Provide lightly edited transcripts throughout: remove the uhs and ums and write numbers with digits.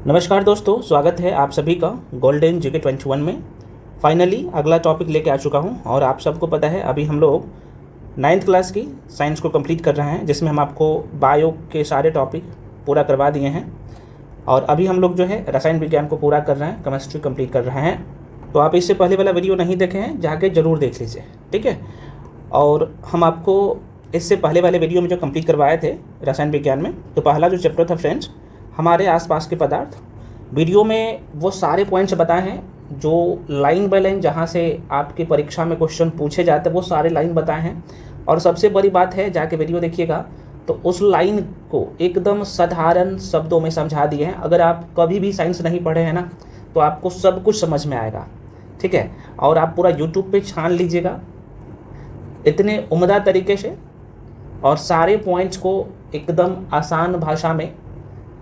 नमस्कार दोस्तों, स्वागत है आप सभी का गोल्डन जीके 21 में। फाइनली अगला टॉपिक लेके आ चुका हूं और आप सबको पता है अभी हम लोग 9th क्लास की साइंस को कंप्लीट कर रहे हैं, जिसमें हम आपको बायो के सारे टॉपिक पूरा करवा दिए हैं और अभी हम लोग जो है रसायन विज्ञान को पूरा कर रहे हैं, केमिस्ट्री कंप्लीट कर रहे हैं। तो आप इससे पहले वाला वीडियो नहीं देखे हैं, जाके ज़रूर देख लीजिए, ठीक है। और हम आपको इससे पहले वाले वीडियो में जो कंप्लीट करवाए थे रसायन विज्ञान में, तो पहला जो चैप्टर था फ्रेंड्स हमारे आसपास के पदार्थ, वीडियो में वो सारे पॉइंट्स बताए हैं जो लाइन बाय लाइन जहाँ से आपकी परीक्षा में क्वेश्चन पूछे जाते हैं वो सारे लाइन बताए हैं। और सबसे बड़ी बात है, जाके वीडियो देखिएगा तो उस लाइन को एकदम साधारण शब्दों में समझा दिए हैं। अगर आप कभी भी साइंस नहीं पढ़े हैं ना, तो आपको सब कुछ समझ में आएगा, ठीक है। और आप पूरा यूट्यूब पे छान लीजिएगा इतने उम्दा तरीके से, और सारे पॉइंट्स को एकदम आसान भाषा में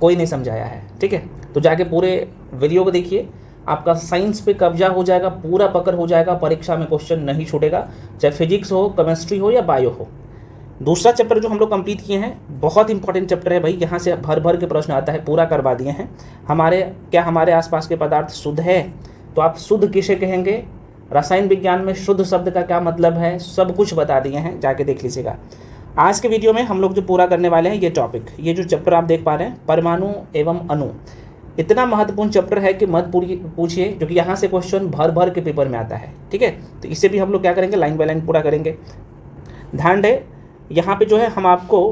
कोई नहीं समझाया है, ठीक है। तो जाके पूरे वीडियो को देखिए, आपका साइंस पे कब्जा हो जाएगा, पूरा पकड़ हो जाएगा, परीक्षा में क्वेश्चन नहीं छूटेगा, चाहे फिजिक्स हो, केमिस्ट्री हो या बायो हो। दूसरा चैप्टर जो हम लोग कंप्लीट किए हैं बहुत इंपॉर्टेंट चैप्टर है भाई, यहाँ से भर भर के प्रश्न आता है, पूरा करवा दिए हैं। हमारे आसपास के पदार्थ शुद्ध है, तो आप शुद्ध किसे कहेंगे, रसायन विज्ञान में शुद्ध शब्द का क्या मतलब है, सब कुछ बता दिए हैं, जाके देख लीजिएगा। आज के वीडियो में हम लोग जो पूरा करने वाले हैं ये टॉपिक, ये जो चैप्टर आप देख पा रहे हैं परमाणु एवं अणु, इतना महत्वपूर्ण चैप्टर है कि मत पूछिए, जो कि यहाँ से क्वेश्चन भर भर के पेपर में आता है, ठीक है। तो इसे भी हम लोग क्या करेंगे, लाइन बाय लाइन पूरा करेंगे। ध्यान दें, यहाँ पे जो है हम आपको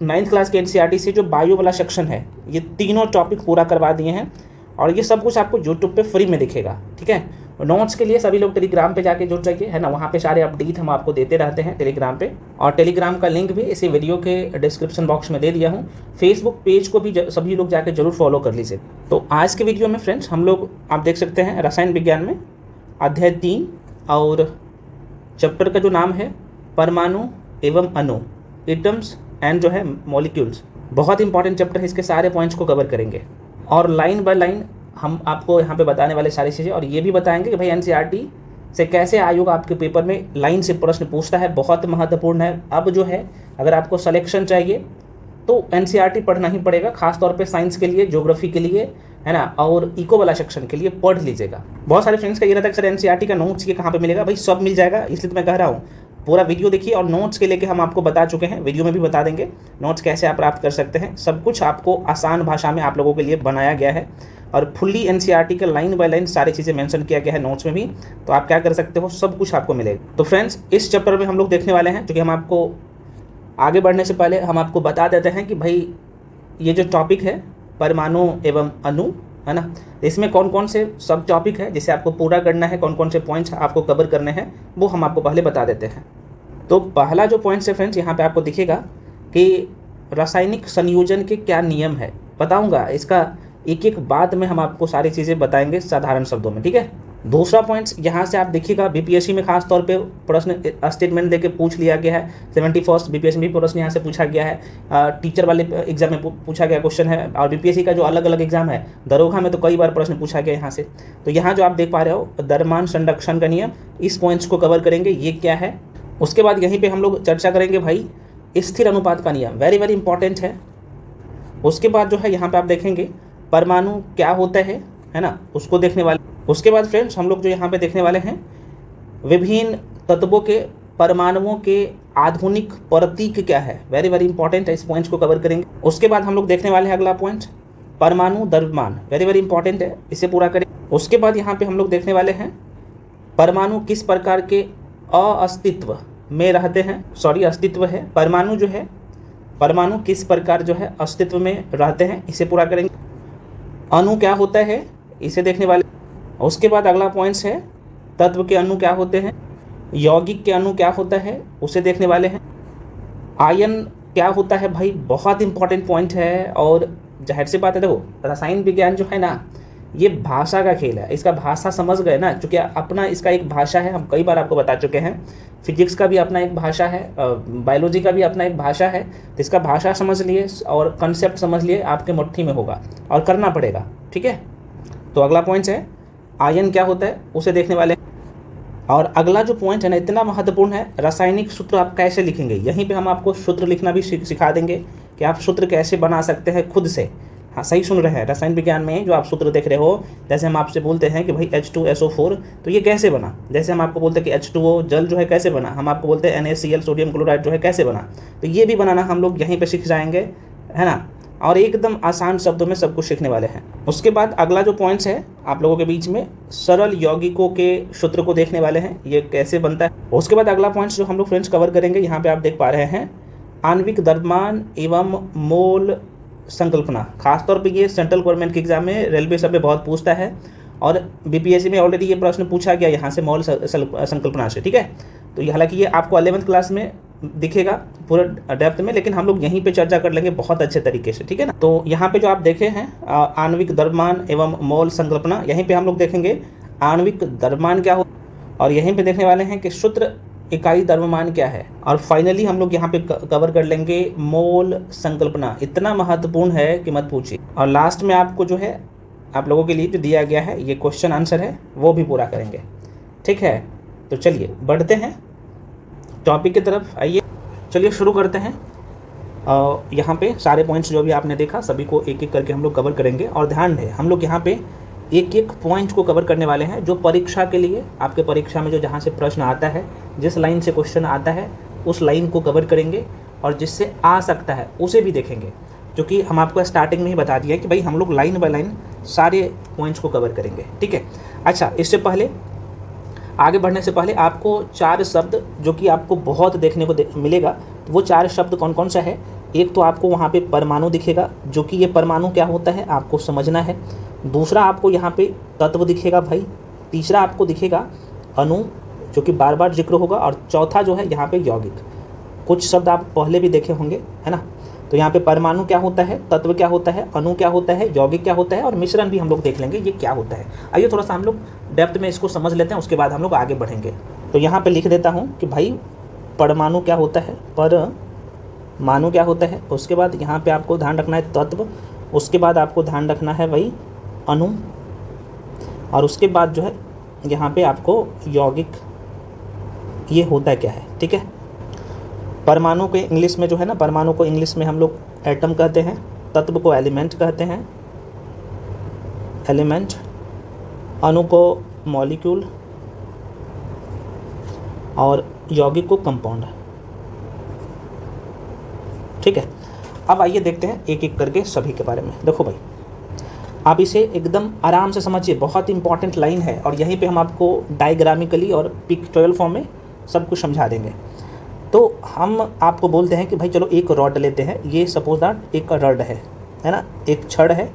9th क्लास के NCERT से जो बायो वाला सेक्शन है, ये तीनों टॉपिक पूरा करवा दिए हैं और ये सब कुछ आपको यूट्यूब पे फ्री में दिखेगा, ठीक है। नोट्स के लिए सभी लोग टेलीग्राम पे जाके जुड़ जाइए, है ना, वहाँ पे सारे अपडेट हम आपको देते रहते हैं टेलीग्राम पे, और टेलीग्राम का लिंक भी इसी वीडियो के डिस्क्रिप्शन बॉक्स में दे दिया हूँ। फेसबुक पेज को भी सभी लोग जाके जरूर फॉलो कर लीजिए। तो आज के वीडियो में फ्रेंड्स हम लोग, आप देख सकते हैं, रसायन विज्ञान में अध्याय 3 और चैप्टर का जो नाम है परमाणु एवं अणु, एटम्स एंड जो है मॉलिक्यूल्स, बहुत इंपॉर्टेंट चैप्टर है, इसके सारे पॉइंट्स को कवर करेंगे और लाइन बाय लाइन हम आपको यहाँ पे बताने वाले सारी चीज़ें, और ये भी बताएंगे कि भाई NCERT से कैसे आयोग आपके पेपर में लाइन से प्रश्न पूछता है, बहुत महत्वपूर्ण है। अब जो है अगर आपको सिलेक्शन चाहिए तो NCERT पढ़ना ही पड़ेगा, खासतौर पे साइंस के लिए, ज्योग्राफी के लिए, है ना, और इको वाला सेक्शन के लिए पढ़ लीजिएगा। बहुत सारे फ्रेंड्स का ये रहता है कि सर NCERT का नोट्स ये कहाँ पर मिलेगा, भाई सब मिल जाएगा, इसलिए तो मैं कह रहा हूँ पूरा वीडियो देखिए। और नोट्स के लेके हम आपको बता चुके हैं, वीडियो में भी बता देंगे नोट्स कैसे आप प्राप्त कर सकते हैं, सब कुछ आपको आसान भाषा में आप लोगों के लिए बनाया गया है और फुल्ली NCERT का लाइन बाय लाइन सारी चीज़ें मेंशन किया गया है नोट्स में भी, तो आप क्या कर सकते हो, सब कुछ आपको मिलेगा। तो फ्रेंड्स इस चैप्टर में हम लोग देखने वाले हैं, क्योंकि हम आपको आगे बढ़ने से पहले हम आपको बता देते हैं कि भाई ये जो टॉपिक है परमाणु एवं अणु, है ना, इसमें कौन कौन से सब टॉपिक है जिसे आपको पूरा करना है, कौन कौन से पॉइंट्स आपको कवर करने हैं, वो हम आपको पहले बता देते हैं। तो पहला जो पॉइंट्स है फ्रेंड्स, यहाँ पे आपको दिखेगा कि रासायनिक संयोजन के क्या नियम है, बताऊंगा इसका एक एक बात में हम आपको सारी चीज़ें बताएंगे साधारण शब्दों में, ठीक है। दूसरा पॉइंट्स यहाँ से आप देखिएगा, BPSC में खास तौर पे प्रश्न स्टेटमेंट देके पूछ लिया गया है, 71st BPSC में भी प्रश्न यहाँ से पूछा गया है, टीचर वाले एग्जाम में पूछा गया क्वेश्चन है, और BPSC का जो अलग अलग एग्जाम है दरोगा में तो कई बार प्रश्न पूछा गया यहाँ से। तो यहाँ जो आप देख पा रहे हो द्रव्यमान संरक्षण का नियम, इस पॉइंट्स को कवर करेंगे, ये क्या है। उसके बाद यहीं पर हम लोग चर्चा करेंगे भाई स्थिर अनुपात का नियम, वेरी वेरी इंपॉर्टेंट है। उसके बाद जो है यहाँ पर आप देखेंगे परमाणु क्या होता है ना, उसको देखने वाले। उसके बाद फ्रेंड्स हम लोग जो यहाँ पे देखने वाले हैं विभिन्न तत्वों के परमाणुओं के आधुनिक प्रतीक क्या है, वेरी वेरी इंपॉर्टेंट है, इस पॉइंट्स को कवर करेंगे। उसके बाद हम लोग देखने वाले हैं अगला पॉइंट परमाणु द्रव्यमान, वेरी वेरी इंपॉर्टेंट है, इसे पूरा करें। उसके बाद यहाँ पे हम लोग देखने वाले हैं परमाणु किस प्रकार के अस्तित्व में रहते हैं, अस्तित्व है, परमाणु जो है, परमाणु किस प्रकार जो है अस्तित्व में रहते हैं, इसे पूरा करेंगे। अणु क्या होता है, इसे देखने वाले। उसके बाद अगला पॉइंट्स है तत्व के अणु क्या होते हैं, यौगिक के अणु क्या होता है, उसे देखने वाले हैं। आयन क्या होता है भाई, बहुत इंपॉर्टेंट पॉइंट है, और जाहिर सी बात है, देखो रसायन विज्ञान जो है ना, ये भाषा का खेल है, इसका भाषा समझ गए ना, क्योंकि अपना इसका एक भाषा है, हम कई बार आपको बता चुके हैं, फिजिक्स का भी अपना एक भाषा है, बायोलॉजी का भी अपना एक भाषा है, तो इसका भाषा समझ लिए और कंसेप्ट समझ लिए, आपके मुट्ठी में होगा और करना पड़ेगा, ठीक है। तो अगला पॉइंट है आयन क्या होता है, उसे देखने वाले। और अगला जो पॉइंट है ना, इतना महत्वपूर्ण है, रासायनिक सूत्र आप कैसे लिखेंगे, यहीं पे हम आपको सूत्र लिखना भी सिखा देंगे कि आप सूत्र कैसे बना सकते हैं खुद से, हाँ सही सुन रहे हैं, रसायन विज्ञान में जो आप सूत्र देख रहे हो, जैसे हम आपसे बोलते हैं कि भाई H2SO4 तो ये कैसे बना, जैसे हम आपको बोलते हैं कि H2O जल जो है कैसे बना, हम आपको बोलते हैं NaCl सोडियम क्लोराइड जो है कैसे बना, तो ये भी बनाना हम लोग यहीं पे सीख जाएंगे, है ना। और एकदम आसान शब्दों में सब कुछ सीखने वाले हैं। उसके बाद अगला जो पॉइंट्स है आप लोगों के बीच में, सरल यौगिकों के सूत्र को देखने वाले हैं, ये कैसे बनता है। उसके बाद अगला पॉइंट्स जो हम लोग फ्रेंड्स कवर करेंगे, यहाँ पे आप देख पा रहे हैं आणविक द्रव्यमान एवं मोल संकल्पना। खासतौर पे ये सेंट्रल गवर्नमेंट के एग्जाम में, रेलवे सब में बहुत पूछता है, और बीपीएससी में ऑलरेडी ये प्रश्न पूछा गया यहाँ से मोल संकल्पना से, ठीक है। तो ये हालांकि ये आपको 11th क्लास में दिखेगा पूरा डेप्थ में, लेकिन हम लोग यहीं पे चर्चा कर लेंगे बहुत अच्छे तरीके से, ठीक है ना। तो यहाँ पे जो आप देखे हैं आणविक द्रव्यमान एवं मोल संकल्पना, यहीं पे हम लोग देखेंगे आणविक द्रव्यमान क्या हो, और यहीं पे देखने वाले हैं कि सूत्र इकाई द्रव्यमान क्या है, और फाइनली हम लोग यहाँ पे कवर कर लेंगे मोल संकल्पना। इतना महत्वपूर्ण है कि मत पूछिए। और लास्ट में आपको जो है आप लोगों के लिए जो दिया गया है ये क्वेश्चन आंसर है वो भी पूरा करेंगे, ठीक है। तो चलिए बढ़ते हैं टॉपिक की तरफ, आइए चलिए शुरू करते हैं। यहाँ पे सारे पॉइंट्स जो भी आपने देखा सभी को एक एक करके हम लोग कवर करेंगे, और ध्यान है हम लोग यहाँ पे एक एक पॉइंट को कवर करने वाले हैं जो परीक्षा के लिए, आपके परीक्षा में जो जहाँ से प्रश्न आता है, जिस लाइन से क्वेश्चन आता है उस लाइन को कवर करेंगे, और जिससे आ सकता है उसे भी देखेंगे, क्योंकि हम आपको स्टार्टिंग में ही बता दिया है कि भाई हम लोग लाइन बाय लाइन सारे पॉइंट्स को कवर करेंगे, ठीक है। अच्छा, इससे पहले आगे बढ़ने से पहले आपको 4 शब्द जो कि आपको बहुत देखने को मिलेगा, तो वो 4 शब्द कौन कौन सा है। एक तो आपको वहाँ पे परमाणु दिखेगा, जो कि ये परमाणु क्या होता है आपको समझना है। दूसरा आपको यहाँ पे तत्व दिखेगा भाई। तीसरा आपको दिखेगा अणु, जो कि बार बार जिक्र होगा। और चौथा जो है यहाँ पे यौगिक। कुछ शब्द आप पहले भी देखे होंगे, है ना। तो यहाँ पे परमाणु क्या होता है, तत्व क्या होता है, अणु क्या होता है, यौगिक क्या होता है, और मिश्रण भी हम लोग देख लेंगे ये क्या होता है। आइए थोड़ा सा हम लोग डेप्थ में इसको समझ लेते हैं, उसके बाद हम लोग आगे बढ़ेंगे। तो यहाँ पे लिख देता हूँ कि भाई परमाणु क्या होता है, परमाणु क्या होता है। उसके बाद यहाँ पे आपको ध्यान रखना है तत्व, उसके बाद आपको ध्यान रखना है भाई अणु, और उसके बाद जो है यहाँ पे आपको यौगिक ये होता क्या है, ठीक है। परमाणु के इंग्लिश में जो है ना, परमाणु को इंग्लिश में हम लोग एटम कहते हैं, तत्व को एलिमेंट कहते हैं, एलिमेंट, अणु को मॉलिक्यूल, और यौगिक को कंपाउंड, ठीक है। अब आइए देखते हैं एक एक करके सभी के बारे में। देखो भाई, आप इसे एकदम आराम से समझिए, बहुत इंपॉर्टेंट लाइन है, और यहीं पे हम आपको डायग्रामिकली और पिक्चोरल फॉर्म में सब कुछ समझा देंगे। तो हम आपको बोलते हैं कि भाई चलो एक रॉड लेते हैं, ये सपोज दैट एक रॉड है ना, एक छड़ है,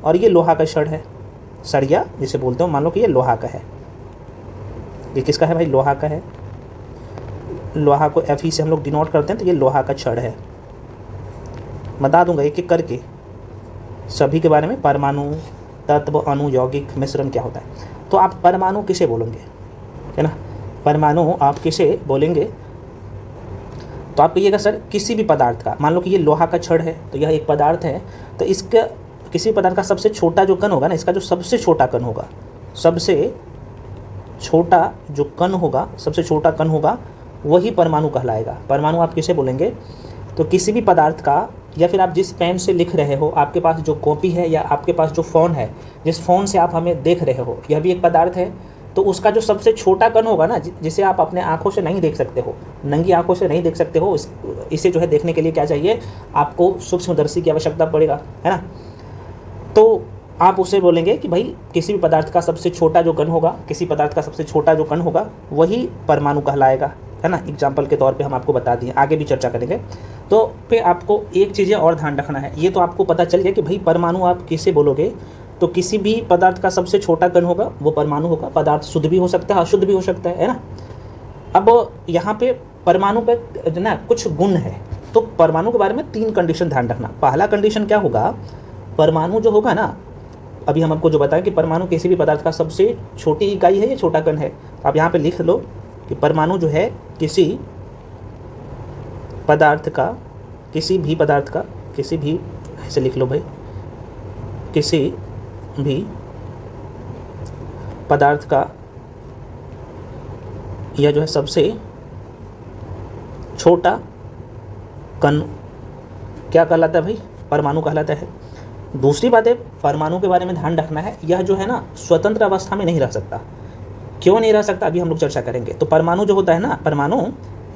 और ये लोहा का छड़ है, सरिया जिसे बोलते हो, मान लो कि ये लोहा का है। ये किसका है भाई, लोहा का है। लोहा को Fe से हम लोग डिनोट करते हैं, तो ये लोहा का छड़ है। बता दूंगा एक एक करके सभी के बारे में, परमाणु, तत्व, अणु, यौगिक, मिश्रण क्या होता है। तो आप परमाणु किसे बोलेंगे, है ना, परमाणु आप किसे बोलेंगे, तो आप कहिएगा सर किसी भी पदार्थ का। मान लो कि ये लोहा का छड़ है, तो यह एक पदार्थ है, तो इसका किसी पदार्थ का सबसे छोटा जो कण होगा ना, इसका जो सबसे छोटा कण होगा, सबसे छोटा जो कण होगा, सबसे छोटा कण होगा, वही परमाणु कहलाएगा। परमाणु आप किसे बोलेंगे, तो किसी भी पदार्थ का, या फिर आप जिस पेन से लिख रहे हो, आपके पास जो कॉपी है, या आपके पास जो फ़ोन है, जिस फ़ोन से आप हमें देख रहे हो, यह भी एक पदार्थ है। तो उसका जो सबसे छोटा कण होगा ना, जिसे आप अपने आँखों से नहीं देख सकते हो, नंगी आँखों से नहीं देख सकते हो, इसे जो है देखने के लिए क्या चाहिए, आपको सूक्ष्मदर्शी की आवश्यकता पड़ेगा, है ना। तो आप उसे बोलेंगे कि भाई किसी भी पदार्थ का सबसे छोटा जो कण होगा, किसी पदार्थ का सबसे छोटा जो कण होगा, वही परमाणु कहलाएगा, है ना। एग्जाम्पल के तौर पे हम आपको बता दिए, आगे भी चर्चा करेंगे। तो फिर आपको एक चीज़ें और ध्यान रखना है, ये तो आपको पता चल गया कि भाई परमाणु आप किसे बोलोगे, तो किसी भी पदार्थ का सबसे छोटा कण होगा वो परमाणु होगा। पदार्थ शुद्ध भी हो सकता है, अशुद्ध भी हो सकता है ना। अब यहाँ पे परमाणु पे ना कुछ गुण है, तो परमाणु के बारे में 3 कंडीशन ध्यान रखना। पहला कंडीशन क्या होगा, परमाणु जो होगा ना, अभी हम आपको जो बताएं कि परमाणु किसी भी पदार्थ का सबसे छोटी इकाई है या छोटा कण है, तो आप यहाँ पे लिख लो कि परमाणु जो है किसी पदार्थ का, किसी भी पदार्थ का, किसी भी, ऐसे लिख लो भाई, किसी भी पदार्थ का यह जो है सबसे छोटा कण क्या कहलाता है भाई, परमाणु कहलाता है। दूसरी बात है, परमाणु के बारे में ध्यान रखना है, यह जो है ना स्वतंत्र अवस्था में नहीं रह सकता। क्यों नहीं रह सकता अभी हम लोग चर्चा करेंगे। तो परमाणु जो होता है ना, परमाणु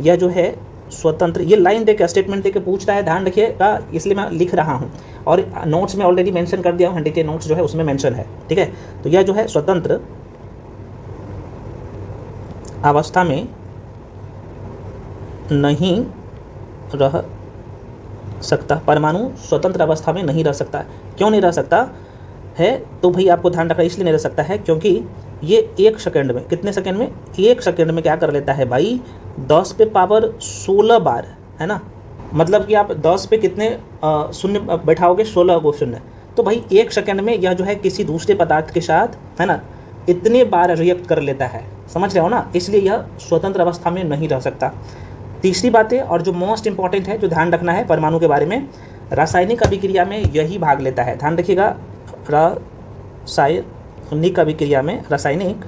यह जो है स्वतंत्र, ये लाइन देके स्टेटमेंट देके पूछता है, ध्यान रखिएगा, इसलिए मैं लिख रहा हूँ और नोट्स में ऑलरेडी मेंशन कर दिया हूँ, हैंडी के नोट्स जो है उसमें मेंशन है, ठीक है। तो यह जो है स्वतंत्र अवस्था में नहीं रह सकता, परमाणु स्वतंत्र अवस्था में नहीं रह सकता। क्यों नहीं रह सकता है, तो भाई आपको ध्यान रखना, इसलिए नहीं रह सकता है क्योंकि ये 1 सेकंड में, कितने सेकंड में, 1 सेकंड में क्या कर लेता है भाई, 10 पे पावर 16 बार, है ना। मतलब कि आप 10 पे कितने शून्य बैठाओगे, 16 को शून्य। तो भाई 1 सेकंड में यह जो है किसी दूसरे पदार्थ के साथ, है ना, इतने बार रिएक्ट कर लेता है, समझ रहे हो ना, इसलिए यह स्वतंत्र अवस्था में नहीं रह सकता। तीसरी बात है, और जो मोस्ट इंपॉर्टेंट है, जो ध्यान रखना है परमाणु के बारे में, रासायनिक अभिक्रिया में यही भाग लेता है। ध्यान रखिएगा, रासायनिक अभिक्रिया में, रासायनिक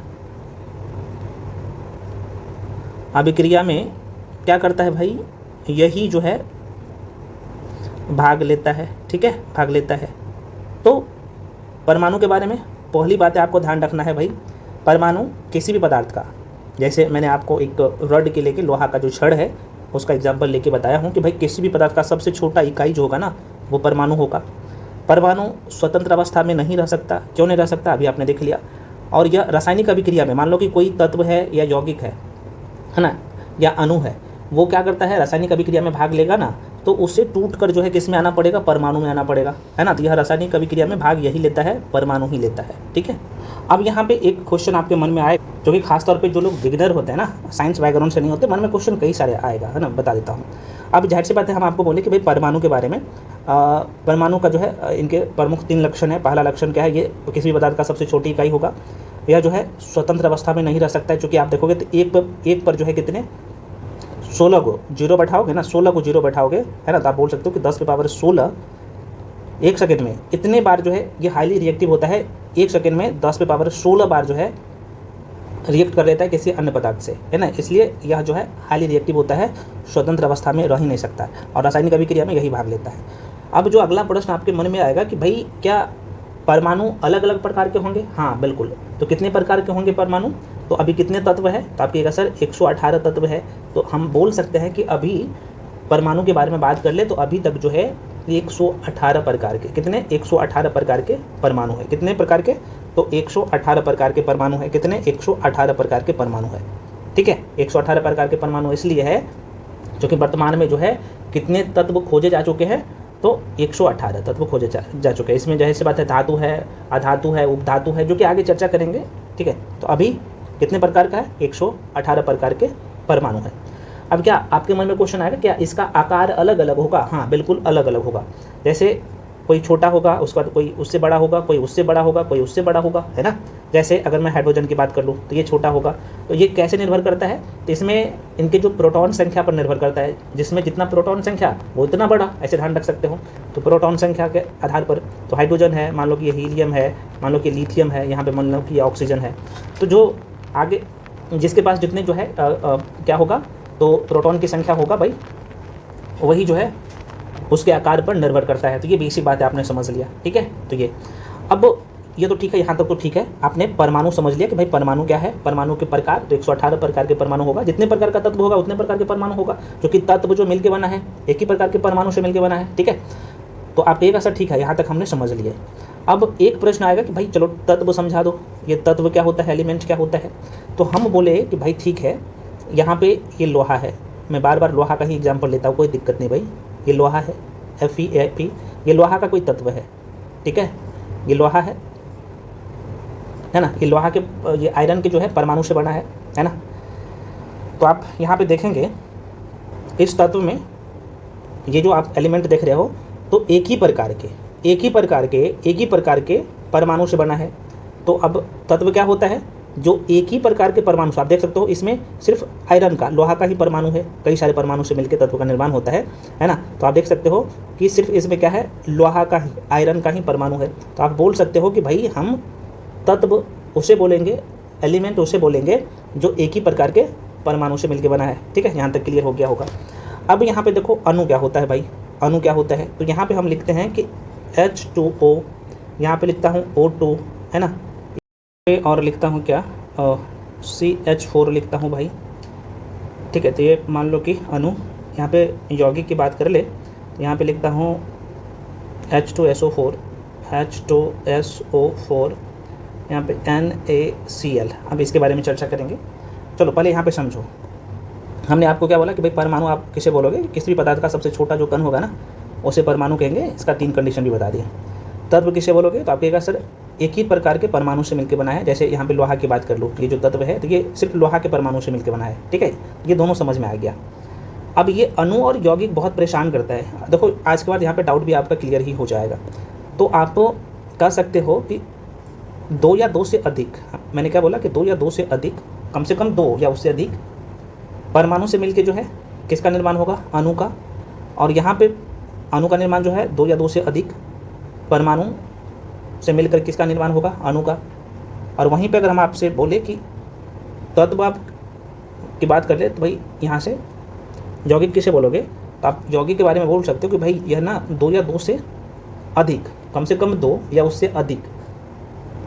अभिक्रिया में क्या करता है भाई, यही जो है भाग लेता है, ठीक है, भाग लेता है। तो परमाणु के बारे में पहली बात है आपको ध्यान रखना है भाई, परमाणु किसी भी पदार्थ का, जैसे मैंने आपको एक रॉड के लेके लोहा का जो छड़ है उसका एग्जांपल लेके बताया हूँ कि भाई किसी भी पदार्थ का सबसे छोटा इकाई जो होगा ना वो परमाणु होगा। परमाणु स्वतंत्र अवस्था में नहीं रह सकता। क्यों नहीं रह सकता, अभी आपने देख लिया। और यह रासायनिक अभिक्रिया में, मान लो कि कोई तत्व है या यौगिक है ना, या अणु है, वो क्या करता है, रासायनिक अभिक्रिया में भाग लेगा ना, तो उससे टूट कर जो है किस में आना पड़ेगा, परमाणु में आना पड़ेगा, है ना। तो यह रासायनिक अभिक्रिया में भाग यही लेता है, परमाणु ही लेता है, ठीक है। अब यहाँ पे एक क्वेश्चन आपके मन में आए, जो कि खासतौर पे जो लोग बिगिनर होते हैं ना, साइंस बैकग्राउंड से नहीं होते, मन में क्वेश्चन कई सारे आएगा, है ना, बता देता हूँ। अब जाहिर सी बात है, हम आपको बोले कि भाई परमाणु के बारे में, परमाणु का जो है इनके प्रमुख 3 लक्षण है। पहला लक्षण क्या है, ये किसी भी पदार्थ का सबसे छोटी इकाई होगा। यह जो है स्वतंत्र अवस्था में नहीं रह सकता है, क्योंकि आप देखोगे तो एक पर जो है कितने 16 को जीरो बैठाओगे ना, 16 को जीरो बैठाओगे, है ना, तो आप बोल सकते हो कि 10 पे पावर 16 1 सेकंड में इतने बार जो है ये हाईली रिएक्टिव होता है। 1 सेकंड में 10 पे पावर 16 बार जो है रिएक्ट कर लेता है किसी अन्य पदार्थ से, है ना, इसलिए यह जो है हाईली रिएक्टिव होता है, स्वतंत्र अवस्था में रह ही नहीं सकता और रासायनिक अभिक्रिया में यही भाग लेता है। अब जो अगला प्रश्न आपके मन में आएगा कि भाई क्या परमाणु अलग अलग प्रकार के होंगे? हाँ बिल्कुल। तो कितने प्रकार के होंगे परमाणु? तो अभी कितने तत्व है? तो आपकी सर 118 तत्व है। तो हम बोल सकते हैं कि अभी परमाणु के बारे में बात कर ले तो अभी तक जो है 118 प्रकार के, कितने 118 प्रकार के परमाणु है। कितने प्रकार के? तो 118 प्रकार के परमाणु है। कितने? 118 प्रकार के परमाणु है। ठीक है, 118 प्रकार के परमाणु इसलिए है क्योंकि वर्तमान में जो है कितने तत्व खोजे जा चुके हैं? तो 118 तत्व खोजे जा चुके हैं। इसमें जाहिर सी बात है धातु है, अधातु है, उपधातु है, जो कि आगे चर्चा करेंगे। ठीक है, तो अभी कितने प्रकार का है? 118 प्रकार के परमाणु है। अब क्या आपके मन में क्वेश्चन आएगा, क्या इसका आकार अलग अलग होगा? हाँ बिल्कुल अलग अलग होगा। जैसे कोई छोटा होगा, उसका कोई उससे बड़ा होगा, कोई उससे बड़ा होगा, कोई उससे बड़ा होगा, है ना। जैसे अगर मैं हाइड्रोजन की बात कर लूँ तो ये छोटा होगा। तो ये कैसे निर्भर करता है? तो इसमें इनके जो प्रोटॉन संख्या पर निर्भर करता है। जिसमें जितना प्रोटॉन संख्या वो उतना बड़ा, ऐसे ध्यान रख सकते हो। तो प्रोटॉन संख्या के आधार पर तो हाइड्रोजन है, मान लो कि ये हीलियम है, मान लो कि लिथियम है, यहाँ पे मान लो कि ये ऑक्सीजन है। तो जो आगे जिसके पास जितने जो है क्या होगा, तो प्रोटॉन की संख्या होगा भाई, वही जो है उसके आकार पर निर्भर करता है। तो ये बेसिक बात है, आपने समझ लिया। ठीक है, तो ये अब ये तो ठीक है, यहाँ तक तो ठीक है। आपने परमाणु समझ लिया कि भाई परमाणु क्या है, परमाणु के प्रकार। तो 118 प्रकार के परमाणु होगा। जितने प्रकार का तत्व होगा उतने प्रकार के परमाणु होगा, क्योंकि तत्व जो मिलकर बना है एक ही प्रकार के परमाणु से मिलकर बना है। ठीक है, तो आप एक असर ठीक है, यहाँ तक हमने समझ लिया। अब एक प्रश्न आएगा कि भाई चलो तत्व समझा दो, ये तत्व क्या होता है, एलिमेंट क्या होता है। तो हम बोले कि भाई ठीक है, यहाँ पे ये लोहा है, मैं बार बार लोहा का ही एग्जाम्पल लेता हूँ, कोई दिक्कत नहीं भाई। ये लोहा है, Fe, ये लोहा का कोई तत्व है। ठीक है, ये लोहा है ना, ये लोहा के, ये आयरन के जो है परमाणु से बना है ना। तो आप यहाँ पे देखेंगे इस तत्व में ये जो आप एलिमेंट देख रहे हो, तो एक ही प्रकार के परमाणु से बना है। तो अब तत्व क्या होता है, जो एक ही प्रकार के परमाणु से, आप देख सकते हो इसमें सिर्फ आयरन का, लोहा का ही परमाणु है, कई सारे परमाणु से मिलकर तत्व का निर्माण होता है ना। तो आप देख सकते हो कि सिर्फ इसमें क्या है, लोहा का ही, आयरन का ही परमाणु है। तो आप बोल सकते हो कि भाई हम तत्व उसे बोलेंगे, एलिमेंट उसे बोलेंगे जो एक ही प्रकार के परमाणु से मिलकर बना है। ठीक है, यहाँ तक क्लियर हो गया होगा। अब यहाँ पे देखो अणु क्या होता है भाई, अणु क्या होता है। तो यहाँ पे हम लिखते हैं कि H2O, यहाँ पे लिखता हूँ O2, है ना, और लिखता हूँ क्या CH4 लिखता हूँ भाई, ठीक है। तो ये मान लो कि अणु, यहाँ पे यौगिक की बात कर ले तो यहाँ पे लिखता हूँ H2SO4, H2SO4, यहाँ पे NaCl। अब इसके बारे में चर्चा करेंगे। चलो पहले यहाँ पे समझो, हमने आपको क्या बोला कि भाई परमाणु आप किसे बोलोगे, किसी भी पदार्थ का सबसे छोटा जो कण होगा ना उसे परमाणु कहेंगे। इसका 3 कंडीशन भी बता दिए। तत्व किसे बोलोगे तो आप कहेगा सर एक ही प्रकार के परमाणु से मिलकर बना है। जैसे यहाँ पे लोहा की बात कर लो, ये जो तत्व है तो ये सिर्फ लोहा के परमाणु से मिलकर बना है, ठीक है। ये दोनों समझ में आ गया। अब ये अणु और यौगिक बहुत परेशान करता है। देखो आज के बाद यहाँ पे डाउट भी आपका क्लियर ही हो जाएगा। तो आप कह सकते हो कि 2 या 2 से अधिक, मैंने क्या बोला कि 2 या 2 से अधिक, कम से कम 2 या उससे अधिक परमाणु से मिलकर जो है किसका निर्माण होगा, अणु का। और यहाँ पे अणु का निर्माण जो है 2 या 2 से अधिक परमाणु से मिलकर किसका निर्माण होगा, अणु का। और वहीं पे अगर हम आपसे बोले कि तत्व आप की बात कर ले तो भाई यहाँ से यौगिक किसे बोलोगे तो आप यौगिक के बारे में बोल सकते हो कि भाई यह ना 2 या 2 से अधिक, कम से कम 2 या उससे अधिक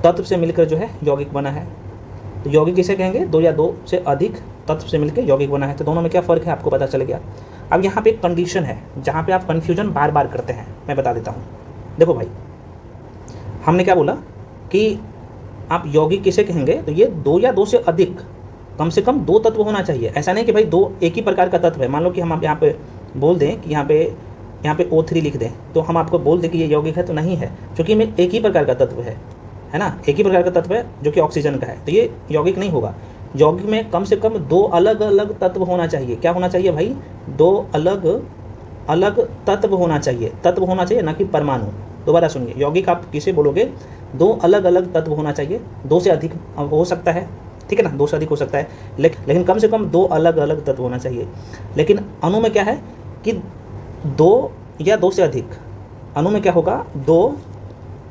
तत्व से मिलकर जो है यौगिक बना है। तो यौगिक किसे कहेंगे, 2 या 2 से अधिक तत्व से मिलकर यौगिक बना है। तो दोनों में क्या फ़र्क है आपको पता चल गया। अब यहाँ पे एक कंडीशन है जहाँ पे आप कन्फ्यूजन बार बार करते हैं, मैं बता देता हूँ। देखो भाई हमने क्या बोला कि आप यौगिक किसे कहेंगे तो ये 2 या 2 से अधिक, कम से कम 2 तत्व होना चाहिए। ऐसा नहीं कि भाई 2 एक ही प्रकार का तत्व है। मान लो कि हम आप यहाँ पे बोल दें कि यहाँ पे O3 लिख दें तो हम आपको बोल दें कि ये यौगिक है, तो नहीं है, क्योंकि में एक ही प्रकार का तत्व है ना, एक ही प्रकार का तत्व है जो कि ऑक्सीजन का है, तो ये यौगिक नहीं होगा। यौगिक में कम से कम 2 अलग अलग तत्व होना चाहिए। क्या होना चाहिए भाई, 2 अलग अलग तत्व होना चाहिए, तत्व होना चाहिए ना कि परमाणु। दोबारा सुनिए, यौगिक आप किसे बोलोगे, 2 अलग अलग तत्व होना चाहिए। 2 से अधिक हो सकता है, ठीक है ना, 2 से अधिक हो सकता है, लेकिन कम से कम 2 अलग अलग तत्व होना चाहिए। लेकिन अणु में क्या है कि 2 या 2 से अधिक, अणु में क्या होगा 2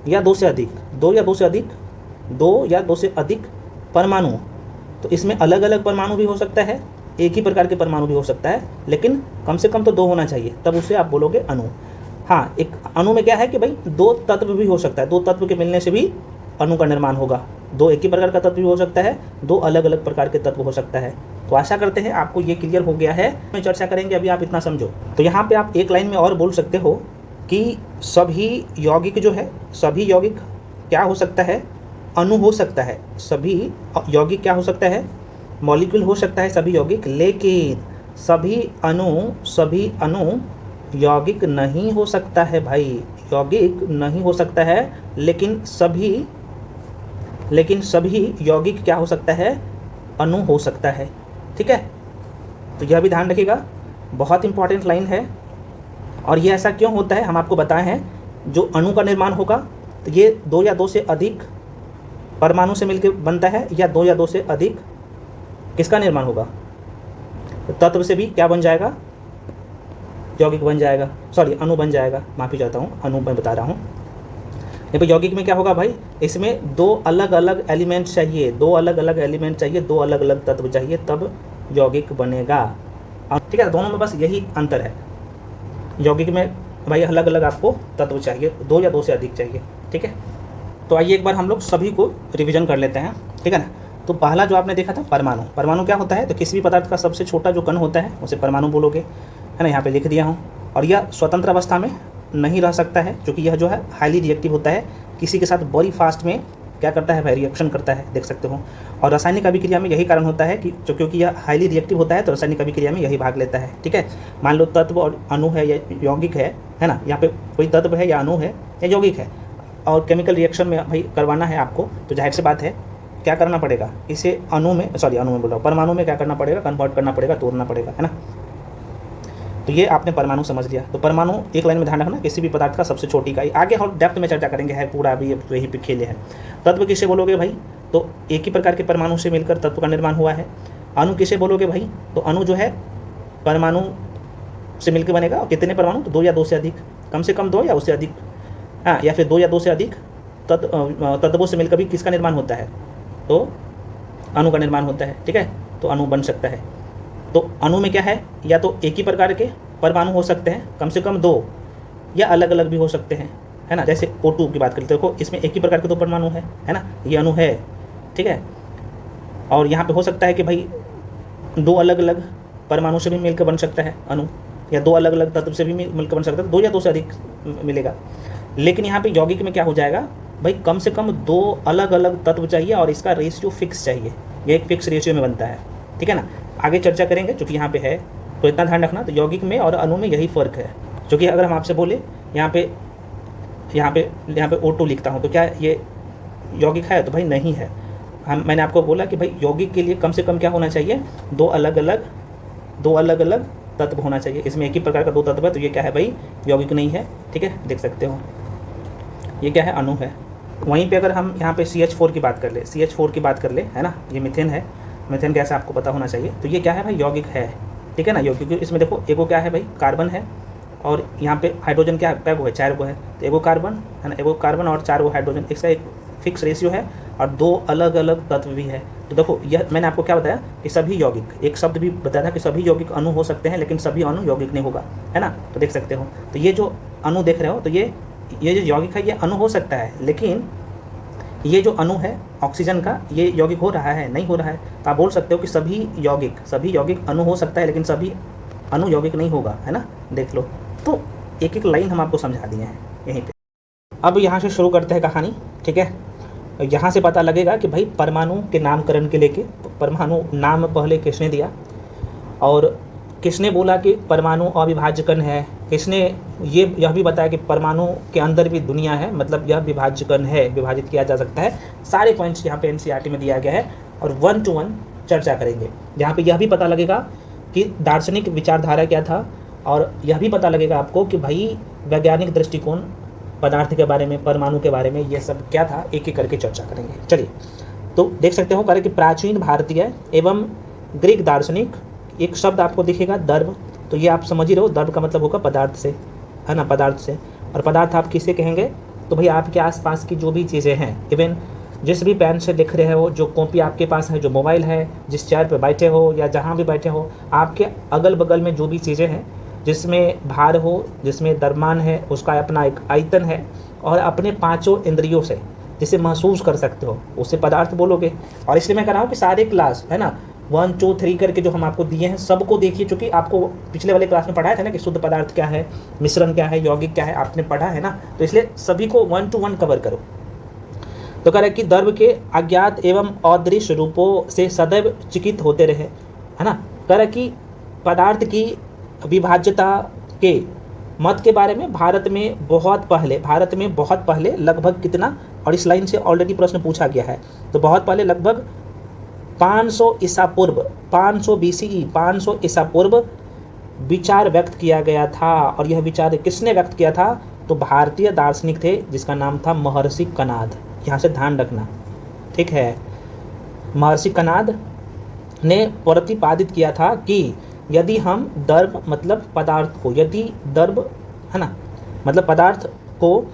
या 2 से अधिक, 2 या 2 से अधिक, 2 या 2 से अधिक परमाणु। तो इसमें अलग अलग परमाणु भी हो सकता है, एक ही प्रकार के परमाणु भी हो सकता है, लेकिन कम से कम तो 2 होना चाहिए, तब उसे आप बोलोगे अणु। हाँ, एक अणु में क्या है कि भाई 2 तत्व भी हो सकता है, 2 तत्व के मिलने से भी अणु का निर्माण होगा। 2 एक ही प्रकार का तत्व भी हो सकता है, 2 अलग अलग प्रकार के तत्व हो सकता है। तो आशा करते हैं आपको ये क्लियर हो गया है। मैं चर्चा करेंगे, अभी आप इतना समझो। तो यहाँ पे आप एक लाइन में और बोल सकते हो कि सभी यौगिक जो है, सभी यौगिक क्या हो सकता है, अणु हो सकता है। सभी यौगिक क्या हो सकता है, मॉलिक्यूल हो सकता है सभी यौगिक, लेकिन सभी अणु यौगिक नहीं हो सकता है भाई, यौगिक नहीं हो सकता है। लेकिन सभी यौगिक क्या हो सकता है, अणु हो सकता है, ठीक है। तो यह भी ध्यान रखिएगा, बहुत इंपॉर्टेंट लाइन है। और ये ऐसा क्यों होता है हम आपको बताए हैं। जो अणु का निर्माण होगा तो ये 2 या 2 से अधिक परमाणु से मिलकर बनता है, या 2 या 2 से अधिक किसका निर्माण होगा, तो तत्व से भी क्या बन जाएगा, यौगिक बन जाएगा, सॉरी अणु बन जाएगा, माफ़ी चाहता हूँ, अणु मैं बता रहा हूँ। यहाँ पे यौगिक में क्या होगा भाई, इसमें 2 अलग अलग एलिमेंट चाहिए, 2 अलग अलग एलिमेंट चाहिए, 2 अलग अलग तत्व चाहिए, तब यौगिक बनेगा, ठीक है। दोनों में बस यही अंतर है, यौगिक में भाई अलग अलग आपको तत्व चाहिए, 2 या 2 से अधिक चाहिए, ठीक है। तो आइए एक बार हम लोग सभी को रिवीजन कर लेते हैं, ठीक है ना। तो पहला जो आपने देखा था परमाणु, परमाणु क्या होता है, तो किसी भी पदार्थ का सबसे छोटा जो कण होता है उसे परमाणु बोलोगे, है ना, यहाँ पे लिख दिया हूँ। और यह स्वतंत्र अवस्था में नहीं रह सकता है, क्योंकि यह जो है हाईली रिएक्टिव होता है, किसी के साथ बड़ी फास्ट में क्या करता है भाई, रिएक्शन करता है, देख सकते हो। और रासायनिक अभिक्रिया में यही कारण होता है कि क्योंकि यह हाईली रिएक्टिव होता है तो रासायनिक अभिक्रिया में यही भाग लेता है, ठीक है। मान लो तत्व और अणु है या यौगिक है ना, यहाँ पे कोई तत्व है या अणु है या यौगिक है, और केमिकल रिएक्शन में भाई करवाना है आपको, तो जाहिर सी बात है क्या करना पड़ेगा, इसे अणु में बोल रहा हूँ, परमाणु में क्या करना पड़ेगा, कन्वर्ट करना पड़ेगा, तोड़ना पड़ेगा, है ना। तो ये आपने परमाणु समझ लिया। तो परमाणु एक लाइन में ध्यान रखना, किसी भी पदार्थ का सबसे छोटी इकाई। आगे हम डेप्थ में चर्चा करेंगे, है पूरा अभी यही पे खेले हैं। तत्व किसे बोलोगे भाई, तो एक ही प्रकार के परमाणु से मिलकर तत्व का निर्माण हुआ है। अणु किसे बोलोगे भाई, तो अणु जो है परमाणु से मिलकर बनेगा, और कितने परमाणु, तो 2 या 2 से अधिक, कम से कम 2 या उससे अधिक, हाँ, या फिर 2 या 2 से अधिक तत्वों से मिलकर भी किसका निर्माण होता है, तो अणु का निर्माण होता है, ठीक है। तो अणु बन सकता है। तो अणु में क्या है, या तो एक ही प्रकार के परमाणु हो सकते हैं, कम से कम 2, या अलग अलग भी हो सकते हैं, है ना। जैसे O2 की बात करें तो देखो इसमें एक ही प्रकार के दो परमाणु है ना, ये अणु है, ठीक है। और यहाँ पे हो सकता है कि भाई दो अलग अलग परमाणु से भी मिलकर बन सकता है अणु, या दो अलग अलग तत्व से भी मिलकर बन सकता है, दो या दो से अधिक मिलेगा। लेकिन यहाँ पे यौगिक में क्या हो जाएगा भाई, कम से कम दो अलग अलग तत्व चाहिए और इसका रेशियो फिक्स चाहिए, ये एक फिक्स रेशियो में बनता है, ठीक है ना। आगे चर्चा करेंगे चूँकि यहाँ पे है, तो इतना ध्यान रखना। तो यौगिक में और अणु में यही फ़र्क है। क्योंकि अगर हम आपसे बोले यहाँ पे O2 लिखता हूँ तो क्या ये यौगिक है, तो भाई नहीं है। मैंने आपको बोला कि भाई यौगिक के लिए कम से कम क्या होना चाहिए, दो अलग अलग तत्व होना चाहिए। इसमें एक ही प्रकार का दो तत्व है, तो ये क्या है भाई, यौगिक नहीं है, ठीक है। देख सकते हो ये क्या है, अणु है। वहीं पे अगर हम यहाँ पे CH4 की बात कर ले, है ना, ये मीथेन है, मीथेन गैस आपको पता होना चाहिए। तो ये क्या है भाई, यौगिक है, ठीक है ना। यौगिक, क्योंकि इसमें देखो एगो क्या है भाई, कार्बन है, और यहाँ पे हाइड्रोजन क्या है, गो है, 4 गो है, तो एगो कार्बन है ना, एगो कार्बन और 4 गो हाइड्रोजन, इसका एक फिक्स रेशियो है और दो अलग अलग तत्व भी है। तो देखो यह मैंने आपको क्या बताया कि सभी यौगिक, एक शब्द भी बताया था कि सभी यौगिक अणु हो सकते हैं, लेकिन सभी अणु यौगिक नहीं होगा, है ना। तो देख सकते हो, तो ये जो अणु देख रहे हो, तो ये जो यौगिक है ये अणु हो सकता है, लेकिन ये जो अणु है ऑक्सीजन का, ये यौगिक हो रहा है, नहीं हो रहा है। तो आप बोल सकते हो कि सभी यौगिक अणु हो सकता है, लेकिन सभी अणु यौगिक नहीं होगा, है ना। देख लो, तो एक एक लाइन हम आपको समझा दिए हैं यहीं पे। अब यहाँ से शुरू करते हैं कहानी, ठीक है। यहाँ से पता लगेगा कि भाई परमाणु के नामकरण के लेके, परमाणु नाम पहले किसने दिया, और किसने बोला कि परमाणु अविभाज्य कण है, किसने यह भी बताया कि परमाणु के अंदर भी दुनिया है, मतलब यह विभाज्य कण है, विभाजित किया जा सकता है। सारे पॉइंट्स यहाँ पे NCERT में दिया गया है और 1 to 1 चर्चा करेंगे। यहाँ पे यह भी पता लगेगा कि दार्शनिक विचारधारा क्या था, और यह भी पता लगेगा आपको कि भाई वैज्ञानिक दृष्टिकोण पदार्थ के बारे में, परमाणु के बारे में, ये सब क्या था, एक एक करके चर्चा करेंगे। चलिए, तो देख सकते हो कि प्राचीन भारतीय एवं ग्रीक दार्शनिक, एक शब्द आपको दिखेगा दर्भ, तो ये आप समझ ही रहो, दर्भ का मतलब होगा पदार्थ से, है ना, पदार्थ से। और पदार्थ आप किसे कहेंगे, तो भाई आपके आसपास की जो भी चीज़ें हैं, इवन जिस भी पेन से लिख रहे हो, जो कॉपी आपके पास है, जो मोबाइल है, जिस चेयर पे बैठे हो या जहाँ भी बैठे हो, आपके अगल बगल में जो भी चीज़ें हैं, जिसमें भार हो, जिसमें द्रव्यमान है, उसका अपना एक आयतन है, और अपने पांचों इंद्रियों से जिसे महसूस कर सकते हो, उसे पदार्थ बोलोगे। और इसलिए मैं कह रहा हूँ कि सारे क्लास, है ना, 1 2 3 करके जो हम आपको दिए हैं सबको देखिए, चूँकि आपको पिछले वाले क्लास में पढ़ाया था ना कि शुद्ध पदार्थ क्या है, मिश्रण क्या है, यौगिक क्या है, आपने पढ़ा है ना, तो इसलिए सभी को 1 to 1 कवर करो। तो कह रहे कि द्रव्य के अज्ञात एवं अदृश्य रूपों से सदैव चिकित होते रहे, है ना। कह रहे कि पदार्थ की विभाज्यता के मत के बारे में भारत में बहुत पहले लगभग कितना, और इस लाइन से ऑलरेडी प्रश्न पूछा गया है, तो बहुत पहले लगभग 500 ईसा पूर्व, 500 BCE, 500 ईसा पूर्व विचार व्यक्त किया गया था। और यह विचार किसने व्यक्त किया था, तो भारतीय दार्शनिक थे जिसका नाम था महर्षि कणाद। यहाँ से ध्यान रखना, ठीक है। महर्षि कणाद ने प्रतिपादित किया था कि यदि हम द्रव्य मतलब पदार्थ को, यदि द्रव्य, है ना, मतलब पदार्थ को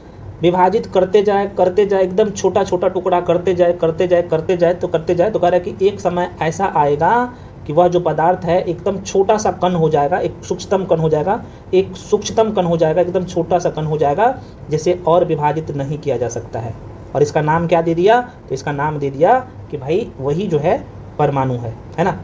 विभाजित करते जाए एकदम छोटा छोटा टुकड़ा करते जाए तो कह रहा है कि एक समय ऐसा आएगा कि वह जो पदार्थ है एकदम छोटा सा कण हो जाएगा, एक सूक्ष्मतम कण हो जाएगा, एकदम छोटा सा कण हो जाएगा, जिसे और विभाजित नहीं किया जा सकता है। और इसका नाम क्या दे दिया, तो इसका नाम दे दिया कि भाई वही जो है परमाणु है ना।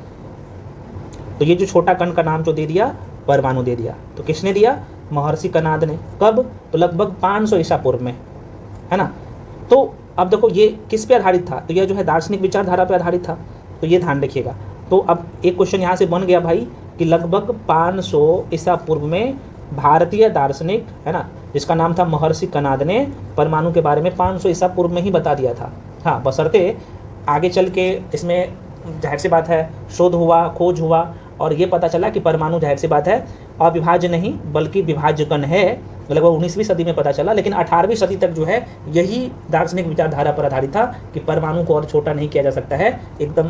तो ये जो छोटा कण का नाम जो दे दिया, परमाणु दे दिया। तो किसने दिया, महर्षि कणाद ने। कब, तो लगभग 500 ईसा पूर्व में, है ना। तो अब देखो ये किस पे आधारित था, तो यह जो है दार्शनिक विचारधारा पे आधारित था, तो ये ध्यान रखिएगा। तो अब एक क्वेश्चन यहाँ से बन गया भाई कि लगभग 500 ईसा पूर्व में भारतीय दार्शनिक, है ना, जिसका नाम था महर्षि कणाद ने परमाणु के बारे में 500 ईसा पूर्व में ही बता दिया था। हाँ, बशर्ते आगे चल के इसमें जाहिर सी बात है शोध हुआ, खोज हुआ, और ये पता चला कि परमाणु जाहिर सी बात है अविभाज्य नहीं बल्कि विभाज्य कण है, लगभग 19वीं सदी में पता चला। लेकिन 18वीं सदी तक जो है यही दार्शनिक विचारधारा पर आधारित था कि परमाणु को और छोटा नहीं किया जा सकता है, एकदम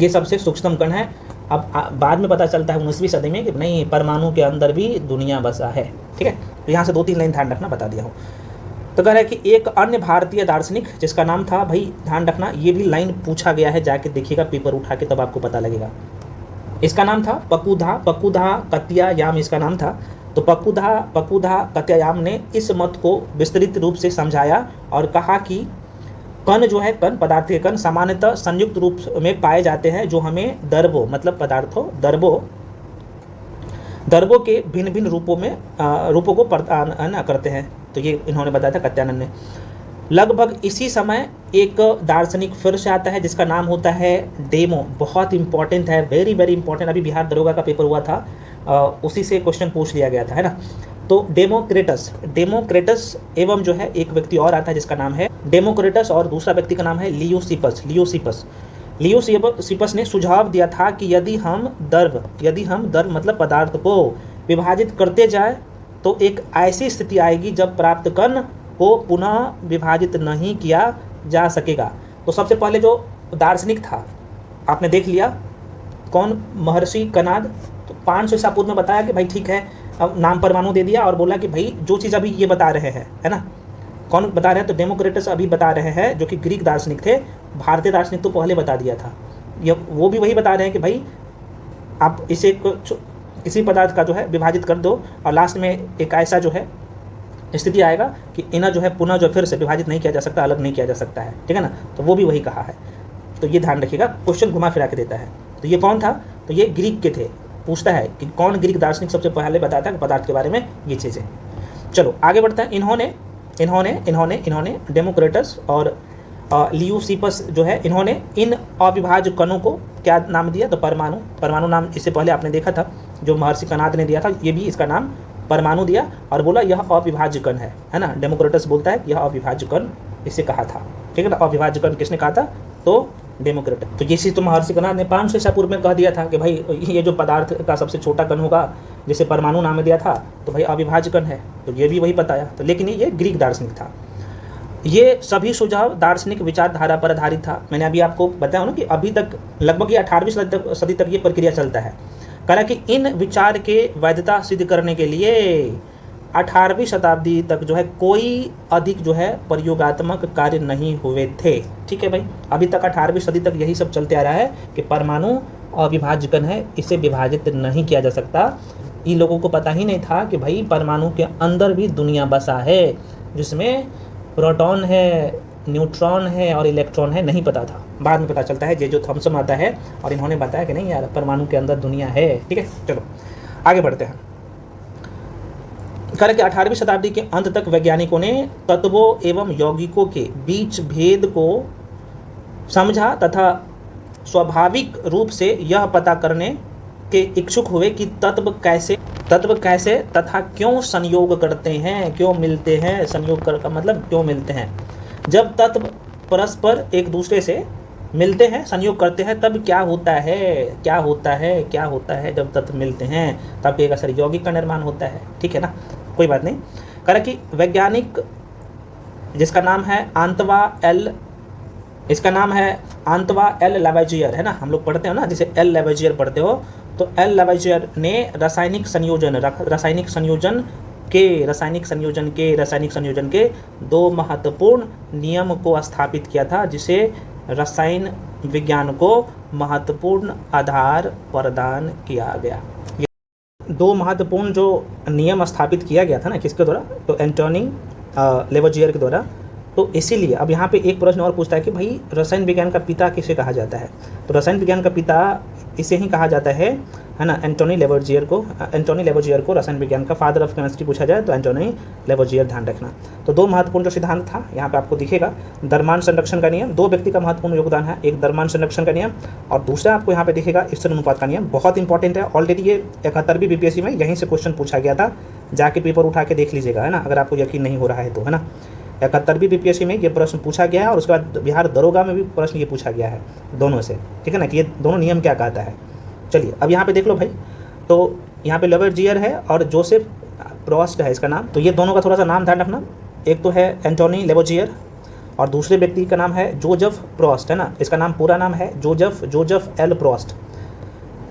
ये सबसे सूक्ष्म कण है। अब बाद में पता चलता है 19वीं सदी में कि नहीं, परमाणु के अंदर भी दुनिया बसा है, ठीक है। तो यहाँ से 2-3 लाइन ध्यान रखना, बता दिया हूँ। तो कह रहा है कि एक अन्य भारतीय दार्शनिक जिसका नाम था, भाई ध्यान रखना, ये भी लाइन पूछा गया है, जाके देखिएगा पेपर उठा के, तब आपको पता लगेगा। इसका नाम था पकुधा कतिया याम, इसका नाम था। तो पकुधा कत्यायाम ने इस मत को विस्तृत रूप से समझाया और कहा कि कण जो है, कण पदार्थ के कण सामान्यतः संयुक्त रूप में पाए जाते हैं जो हमें दर्वों मतलब पदार्थों दर्वों के भिन्न भिन्न रूपों को प्रदान करते हैं। तो ये इन्होंने बताया था कत्यानंद ने। लगभग इसी समय एक दार्शनिक फिर से आता है जिसका नाम होता है डेमो। बहुत इंपॉर्टेंट है, वेरी वेरी इंपॉर्टेंट। अभी बिहार दरोगा का पेपर हुआ था, उसी से क्वेश्चन पूछ लिया गया था, है ना। तो डेमोक्रेटस एवं जो है एक व्यक्ति और आता है जिसका नाम है डेमोक्रेटस और दूसरा व्यक्ति का नाम है लियोसिपस ने सुझाव दिया था कि यदि हम द्रव मतलब पदार्थ को विभाजित करते जाए तो एक ऐसी स्थिति आएगी जब प्राप्त कण को पुनः विभाजित नहीं किया जा सकेगा। तो सबसे पहले जो दार्शनिक था आपने देख लिया, कौन? महर्षि कणाद। तो 500 ईसा पूर्व में बताया कि भाई ठीक है, अब नाम परमाणु दे दिया और बोला कि भाई जो चीज़ अभी ये बता रहे हैं, है ना, कौन बता रहे हैं? तो डेमोक्रेटस अभी बता रहे हैं, जो कि ग्रीक दार्शनिक थे। भारतीय दार्शनिक तो पहले बता दिया था, ये वो भी वही बता रहे हैं कि भाई आप इसे किसी पदार्थ का जो है विभाजित कर दो और लास्ट में एक ऐसा जो है स्थिति आएगा कि इन्हें जो है पुनः जो फिर से विभाजित नहीं किया जा सकता, अलग नहीं किया जा सकता है, ठीक है ना। तो वो भी वही कहा है, तो ये ध्यान रखिएगा, क्वेश्चन घुमा फिरा के देता है। तो ये कौन था? तो ये ग्रीक के थे। पूछता है कि कौन ग्रीक दार्शनिक सबसे पहले बताता है पदार्थ के बारे में ये चीज़ें। चलो आगे बढ़ते हैं। इन्होंने डेमोक्रेटस और लियोसिपस जो है, इन्होंने इन अविभाज्य कणों को क्या नाम दिया? तो परमाणु नाम इससे पहले आपने देखा था, जो महर्षि कणाद ने दिया था, ये भी इसका नाम परमाणु दिया और बोला यह अविभाज्य कण है ना। डेमोक्रेटस बोलता है यह अविभाज्य कण इसे कहा था, ठीक है ना। अविभाज्य कण किसने कहा था? तो डेमोक्रेटस। तो ये चीज़ तो महर्षि कणाद ने 500 ईसा पूर्व में कह दिया था कि भाई ये जो पदार्थ का सबसे छोटा कण होगा जिसे परमाणु नाम दिया था, तो भाई अविभाज्य कण है। तो ये भी वही बताया। तो लेकिन ये ग्रीक दार्शनिक था। ये सभी सुझाव दार्शनिक विचारधारा पर आधारित था। मैंने अभी आपको बताया ना कि अभी तक लगभग ये 18वीं सदी तक ये प्रक्रिया चलता है। कहा कि इन विचार के वैधता सिद्ध करने के लिए 18वीं शताब्दी तक जो है कोई अधिक जो है प्रयोगात्मक कार्य नहीं हुए थे, ठीक है भाई। अभी तक 18वीं सदी तक यही सब चलते आ रहा है कि परमाणु अविभाज्य कण है, इसे विभाजित नहीं किया जा सकता। इन लोगों को पता ही नहीं था कि भाई परमाणु के अंदर भी दुनिया बसा है जिसमें प्रोटॉन है, न्यूट्रॉन है और इलेक्ट्रॉन है। नहीं पता था, बाद में पता चलता है। ये जो थॉमसन आता है और इन्होंने बताया कि नहीं यार परमाणु के अंदर दुनिया है, ठीक है। चलो आगे बढ़ते हैं। कह रहे कि 18वीं शताब्दी के अंत तक वैज्ञानिकों ने तत्वों एवं यौगिकों के बीच भेद को समझा तथा स्वाभाविक रूप से यह पता करने के इच्छुक हुए कि तत्व कैसे तथा क्यों संयोग करते हैं, क्यों मिलते हैं। संयोग का मतलब क्यों मिलते हैं। जब तत्व परस्पर एक दूसरे से मिलते हैं, संयोग करते हैं, तब क्या होता है जब तत्व मिलते हैं तब एक असर यौगिक का निर्माण होता है, ठीक है ना। कोई बात नहीं। कह कि वैज्ञानिक जिसका नाम है आंतवा एल लावेजियर, है ना। हम लोग पढ़ते हो ना, जैसे एल लावेजियर पढ़ते हो, तो एल लावेजियर ने रासायनिक संयोजन के 2 महत्वपूर्ण नियम को स्थापित किया था, जिसे रसायन विज्ञान को महत्वपूर्ण आधार प्रदान किया गया। 2 महत्वपूर्ण जो नियम स्थापित किया गया था ना, किसके द्वारा? तो एंटोनी लेवोजियर के द्वारा। तो इसीलिए अब यहाँ पे एक प्रश्न और पूछता है कि भाई रसायन विज्ञान का पिता किसे कहा जाता है? तो रसायन विज्ञान का पिता इसे ही कहा जाता है ना, एंटोनी लेवोजियर को रसायन विज्ञान का फादर ऑफ केमिस्ट्री पूछा जाए तो एंटोनी लेवोजियर, ध्यान रखना। तो 2 महत्वपूर्ण जो सिद्धांत था यहाँ पे आपको दिखेगा। द्रव्यमान संरक्षण का नियम, 2 व्यक्ति का महत्वपूर्ण योगदान है, एक द्रव्यमान संरक्षण का नियम और दूसरा आपको यहाँ पे दिखेगा स्थिर अनुपात का नियम। बहुत इंपॉर्टेंट है, ऑलरेडी ये 71वीं बीपीएससी में यहीं से क्वेश्चन पूछा गया था, जाके पेपर उठा के देख लीजिएगा, है ना, अगर आपको यकीन नहीं हो रहा है तो, है ना। 71वीं बीपीएससी में ये प्रश्न पूछा गया है और उसके बाद बिहार दरोगा में भी प्रश्न ये पूछा गया है, दोनों से, ठीक है ना, कि ये दोनों नियम क्या कहता है। चलिए अब यहाँ पे देख लो भाई, तो यहाँ पे लेवोजियर है और जोसेफ प्रोस्ट है इसका नाम। तो ये दोनों का थोड़ा सा नाम ध्यान रखना, एक तो है एंटोनी लेवोजियर और दूसरे व्यक्ति का नाम है जोसेफ प्रोस्ट, है ना। इसका नाम पूरा नाम है जोसेफ एल प्रोस्ट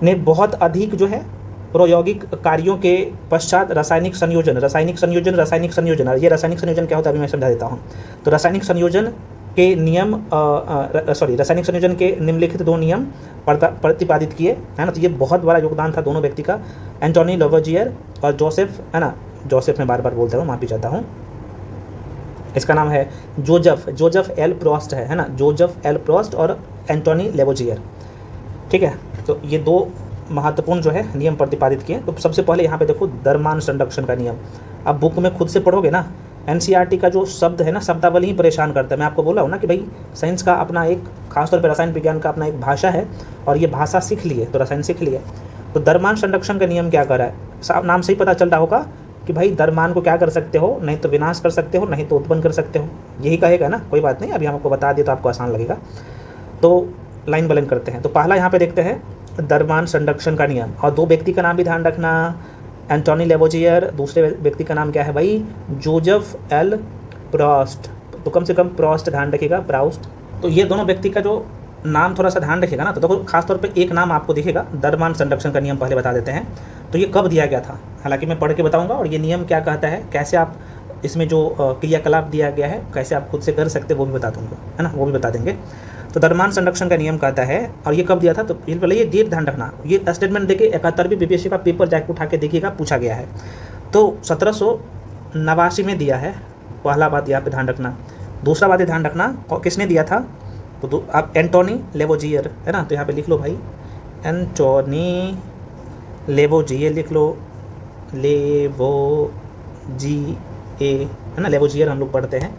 ने बहुत अधिक जो है प्रायोगिक कार्यों के पश्चात रासायनिक संयोजन। ये रासायनिक संयोजन क्या होता है अभी मैं समझा देता हूँ। तो रासायनिक संयोजन के नियम रासायनिक संयोजन के निम्नलिखित 2 नियम प्रतिपादित किए, है ना। तो ये बहुत बड़ा योगदान था दोनों व्यक्ति का, एंटोनी लेवोजियर और जोसेफ, है ना, जोसेफ मैं बार बार बोलता हूँ, माफ़ी चाहता हूँ। इसका नाम है जोसेफ एल प्रोस्ट है ना, जोसेफ एल प्रोस्ट और एंटोनी लेवोजियर, ठीक है। तो ये 2 महत्वपूर्ण जो है नियम प्रतिपादित किए। तो सबसे पहले यहाँ पे देखो द्रव्यमान संरक्षण का नियम। अब बुक में खुद से पढ़ोगे ना, एनसीईआरटी का जो शब्द है ना, शब्दावली ही परेशान करता है। मैं आपको बोला हूँ ना कि भाई साइंस का अपना एक, खासतौर पर रसायन विज्ञान का अपना एक भाषा है, और ये भाषा सीख लिए तो रसायन सीख लिए। तो द्रव्यमान संरक्षण का नियम क्या कर रहा है, नाम से ही पता चल रहा होगा कि भाई द्रव्यमान को क्या कर सकते हो, नहीं तो विनाश कर सकते हो, नहीं तो उत्पन्न कर सकते हो, यही कहेगा ना। कोई बात नहीं, अभी हम आपको बता दिए तो आपको आसान लगेगा। तो लाइन बलन करते हैं। तो पहला यहाँ पे देखते हैं द्रव्यमान संरक्षण का नियम, और 2 व्यक्ति का नाम भी ध्यान रखना, एंटोनी लेवोजियर, दूसरे व्यक्ति का नाम क्या है भाई, जोसेफ एल प्रोस्ट। तो कम से कम प्रोस्ट ध्यान रखिएगा, प्राउस्ट। तो ये दोनों व्यक्ति का जो नाम थोड़ा सा ध्यान रखिएगा ना। तो देखो खासतौर पे एक नाम आपको दिखेगा, द्रव्यमान संरक्षण का नियम पहले बता देते हैं। तो ये कब दिया गया था, हालांकि मैं पढ़ के बताऊंगा, और ये नियम क्या कहता है, कैसे आप इसमें जो क्रियाकलाप दिया गया है कैसे आप खुद से कर सकते हैं वो भी बता दूंगा, है ना, वो भी बता देंगे। तो द्रव्यमान संरक्षण का नियम कहता है, और ये कब दिया था, तो पहले ये डेट ध्यान रखना। ये स्टेटमेंट देखिए 71वीं बीपीएससी का पेपर जाके उठा के देखिएगा, पूछा गया है। तो 1789 में दिया है, पहला बात यहाँ पे ध्यान रखना। दूसरा बात ध्यान रखना किसने दिया था, तो आप एंटोनी लेवोजियर, है ना। तो यहाँ पे लिख लो भाई, एंटोनी लेवोजियर लिख लो, है ना, लेवोजियर हम लोग पढ़ते हैं।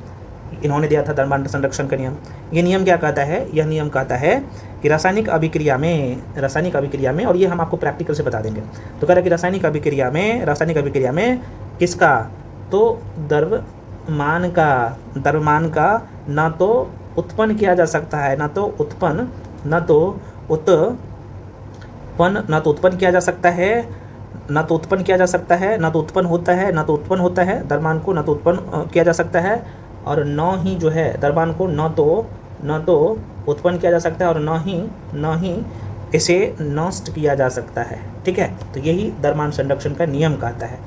इन्होंने दिया था द्रव्यमान संरक्षण का नियम। ये नियम क्या कहता है, यह नियम कहता है कि रासायनिक अभिक्रिया में, और ये हम आपको प्रैक्टिकल से बता देंगे। तो कह रहा है कि रासायनिक अभिक्रिया में किसका, तो द्रव्यमान का ना तो उत्पन्न किया जा सकता है, ना तो उत्पन्न किया जा सकता है, ना तो उत्पन्न होता है द्रव्यमान को, ना तो उत्पन्न किया जा सकता है, और न ही जो है द्रव्यमान को न तो उत्पन्न किया जा सकता है, और न ही इसे नष्ट किया जा सकता है, ठीक है। तो यही द्रव्यमान संरक्षण का नियम कहता है।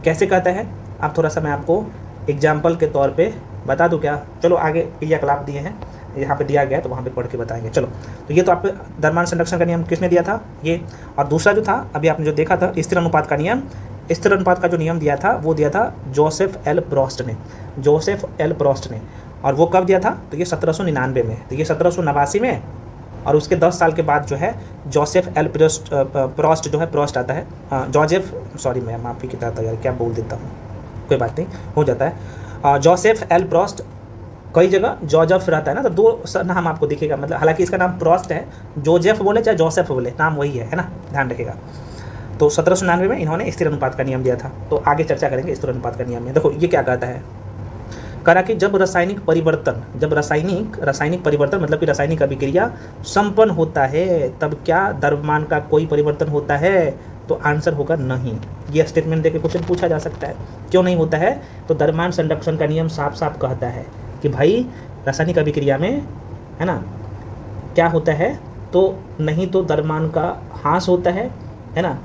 कैसे कहता है, आप थोड़ा सा मैं आपको एग्जाम्पल के तौर पे बता दूं क्या। चलो आगे क्रियाकलाप दिए हैं, यहाँ पे दिया गया तो वहाँ पे पढ़ के बताएंगे। चलो, तो ये तो आपको द्रव्यमान संरक्षण का नियम किसने दिया था, ये। और दूसरा जो था अभी आपने जो देखा था, स्थिर अनुपात का नियम, स्थिर अनुपात का जो नियम दिया था वो दिया था जोसेफ एल प्रोस्ट ने। और वो कब दिया था, तो ये 1799 में। तो ये 1789 में, और उसके 10 साल के बाद जो है जोसेफ एल प्रोस्ट जो है, प्रोस्ट आता है, मैं माफ़ी की चाहता हूँ यार, क्या बोल देता हूँ, कोई बात नहीं, हो जाता है। जोसेफ एल प्रोस्ट, कई जगह जोसेफ रहता है ना, तो 2 नाम आपको दिखेगा, मतलब हालांकि इसका नाम प्रोस्ट है, जोसेफ बोले चाहे जोसेफ बोले, नाम वही है ना, ध्यान रखिएगा। तो 1799 में इन्होंने स्थिर अनुपात का नियम दिया था। तो आगे चर्चा करेंगे स्थिर अनुपात का नियम में। देखो ये क्या कहता है, कहा कि जब रासायनिक परिवर्तन मतलब कि रासायनिक अभिक्रिया संपन्न होता है, तब क्या द्रव्यमान का कोई परिवर्तन होता है, तो आंसर होगा नहीं। ये स्टेटमेंट देके क्वेश्चन पूछा जा सकता है, क्यों नहीं होता है, तो द्रव्यमान संरक्षण का नियम साफ साफ कहता है कि भाई रासायनिक अभिक्रिया में, है ना, क्या होता है, तो नहीं तो द्रव्यमान का ह्रास होता है ना,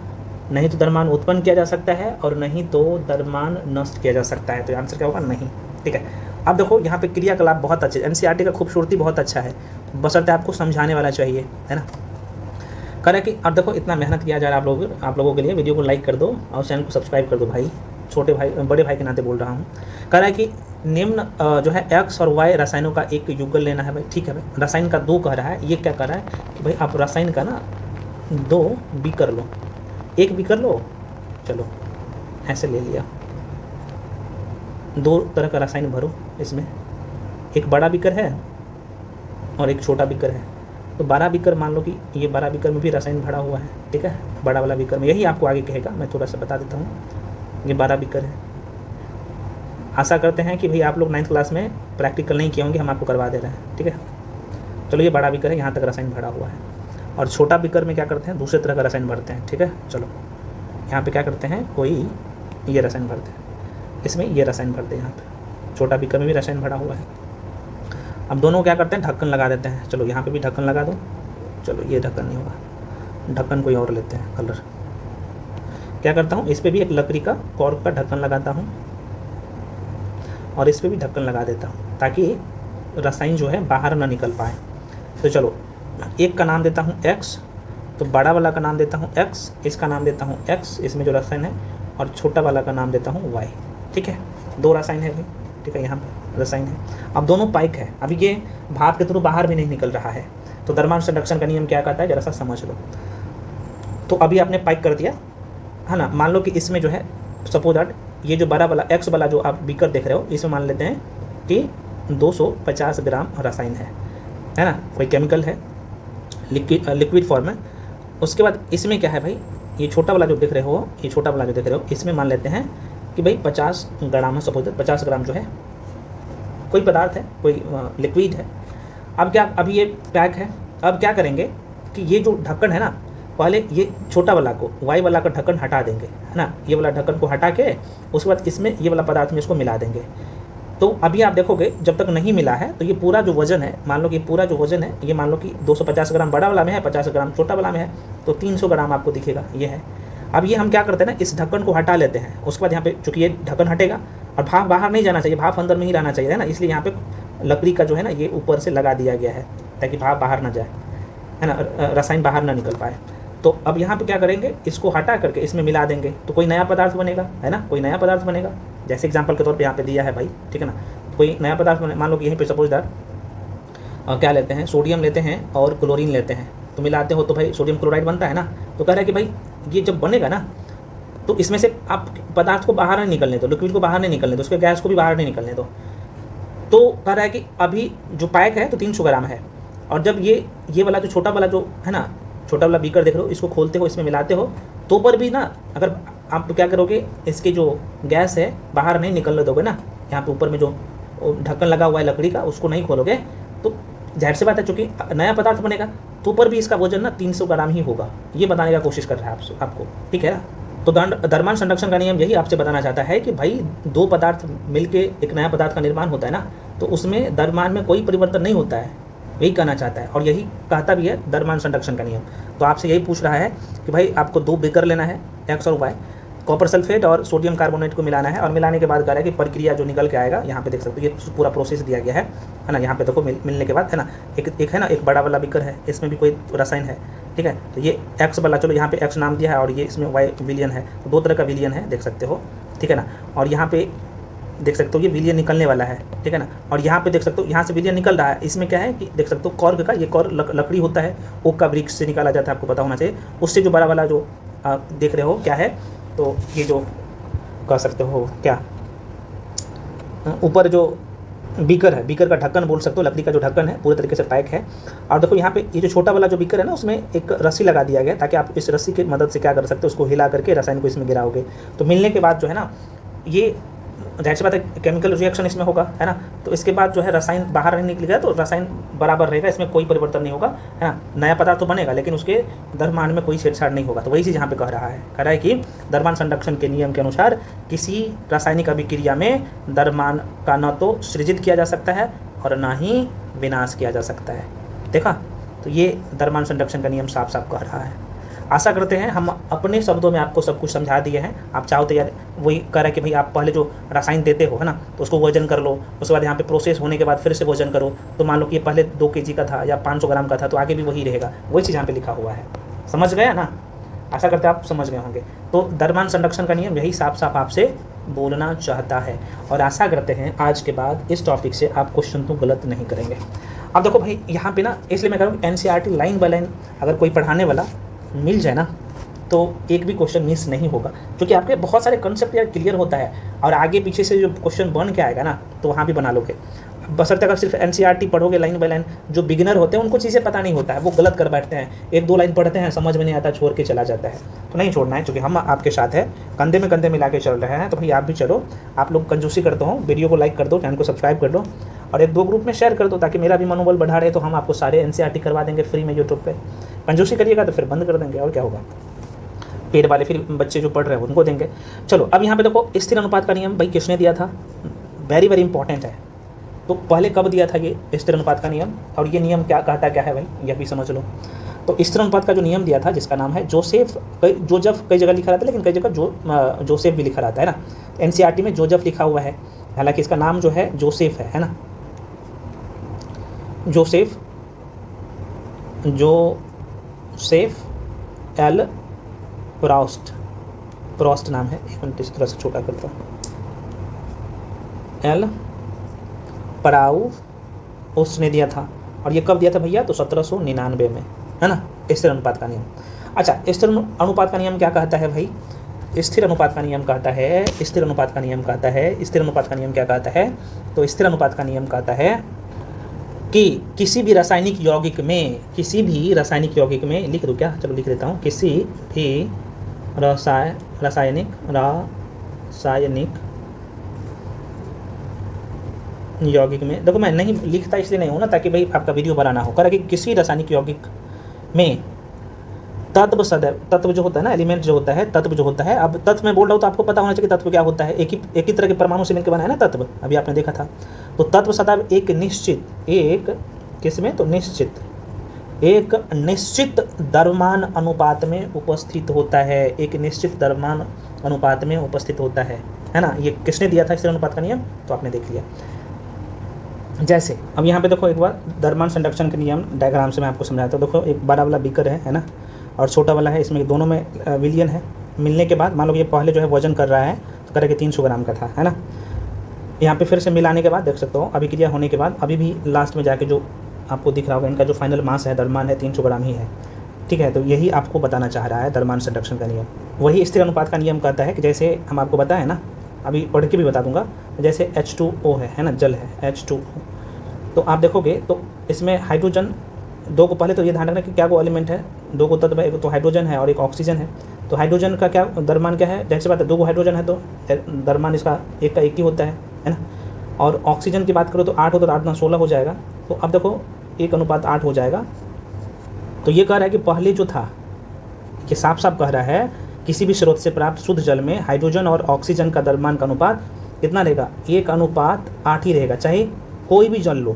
नहीं तो द्रव्यमान उत्पन्न किया जा सकता है, और नहीं तो द्रव्यमान नष्ट किया जा सकता है। तो आंसर क्या होगा, नहीं, ठीक है। अब देखो यहाँ पे क्रियाकलाप बहुत अच्छे, एनसीईआरटी का खूबसूरती बहुत अच्छा है, बशर्ते आपको समझाने वाला चाहिए, है ना। करें कि अब देखो इतना मेहनत किया जा रहा है आप लोगों के लिए, वीडियो को लाइक कर दो और चैनल को सब्सक्राइब कर दो भाई, छोटे भाई बड़े भाई के नाते बोल रहा हूँ। कह रहा है कि निम्न जो है एक्स और वाई रसायनों का एक युगल लेना है भाई, ठीक है भाई। रसायन का 2 कह रहा है, ये क्या कह रहा है कि भाई आप रसायन का ना 2 बीकर लो, 1 बीकर लो, चलो ऐसे ले लिया, 2 तरह का रसायन भरो इसमें, एक बड़ा बीकर है और एक छोटा बीकर है। तो 12 बीकर मान लो कि ये 12 बीकर में भी रसायन भरा हुआ है, ठीक है, बड़ा वाला बीकर में, यही आपको आगे कहेगा, मैं थोड़ा सा बता देता हूँ। ये 12 बीकर है। आशा करते हैं कि भाई आप लोग 9th क्लास में प्रैक्टिकल नहीं किए होंगे, हम आपको करवा दे रहे हैं, ठीक है। चलो ये बड़ा बीकर है, यहाँ तक रसायन भरा हुआ है, और छोटा बीकर में क्या करते हैं, दूसरे तरह का रसायन भरते हैं, ठीक है। चलो यहाँ पे क्या करते हैं, कोई ये रसायन भरते हैं, इसमें ये रसायन भरते हैं, यहाँ पे छोटा बीकर में भी रसायन भरा हुआ है। अब दोनों क्या करते हैं, ढक्कन लगा देते हैं। चलो यहाँ पे भी ढक्कन लगा दो, चलो ये ढक्कन नहीं होगा, ढक्कन कोई और लेते हैं कलर। क्या करता हूँ, इस पर भी एक लकड़ी का कॉर्क का ढक्कन लगाता हूँ, और इस पर भी ढक्कन लगा देता हूँ, ताकि रसायन जो है बाहर ना निकल पाए। तो चलो एक का नाम देता हूँ x, तो बड़ा वाला का नाम देता हूँ x, इसका नाम देता हूँ x, इसमें जो रसायन है, और छोटा वाला का नाम देता हूँ y। ठीक है, 2 रसायन है भाई। ठीक है, यहाँ पर रसायन है। अब दोनों पाइक है, अभी ये भाप के थ्रू बाहर भी नहीं निकल रहा है। तो द्रव्यमान संरक्षण का नियम क्या कहता है, जरा सा समझ लो। तो अभी आपने पाइक कर दिया है ना। मान लो कि इसमें जो है सपोज दैट ये जो बड़ा वाला x वाला जो आप बीकर देख रहे हो, इसमें मान लेते हैं कि 250 ग्राम रसायन है ना, कोई केमिकल है लिक्विड फॉर्म में। उसके बाद इसमें क्या है भाई, ये छोटा वाला जो देख रहे हो, ये छोटा वाला जो देख रहे हो, इसमें मान लेते हैं कि भाई 50 ग्राम है। सपोज 50 ग्राम जो है कोई पदार्थ है, कोई लिक्विड है। अब क्या, अभी ये पैक है। अब क्या करेंगे कि ये जो ढक्कन है ना, पहले ये छोटा वाला को, वाई वाला का ढक्कन हटा देंगे, है ना। ये वाला ढक्कन को हटा के उसके बाद इसमें ये वाला पदार्थ में इसको मिला देंगे। तो अभी आप देखोगे जब तक नहीं मिला है तो ये पूरा जो वजन है, मान लो कि पूरा जो वजन है, ये मान लो कि 250 ग्राम बड़ा वाला में है, 50 ग्राम छोटा वाला में है, तो 300 ग्राम आपको दिखेगा ये है। अब ये हम क्या करते हैं ना, इस ढक्कन को हटा लेते हैं। उसके बाद यहाँ पे चूंकि ये ढक्कन हटेगा और भाप बाहर नहीं जाना चाहिए, भाप अंदर में ही रहना चाहिए, है ना। इसलिए यहाँ पे लकड़ी का जो है ना ये ऊपर से लगा दिया गया है ताकि भाप बाहर ना जाए, है ना, रसायन बाहर ना निकल पाए। तो अब यहाँ पे क्या करेंगे, इसको हटा करके इसमें मिला देंगे, तो कोई नया पदार्थ बनेगा, है ना, कोई नया पदार्थ बनेगा। जैसे एग्जांपल के तौर पे यहाँ पे दिया है भाई, ठीक है ना, कोई नया पदार्थ बने। मान लो कि यहीं पे सपोज दैट क्या लेते हैं, सोडियम लेते हैं और क्लोरीन लेते हैं, तो मिलाते हो तो भाई सोडियम क्लोराइड बनता है ना। तो कह रहा है कि भाई ये जब बनेगा ना, तो इसमें से आप पदार्थ को बाहर नहीं निकलने दो, लिक्विड को बाहर नहीं निकलने दो, उसके गैस को भी बाहर नहीं निकलने दो। तो कह रहा है कि अभी जो पैक है तो 300 ग्राम है, और जब ये वाला जो छोटा वाला जो है ना, छोटा वाला बीकर देख रहे हो, इसको खोलते हो, इसमें मिलाते हो, तो पर भी ना अगर आप क्या करोगे, इसकी जो गैस है बाहर नहीं निकलने दोगे ना, यहाँ पे ऊपर में जो ढक्कन लगा हुआ है लकड़ी का, उसको नहीं खोलोगे, तो जाहिर सी बात है चूँकि नया पदार्थ बनेगा तो ऊपर भी इसका वजन ना 300 ग्राम ही होगा। ये बताने का कोशिश कर रहा है आपको, ठीक है ना। तो द्रव्यमान संरक्षण का नियम यही आपसे बताना चाहता है कि भाई 2 पदार्थ मिलके एक नया पदार्थ का निर्माण होता है ना, तो उसमें द्रव्यमान में कोई परिवर्तन नहीं होता है, यही कहना चाहता है, और यही कहता भी है द्रव्यमान संरक्षण का नियम। तो आपसे यही पूछ रहा है कि भाई आपको 2 बीकर लेना है, x और y, कॉपर सल्फेट और सोडियम कार्बोनेट को मिलाना है, और मिलाने के बाद कह रहा है कि प्रक्रिया जो निकल के आएगा, यहाँ पे देख सकते हो ये पूरा प्रोसेस दिया गया है ना। यहाँ पे देखो मिलने के बाद है ना, एक है ना, एक बड़ा वाला बीकर है, इसमें भी कोई रसायन है, ठीक है। तो ये x वाला, चलो यहाँ पे x नाम दिया है, और ये इसमें y विलियन है, तो 2 तरह का विलियन है, देख सकते हो, ठीक है ना। और यहाँ पे देख सकते हो ये विलियन निकलने वाला है, ठीक है ना। और यहाँ पे देख सकते हो यहाँ से विलियन निकल रहा है। इसमें क्या है कि देख सकते हो कॉर्क का, ये कॉर्क लकड़ी होता है, ओक का वृक्ष से निकाला जाता है, आपको पता होना चाहिए। उससे जो बड़ा वाला जो देख रहे हो क्या है, तो ये जो कह सकते हो क्या, ऊपर जो बीकर है, बीकर का ढक्कन बोल सकते हो, लकड़ी का जो ढक्कन है पूरे तरीके से पैक है। और देखो यहाँ पे ये जो छोटा वाला जो बीकर है ना, उसमें एक रस्सी लगा दिया गया ताकि आप इस रस्सी की मदद से क्या कर सकते हो, उसको हिला करके रसायन को इसमें गिराओगे। तो मिलने के बाद जो है ना, ये जाहिर सी बात है केमिकल रिएक्शन इसमें होगा, है ना। तो इसके बाद जो है रसायन बाहर नहीं निकलेगा, तो रसायन बराबर रहेगा, इसमें कोई परिवर्तन नहीं होगा, है ना। नया पदार्थ तो बनेगा लेकिन उसके द्रव्यमान में कोई छेड़छाड़ नहीं होगा। तो वही चीज़ यहाँ पे कह रहा है कि द्रव्यमान संरक्षण के नियम के अनुसार किसी रासायनिक अभिक्रिया में द्रव्यमान का न तो सृजित किया जा सकता है और ना ही विनाश किया जा सकता है। देखा, तो ये द्रव्यमान संरक्षण का नियम साफ साफ कह रहा है। आशा करते हैं हम अपने शब्दों में आपको सब कुछ समझा दिए हैं। आप चाहो तो यार वही कह रहा है कि भाई आप पहले जो रसायन देते हो, है ना, तो उसको वजन कर लो, उसके बाद यहाँ पे प्रोसेस होने के बाद फिर से वजन करो। तो मान लो कि ये पहले 2 kg का था या 500 ग्राम का था, तो आगे भी वही रहेगा, वही चीज़ यहाँ पे लिखा हुआ है। समझ गया ना, आशा करते हैं आप समझ गए होंगे। तो द्रव्यमान संरक्षण का नियम यही साफ साफ आपसे बोलना चाहता है, और आशा करते हैं आज के बाद इस टॉपिक से आप क्वेश्चन तो गलत नहीं करेंगे। अब देखो भाई यहाँ पे ना, इसलिए मैं कह रहा हूँ NCERT लाइन बाय लाइन अगर कोई पढ़ाने वाला मिल जाए ना, तो एक भी क्वेश्चन मिस नहीं होगा, क्योंकि आपके बहुत सारे कंसेप्ट यार क्लियर होता है, और आगे पीछे से जो क्वेश्चन बन के आएगा ना, तो वहाँ भी बना लोगे। बशर्ते अगर सिर्फ NCERT पढ़ोगे लाइन बाय लाइन, जो बिगिनर होते हैं उनको चीज़ें पता नहीं होता है, वो गलत कर बैठते हैं, 1-2 लाइन पढ़ते हैं, समझ में नहीं आता, छोड़ के चला जाता है। तो नहीं छोड़ना है, क्योंकि हम आपके साथ हैं, कंधे में कंधे मिला के चल रहे हैं। तो भाई आप भी चलो, आप लोग कंजूसी करते हो, वीडियो को लाइक कर दो, चैनल को सब्सक्राइब कर दो, और 1-2 ग्रुप में शेयर कर दो, ताकि मेरा भी मनोबल बढ़ा रहे। तो हम आपको सारे NCERT करवा देंगे फ्री में यूट्यूब पर। कंजूसी करिएगा तो फिर बंद कर देंगे, और क्या होगा, पेड वाले फिर बच्चे जो पढ़ रहे हैं उनको देंगे। चलो अब यहाँ पे देखो, स्थिर अनुपात का नियम भाई किसने दिया था, वेरी वेरी इंपॉर्टेंट है। तो पहले कब दिया था ये स्थिर अनुपात का नियम, और ये नियम क्या कहता क्या है भाई, यह भी समझ लो। तो स्थिर अनुपात का जो नियम दिया था, जिसका नाम है जोसेफ, जोसेफ कई जगह लिखा रहता है, लेकिन कई जगह जोसेफ भी लिखा रहता है ना। NCERT में जोसेफ लिखा हुआ है, हालांकि इसका नाम जो है जोसेफ है ना। जोसेफ एल प्रॉस्ट नाम है, एक मिनट इस तरह से छोटा करता हूँ, एल प्राउस्ट ने दिया था। और ये कब दिया था भैया? तो 1799 में, है ना, स्थिर अनुपात का नियम। अच्छा, स्थिर अनुपात का नियम क्या कहता है भाई? स्थिर अनुपात का नियम कहता है, स्थिर अनुपात का नियम कहता है, स्थिर अनुपात का नियम क्या कहता है? तो स्थिर अनुपात का नियम कहता है कि किसी भी रासायनिक यौगिक में लिख दूँ क्या? चलो लिख देता हूँ, किसी भी रासायनिक यौगिक में, देखो मैं नहीं लिखता इसलिए नहीं हूँ ना, ताकि भाई आपका वीडियो बड़ा ना हो, कर कि किसी रासायनिक यौगिक में तत्व सदैव, तत्व जो होता है ना, एलिमेंट जो होता है, तत्व जो होता है, अब तत्व में बोल रहा हूँ तो आपको पता होना चाहिए तत्व क्या होता है। एक ही तरह के परमाणु से मिलकर बना है ना तत्व, अभी आपने देखा था। तो तत्व सदैव एक निश्चित द्रव्यमान अनुपात में उपस्थित होता है, एक निश्चित द्रव्यमान अनुपात में उपस्थित होता है ना। ये किसने दिया था स्थिर अनुपात का नियम? तो आपने देख लिया। जैसे अब यहाँ पे देखो एक बार द्रव्यमान संरक्षण के नियम डायग्राम से मैं आपको समझाता हूँ। देखो एक बड़ा वाला बीकर है ना, और छोटा वाला है, इसमें दोनों में विलियन है। मिलने के बाद मान लो ये पहले जो है वजन कर रहा है, तो करें कि 300 ग्राम का था, है ना। यहाँ पे फिर से मिलाने के बाद देख सकते हो, अभिक्रिया होने के बाद अभी भी लास्ट में जाके जो आपको दिख रहा होगा, इनका जो फाइनल मास है, द्रव्यमान है, 300 ग्राम ही है, ठीक है। तो यही आपको बताना चाह रहा है द्रव्यमान संरक्षण का नियम। वही स्थिर अनुपात का नियम कहता है कि जैसे हम आपको बताएं ना, अभी पढ़ के भी बता दूंगा, जैसे H2O है ना, जल है H2O। तो आप देखोगे तो इसमें हाइड्रोजन दो को, पहले तो ये ध्यान रखना कि क्या वो एलिमेंट है, दो को तत्व है, एक तो हाइड्रोजन है और एक ऑक्सीजन है। तो हाइड्रोजन का क्या द्रव्यमान क्या है? जैसे बात है, दो को हाइड्रोजन है तो द्रव्यमान इसका एक का एक ही होता है ना। और ऑक्सीजन की बात करो तो 8 होता तो 8 9 16 हो जाएगा। तो अब देखो 1:8 हो जाएगा। तो ये कह रहा है कि पहले जो था, ये साफ साफ कह रहा है किसी भी स्रोत से प्राप्त शुद्ध जल में हाइड्रोजन और ऑक्सीजन का द्रव्यमान का अनुपात कितना रहेगा? 1:8 ही रहेगा, चाहे कोई भी जल लो।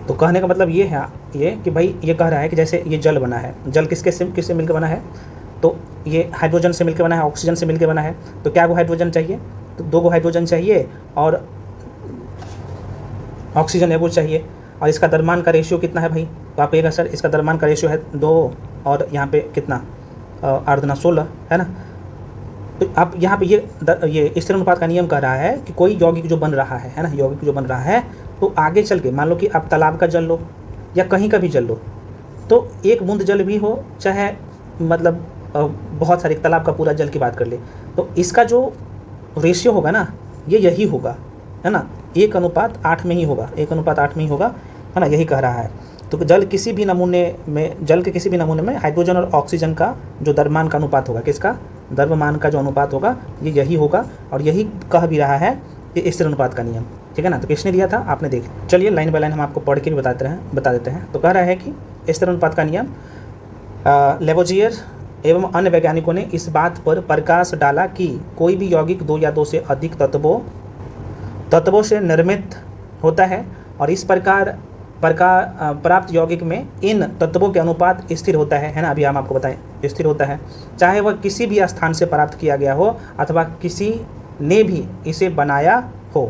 तो कहने का मतलब ये है कि भाई ये कह रहा है कि जैसे ये जल बना है, जल किससे मिलकर बना है? तो ये हाइड्रोजन से मिलकर बना है, ऑक्सीजन से मिलकर बना है। तो क्या को हाइड्रोजन चाहिए? तो 2 को हाइड्रोजन चाहिए और ऑक्सीजन एगो चाहिए। और इसका द्रव्यमान का रेशियो कितना है भाई? तो आप कहिएगा सर इसका द्रव्यमान का रेशियो है 2 और यहाँ पे कितना 8 × 16 है ना। तो आप यहाँ पे ये स्थिर अनुपात का नियम कह रहा है कि कोई यौगिक जो बन रहा है ना, यौगिक जो बन रहा है, तो आगे चल के मान लो कि आप तालाब का जल लो या कहीं का भी जल लो, तो एक बूंद जल भी हो, चाहे मतलब बहुत सारे, तालाब का पूरा जल की बात कर ले, तो इसका जो रेशियो होगा ना, ये यही होगा, है ना, 1:8 में ही होगा, 1:8 में ही होगा, है ना, यही कह रहा है। तो जल के किसी भी नमूने में हाइड्रोजन और ऑक्सीजन का जो द्रव्यमान का अनुपात होगा, किसका? द्रव्यमान का जो अनुपात होगा, ये यही होगा। और यही कह भी रहा है ये स्थिर अनुपात का नियम, ठीक है ना। तो किसने दिया था? आपने देख। चलिए लाइन बाय लाइन हम आपको पढ़ के भी बता देते हैं। तो कह रहा है कि स्थिर अनुपात का नियम, लेवोजियर एवं अन्य वैज्ञानिकों ने इस बात पर प्रकाश डाला कि कोई भी यौगिक 2 या 2 से अधिक तत्वों से निर्मित होता है, और इस प्रकार प्राप्त यौगिक में इन तत्वों के अनुपात स्थिर होता है ना। अभी हम आपको बताएं स्थिर होता है, चाहे वह किसी भी स्थान से प्राप्त किया गया हो अथवा किसी ने भी इसे बनाया हो।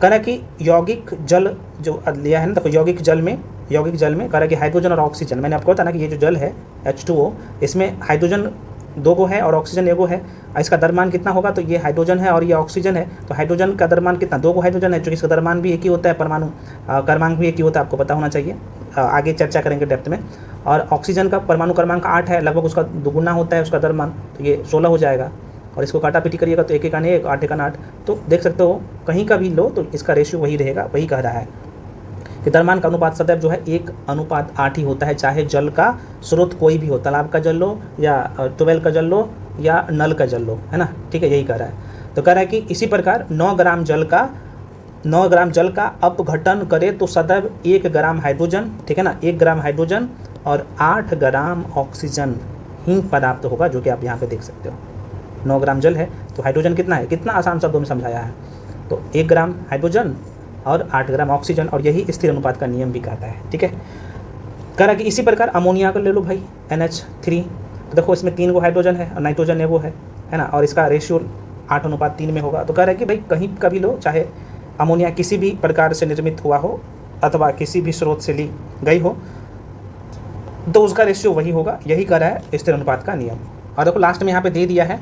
कहना कि यौगिक जल जो लिया है ना, देखो यौगिक जल में कह रहा कि हाइड्रोजन और ऑक्सीजन, मैंने आपको बताया ना कि ये जो जल है H2O, इसमें हाइड्रोजन 2 को है और ऑक्सीजन 1 है। इसका द्रव्यमान कितना होगा? तो ये हाइड्रोजन है और ये ऑक्सीजन है, तो हाइड्रोजन का द्रव्यमान कितना? 2 को हाइड्रोजन है, जो इसका द्रव्यमान भी एक ही होता है, परमाणु क्रमांक भी एक ही होता है, आपको पता होना चाहिए, आगे चर्चा करेंगे डेप्थ में। और ऑक्सीजन का परमाणु क्रमांक 8 है, लगभग उसका दुगुना होता है उसका द्रव्यमान, तो ये 16 हो जाएगा। और इसको काटा पीटी करिएगा तो 1 × 1 8 × 8, तो देख सकते हो कहीं का भी लो तो इसका रेशियो वही रहेगा। वही कह रहा है कि द्रव्यमान का अनुपात सदैव जो है 1:8 ही होता है, चाहे जल का स्रोत कोई भी हो, तालाब का जल लो या ट्यूबवेल का जल लो या नल का जल लो, है ना, ठीक है, यही कह रहा है। तो कह रहा है कि इसी प्रकार 9 ग्राम जल का अपघटन करे तो सदैव 1 ग्राम हाइड्रोजन, ठीक है ना, 1 ग्राम हाइड्रोजन और 8 ग्राम ऑक्सीजन ही प्राप्त होगा, जो कि आप यहाँ पे देख सकते हो। 9 ग्राम जल है तो हाइड्रोजन कितना है, कितना आसान शब्दों में समझाया है। तो 1 ग्राम हाइड्रोजन और 8 ग्राम ऑक्सीजन, और यही स्थिर अनुपात का नियम भी कहता है, ठीक है। कह रहा कि इसी प्रकार अमोनिया को ले लो भाई, NH3, तो देखो इसमें 3 को हाइड्रोजन है और नाइट्रोजन एगो है ना, और इसका रेशियो 8:3 में होगा। तो कह रहा है कि भाई कहीं का भी लो, चाहे अमोनिया किसी भी प्रकार से निर्मित हुआ हो, अथवा किसी भी स्रोत से ली गई हो तो उसका रेशियो वही होगा। यही कह रहा है स्थिर अनुपात का नियम। और देखो लास्ट में यहाँ पे दे दिया है,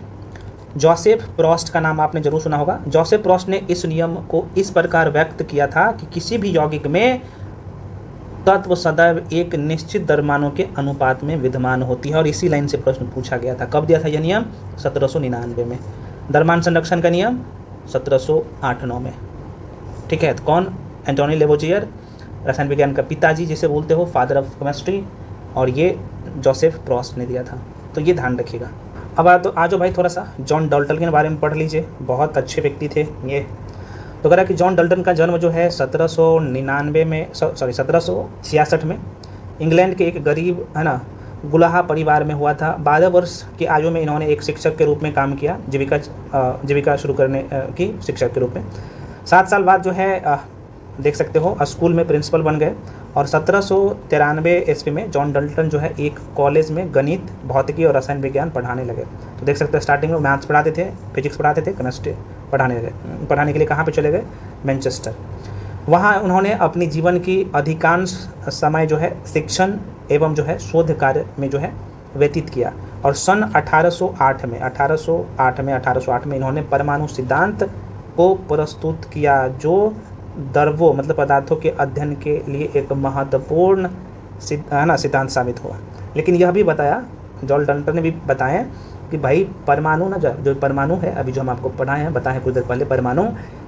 जोसेफ प्रोस्ट का नाम आपने जरूर सुना होगा। जोसेफ प्रोस्ट ने इस नियम को इस प्रकार व्यक्त किया था कि किसी भी यौगिक में तत्व सदैव एक निश्चित द्रव्यमानों के अनुपात में विद्यमान होती है। और इसी लाइन से प्रश्न पूछा गया था। कब दिया था यह नियम? 1799 में। द्रव्यमान संरक्षण का नियम 1708-9 में। ठीक है, तो कौन? एंटोनी लेवोजियर, रसायन विज्ञान का पिताजी जिसे बोलते हो, फादर ऑफ केमिस्ट्री, और ये जोसेफ प्रोस्ट ने दिया था। तो ये ध्यान रखिएगा। अब आ जाओ भाई, थोड़ा सा जॉन डाल्टन के बारे में पढ़ लीजिए। बहुत अच्छे व्यक्ति थे ये। तो कह रहा कि जॉन डाल्टन का जन्म जो है 1799 में 1766 में इंग्लैंड के एक गरीब गुलाहा परिवार में हुआ था। 12 वर्ष की आयु में इन्होंने एक शिक्षक के रूप में काम किया, जीविका शुरू करने की शिक्षक के रूप में। 7 साल बाद जो है देख सकते हो स्कूल में प्रिंसिपल बन गए। और 1793 ईस्वी में जॉन डाल्टन जो है एक कॉलेज में गणित, भौतिकी और रसायन विज्ञान पढ़ाने लगे। तो देख सकते हो स्टार्टिंग में मैथ्स पढ़ाते थे, फिजिक्स पढ़ाते थे, केमिस्ट्री पढ़ाने के लिए कहाँ पे चले गए? मैनचेस्टर। वहाँ उन्होंने अपनी जीवन की अधिकांश समय जो है शिक्षण एवं जो है शोध कार्य में जो है व्यतीत किया। और सन 1808 में इन्होंने परमाणु सिद्धांत को प्रस्तुत किया, जो द्रव्यों मतलब पदार्थों के अध्ययन के लिए एक महत्वपूर्ण सिद्धांत साबित हुआ। लेकिन यह भी बताया, जॉन डाल्टन ने भी बताया कि भाई परमाणु जो परमाणु है, अभी जो हम आपको पढ़ाए हैं, बताएं कुछ देर पहले, परमाणु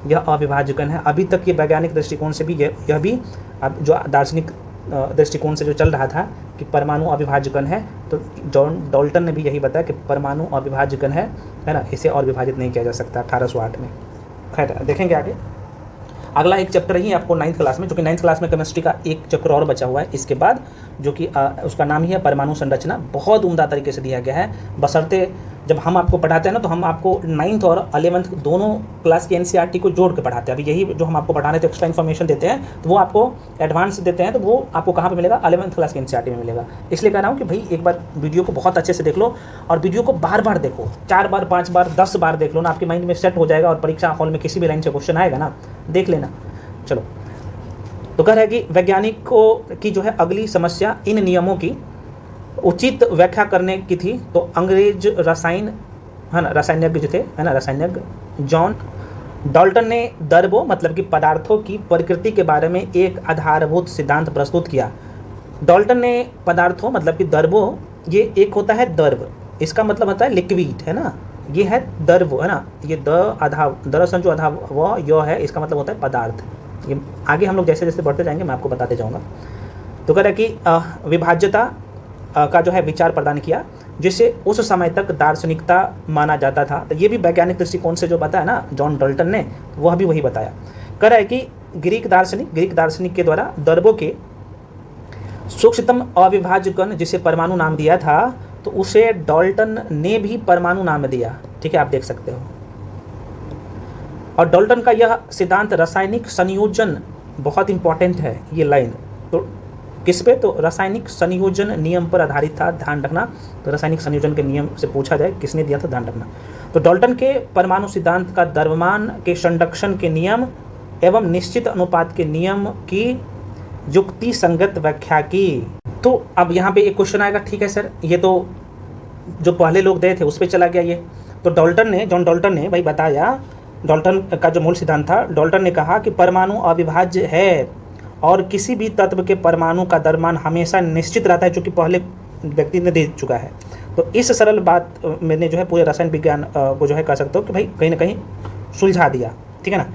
यह अविभाज्य कण है। अभी तक ये वैज्ञानिक दृष्टिकोण से भी यह भी अब जो दार्शनिक दृष्टिकोण से जो चल रहा था कि परमाणु अविभाज्य कण है, तो जॉन डाल्टन ने भी यही बताया कि परमाणु अविभाज्य कण है ना, इसे और विभाजित नहीं किया जा सकता 1808 में। खैर देखेंगे आगे। अगला एक चैप्टर ही आपको 9th क्लास में, जो कि 9th क्लास में केमिस्ट्री का एक चैप्टर और बचा हुआ है इसके बाद, जो कि उसका नाम ही है परमाणु संरचना। बहुत उम्दा तरीके से दिया गया है। बशर्ते जब हम आपको पढ़ाते हैं ना, तो हम आपको 9th और 11th दोनों क्लास की NCERT को जोड़ के पढ़ाते हैं। अभी यही जो हम आपको पढ़ाने तो एक्स्ट्रा इन्फॉर्मेशन देते हैं, तो वो आपको एडवांस देते हैं, तो वो आपको कहाँ पे मिलेगा? 11th क्लास की NCERT में मिलेगा। इसलिए कह रहा हूँ कि भाई एक बार वीडियो को बहुत अच्छे से देख लो, और वीडियो को बार बार देखो, 4 बार 5 बार 10 बार देख लो ना, आपके माइंड में सेट हो जाएगा। और परीक्षा हॉल में किसी भी लाइन से क्वेश्चन आएगा ना, देख लेना। चलो, तो कह रहा है कि वैज्ञानिकों की जो है अगली समस्या इन नियमों की उचित व्याख्या करने की थी। तो अंग्रेज रसायनज्ञ जो थे रसायनज्ञ जॉन डाल्टन ने द्रव्यों मतलब कि पदार्थों की प्रकृति के बारे में एक आधारभूत सिद्धांत प्रस्तुत किया। डाल्टन ने पदार्थों मतलब कि द्रव्यों, ये एक होता है द्रव, इसका मतलब होता है लिक्विड, है ना, ये है द्रव, है ना, ये दरअसल जो आधा व य है, इसका मतलब होता है पदार्थ। ये आगे हम लोग जैसे जैसे बढ़ते जाएंगे मैं आपको बताते जाऊंगा। तो कह रहा है कि विभाज्यता का जो है विचार प्रदान किया, जिसे उस समय तक दार्शनिकता माना जाता था। तो ये भी वैज्ञानिक दृष्टिकोण से जो बताया ना जॉन डाल्टन ने, वह भी वही बताया। कह रहा है कि ग्रीक दार्शनिक के द्वारा द्रव्यों के सूक्ष्मतम अविभाज्य कण जिसे परमाणु नाम दिया था, तो उसे डाल्टन ने भी परमाणु नाम दिया। ठीक है, आप देख सकते हो। और डाल्टन का यह सिद्धांत रासायनिक संयोजन, बहुत इंपॉर्टेंट है ये लाइन, तो किस पे? तो रासायनिक संयोजन नियम पर आधारित था। ध्यान रखना, तो रासायनिक संयोजन के नियम से पूछा जाए किसने दिया था, ध्यान रखना। तो डाल्टन के परमाणु सिद्धांत का द्रव्यमान के संरक्षण के नियम एवं निश्चित अनुपात के नियम की युक्ति संगत व्याख्या की। तो अब यहाँ पे एक क्वेश्चन आएगा, ठीक है सर, ये तो जो पहले लोग दे थे उस पर चला गया ये। तो जॉन डाल्टन ने भाई बताया, डाल्टन का जो मूल सिद्धांत था, डाल्टन ने कहा कि परमाणु अविभाज्य है और किसी भी तत्व के परमाणु का द्रव्यमान हमेशा निश्चित रहता है, जो कि पहले व्यक्ति ने दे चुका है। तो इस सरल बात मैंने जो है पूरे रसायन विज्ञान को जो है कह सकते हो कि भाई कहीं ना कहीं सुलझा दिया। ठीक है ना।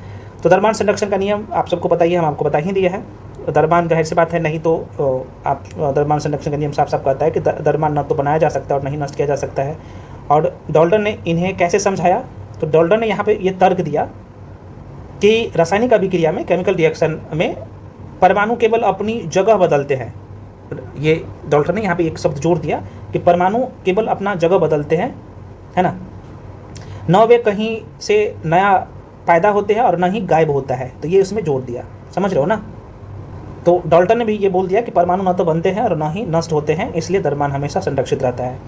तो द्रव्यमान संरक्षण का नियम आप सबको पता ही है, हम आपको बता ही दिया है। द्रव्यमान जाहिर सी बात है, नहीं तो आप द्रव्यमान संरक्षण का नियम साफ साफ कहता है कि द्रव्यमान न तो बनाया जा सकता है और नहीं नष्ट किया जा सकता है। और डाल्टन ने इन्हें कैसे समझाया? तो डाल्टन ने यहाँ पे ये तर्क दिया कि रासायनिक अभिक्रिया में, केमिकल रिएक्शन में परमाणु केवल अपनी जगह बदलते हैं। ये डाल्टन ने यहाँ पे एक शब्द जोड़ दिया कि परमाणु केवल अपना जगह बदलते हैं, है ना, न वे कहीं से नया पैदा होते हैं और न ही गायब होता है। तो ये उसमें जोड़ दिया, समझ रहे हो ना। तो डाल्टन ने भी ये बोल दिया कि परमाणु न तो बनते हैं और न ही नष्ट होते हैं, इसलिए द्रव्यमान हमेशा संरक्षित रहता है।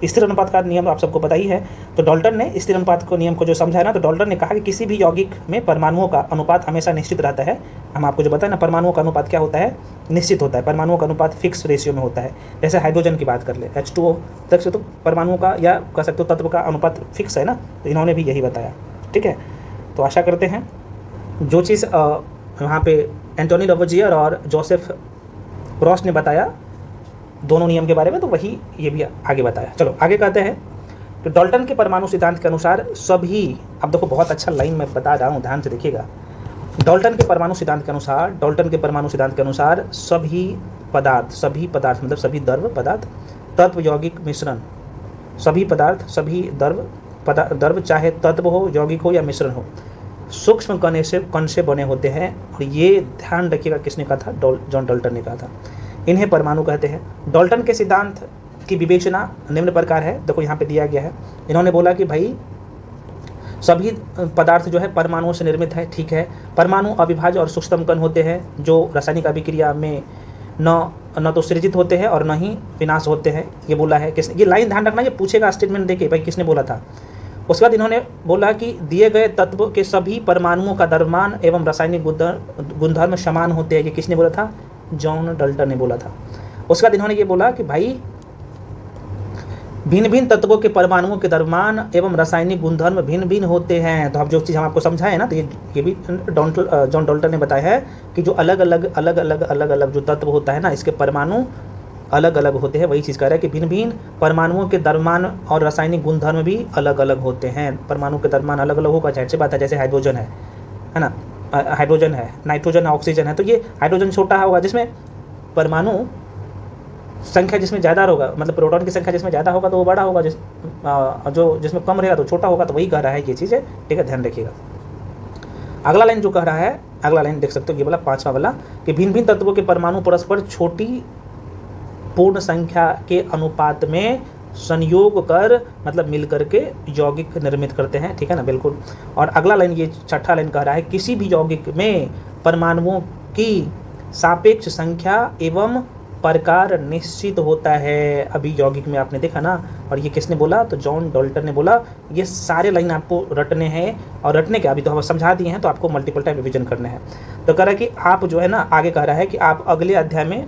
स्थिर अनुपात का नियम आप सबको पता ही है। तो डाल्टन ने स्थिर अनुपात को नियम को जो समझा है ना, तो डाल्टन ने कहा कि किसी भी यौगिक में परमाणुओं का अनुपात हमेशा निश्चित रहता है। हम आपको जो बताया ना, परमाणुओं का अनुपात क्या होता है, निश्चित होता है। परमाणुओं का अनुपात फिक्स रेशियो में होता है। जैसे हाइड्रोजन की बात कर ले, H2O तक से तो परमाणुओं का या कह सकते हो तत्व का अनुपात फिक्स है ना, तो इन्होंने भी यही बताया। ठीक है, तो आशा करते हैं जो चीज़ वहाँ पे एंटोनी लवोजियर और जोसेफ रॉस ने बताया दोनों नियम के बारे में, तो वही ये भी आगे बताया। चलो आगे कहते हैं, तो डाल्टन के परमाणु सिद्धांत के अनुसार सभी, अब देखो बहुत अच्छा लाइन मैं बता रहा हूँ, ध्यान से देखिएगा। डाल्टन के परमाणु सिद्धांत के अनुसार सभी पदार्थ मतलब सभी द्रव पदार्थ, तत्व, यौगिक, मिश्रण, सभी पदार्थ, सभी द्रव चाहे तत्व हो, यौगिक हो या मिश्रण हो, सूक्ष्म कण से बने होते हैं। और ये ध्यान रखिएगा, किसने कहा था, जॉन डाल्टन ने कहा था। इन्हें परमाणु कहते हैं। डाल्टन के सिद्धांत की विवेचना निम्न प्रकार है, देखो यहाँ पे दिया गया है। इन्होंने बोला कि भाई सभी पदार्थ जो है परमाणुओं से निर्मित है। ठीक है, परमाणु अविभाज्य और सूक्ष्म कण होते हैं जो रासायनिक अभिक्रिया में न तो सृजित होते हैं और न ही विनाश होते हैं। ये बोला है किसने, ये लाइन ध्यान रखना, ये पूछेगा स्टेटमेंट देके भाई किसने बोला था। उसके बाद इन्होंने बोला कि दिए गए तत्व के सभी परमाणुओं का द्रव्यमान एवं रासायनिक गुणधर्म समान होते हैं। ये किसने बोला था, जॉन डाल्टन ने बोला था। उसके बाद इन्होंने ये बोला कि भाई भिन्न भिन्न तत्वों के परमाणुओं के द्रव्यमान एवं रासायनिक गुणधर्म भिन्न भिन्न होते हैं। तो अब जो चीज़ हम आपको समझाए ना, तो ये भी जॉन डाल्टन ने बताया है कि जो अलग अलग जो तत्व होता है ना, इसके परमाणु अलग अलग होते हैं। वही चीज़ कह रहा है कि भिन्न भिन्न परमाणुओं के द्रव्यमान और रासायनिक गुणधर्म भी अलग अलग होते हैं। परमाणु के द्रव्यमान अलग अलग होगा, जाहिर सी बात है। जैसे हाइड्रोजन है ना, हाइड्रोजन है, नाइट्रोजन है, ऑक्सीजन है, तो ये हाइड्रोजन छोटा होगा जिसमें परमाणु संख्या जिसमें ज़्यादा होगा, मतलब प्रोटॉन की संख्या जिसमें ज़्यादा होगा तो वो बड़ा होगा, जो जिसमें कम रहेगा तो छोटा होगा। तो वही कह रहा है ये चीज़ है। ठीक है, ध्यान रखिएगा। अगला लाइन जो कह रहा है, अगला लाइन देख सकते हो, ये वाला 5वां वाला, कि भिन्न भिन्न तत्वों के परमाणु परस्पर छोटी पूर्ण संख्या के अनुपात में संयोग कर, मतलब मिल करके यौगिक निर्मित करते हैं। ठीक है ना, बिल्कुल। और अगला लाइन, ये 6ठा लाइन कह रहा है, किसी भी यौगिक में परमाणुओं की सापेक्ष संख्या एवं प्रकार निश्चित होता है। अभी यौगिक में आपने देखा ना, और ये किसने बोला, तो जॉन डाल्टन ने बोला। ये सारे लाइन आपको रटने हैं, और रटने के अभी तो हम समझा दिए हैं, तो आपको मल्टीपल टाइम रिविजन करने हैं। तो कह रहा है कि आप जो है ना, आगे कह रहा है कि आप अगले अध्याय में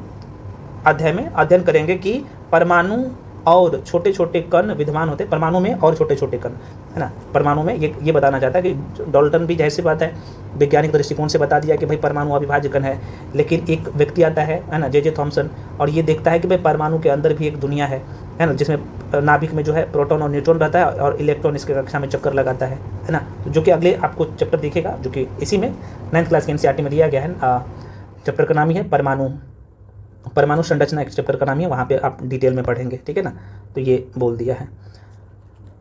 अध्ययन करेंगे कि परमाणु और छोटे छोटे कण विद्यमान होते हैं। परमाणु में और छोटे छोटे कण, है ना, परमाणु में ये बताना चाहता है कि डाल्टन भी जाहिर सी बात है वैज्ञानिक दृष्टिकोण से बता दिया कि भाई परमाणु अविभाज्य कण है। लेकिन एक व्यक्ति आता है ना, जे थॉमसन, और ये देखता है कि भाई परमाणु के अंदर भी एक दुनिया है ना, जिसमें नाभिक में जो है प्रोटॉन और न्यूट्रॉन रहता है और इलेक्ट्रॉन इसके कक्षा में चक्कर लगाता है ना, जो कि अगले आपको चैप्टर दिखेगा, जो कि इसी में 9th क्लास के NCERT में दिया गया है। चैप्टर का नाम ही है परमाणु संरचना, एक चैप्टर का नाम है, वहाँ पे आप डिटेल में पढ़ेंगे। ठीक है ना, तो ये बोल दिया है।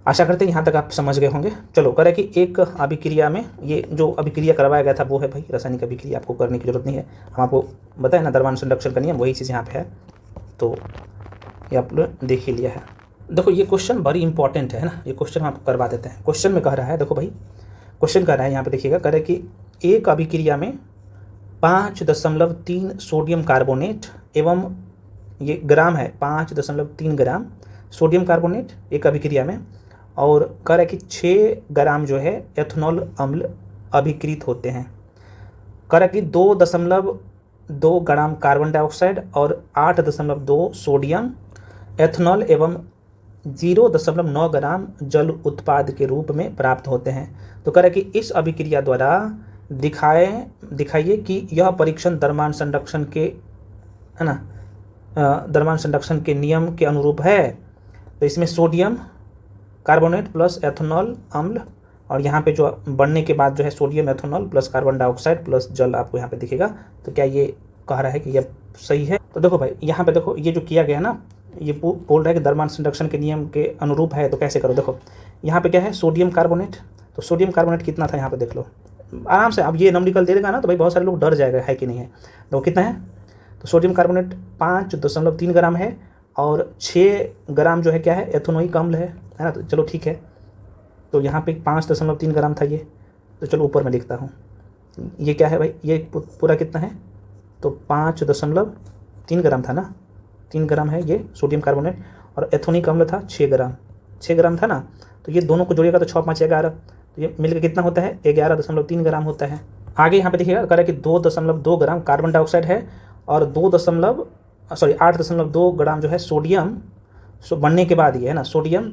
आशा करते हैं यहाँ तक आप समझ गए होंगे। चलो, कह रहे कि एक अभिक्रिया में, ये जो अभिक्रिया करवाया गया था वो है भाई रासायनिक अभिक्रिया, आपको करने की जरूरत नहीं है। हम आपको बताए ना द्रव्यमान संरक्षण का नियम, वही चीज़ यहाँ पे है, तो ये आप लोग देख ही लिया है। देखो ये क्वेश्चन बड़ी इंपॉर्टेंट है ना, ये क्वेश्चन हम आपको करवा देते हैं। क्वेश्चन में कह रहा है, देखो भाई क्वेश्चन कह रहा है यहाँ पे देखिएगा, कह रहे कि एक अभिक्रिया में 5.3 सोडियम कार्बोनेट एवं, ये ग्राम है, 5.3 ग्राम सोडियम कार्बोनेट एक अभिक्रिया में, और कह रहा है कि 6 ग्राम जो है एथनॉल अम्ल अभिक्रित होते हैं। कह रहा है कि 2.2 ग्राम कार्बन डाइऑक्साइड और 8.2 सोडियम एथनॉल एवं 0.9 ग्राम जल उत्पाद के रूप में प्राप्त होते हैं। तो कह रहा है कि इस अभिक्रिया द्वारा दिखाइए कि यह परीक्षण द्रव्यमान संरक्षण के, है ना, द्रव्यमान संरक्षण के नियम के अनुरूप है। तो इसमें सोडियम कार्बोनेट प्लस एथनॉल अम्ल, और यहाँ पे जो बढ़ने के बाद जो है sodium ethanol plus carbon dioxide plus जल आपको यहाँ पे दिखेगा। तो क्या ये कह रहा है कि यह सही है? तो देखो भाई यहाँ पे देखो, ये जो किया गया ना, ये बोल रहा है कि द्रव्यमान संरक्षण के नियम के अनुरूप है। तो कैसे करो, देखो यहाँ पे क्या है, सोडियम कार्बोनेट। तो सोडियम कार्बोनेट कितना था यहाँ पे देख लो आराम से। अब ये नंबरिकल दे देगा ना, तो भाई बहुत सारे लोग डर जाएगा है कि नहीं है। तो कितना है, तो सोडियम कार्बोनेट 5.3 ग्राम है, और 6 ग्राम जो है क्या है, एथेनोइक अम्ल है ना। तो चलो ठीक है, तो यहाँ पे 5.3 ग्राम था ये, तो चलो ऊपर मैं लिखता हूँ। ये क्या है भाई, ये पूरा कितना है, तो 5.3 ग्राम था ना, 3 ग्राम है ये सोडियम कार्बोनेट, और एथोनिक अम्ल था 6 ग्राम, 6 ग्राम था ना। तो ये दोनों को जोड़िएगा तो 6 5 11, तो ये मिलकर कितना होता है 11.3 ग्राम होता है। आगे यहाँ पे देखिएगा कह रहा है कि 2.2 ग्राम कार्बन डाइऑक्साइड है और 8.2 ग्राम जो है सोडियम बनने के बाद ये है ना सोडियम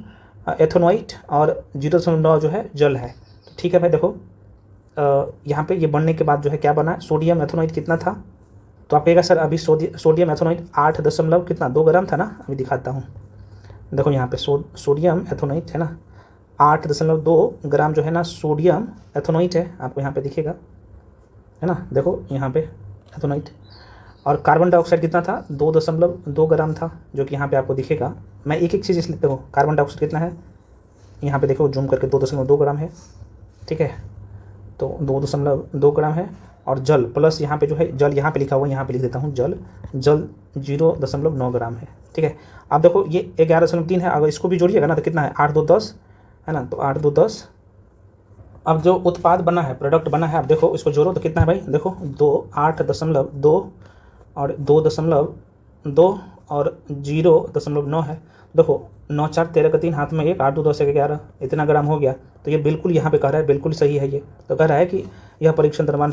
एथेनॉइट और 0.9 जो है जल है। ठीक है भाई, देखो यहाँ पे ये बनने के बाद जो है क्या बना, सोडियम एथेनॉइट कितना था, तो आप कहेगा सर अभी सोडियम एथेनॉइट 8 दशमलव कितना 2 ग्राम था ना। अभी दिखाता हूँ, देखो यहाँ पे सोडियम एथेनॉइट है ना 8.2 ग्राम जो है ना सोडियम एथेनॉइट है, आपको यहाँ पे दिखेगा है ना। देखो यहाँ पे एथेनॉइट और कार्बन डाइऑक्साइड कितना था 2.2 ग्राम था, जो कि यहाँ पे आपको दिखेगा। मैं एक एक चीज़ इसलिए देखो कार्बन डाइऑक्साइड कितना है यहाँ पे देखो जूम करके 2.2 ग्राम है, ठीक है, तो 2.2 ग्राम है। और जल प्लस यहाँ पे जो है जल यहाँ पे लिखा हुआ है, यहाँ पे लिख देता हूँ जल 0.9 ग्राम है, ठीक है। अब देखो ये 11.3 है, अगर इसको भी जोड़िएगा ना तो कितना है 8 2 10 है ना, तो 8 2 10। अब जो उत्पाद बना है प्रोडक्ट बना है, अब देखो इसको जोड़ो तो कितना है भाई, देखो 8.2 और 2.2 और 0.9 है। देखो 9 4 13 का 3 हाथ में 1 8 2 10 11 इतना ग्राम हो गया। तो ये बिल्कुल यहाँ पे कह रहा है बिल्कुल सही है। ये तो कह रहा है कि यह परीक्षण द्रव्यमान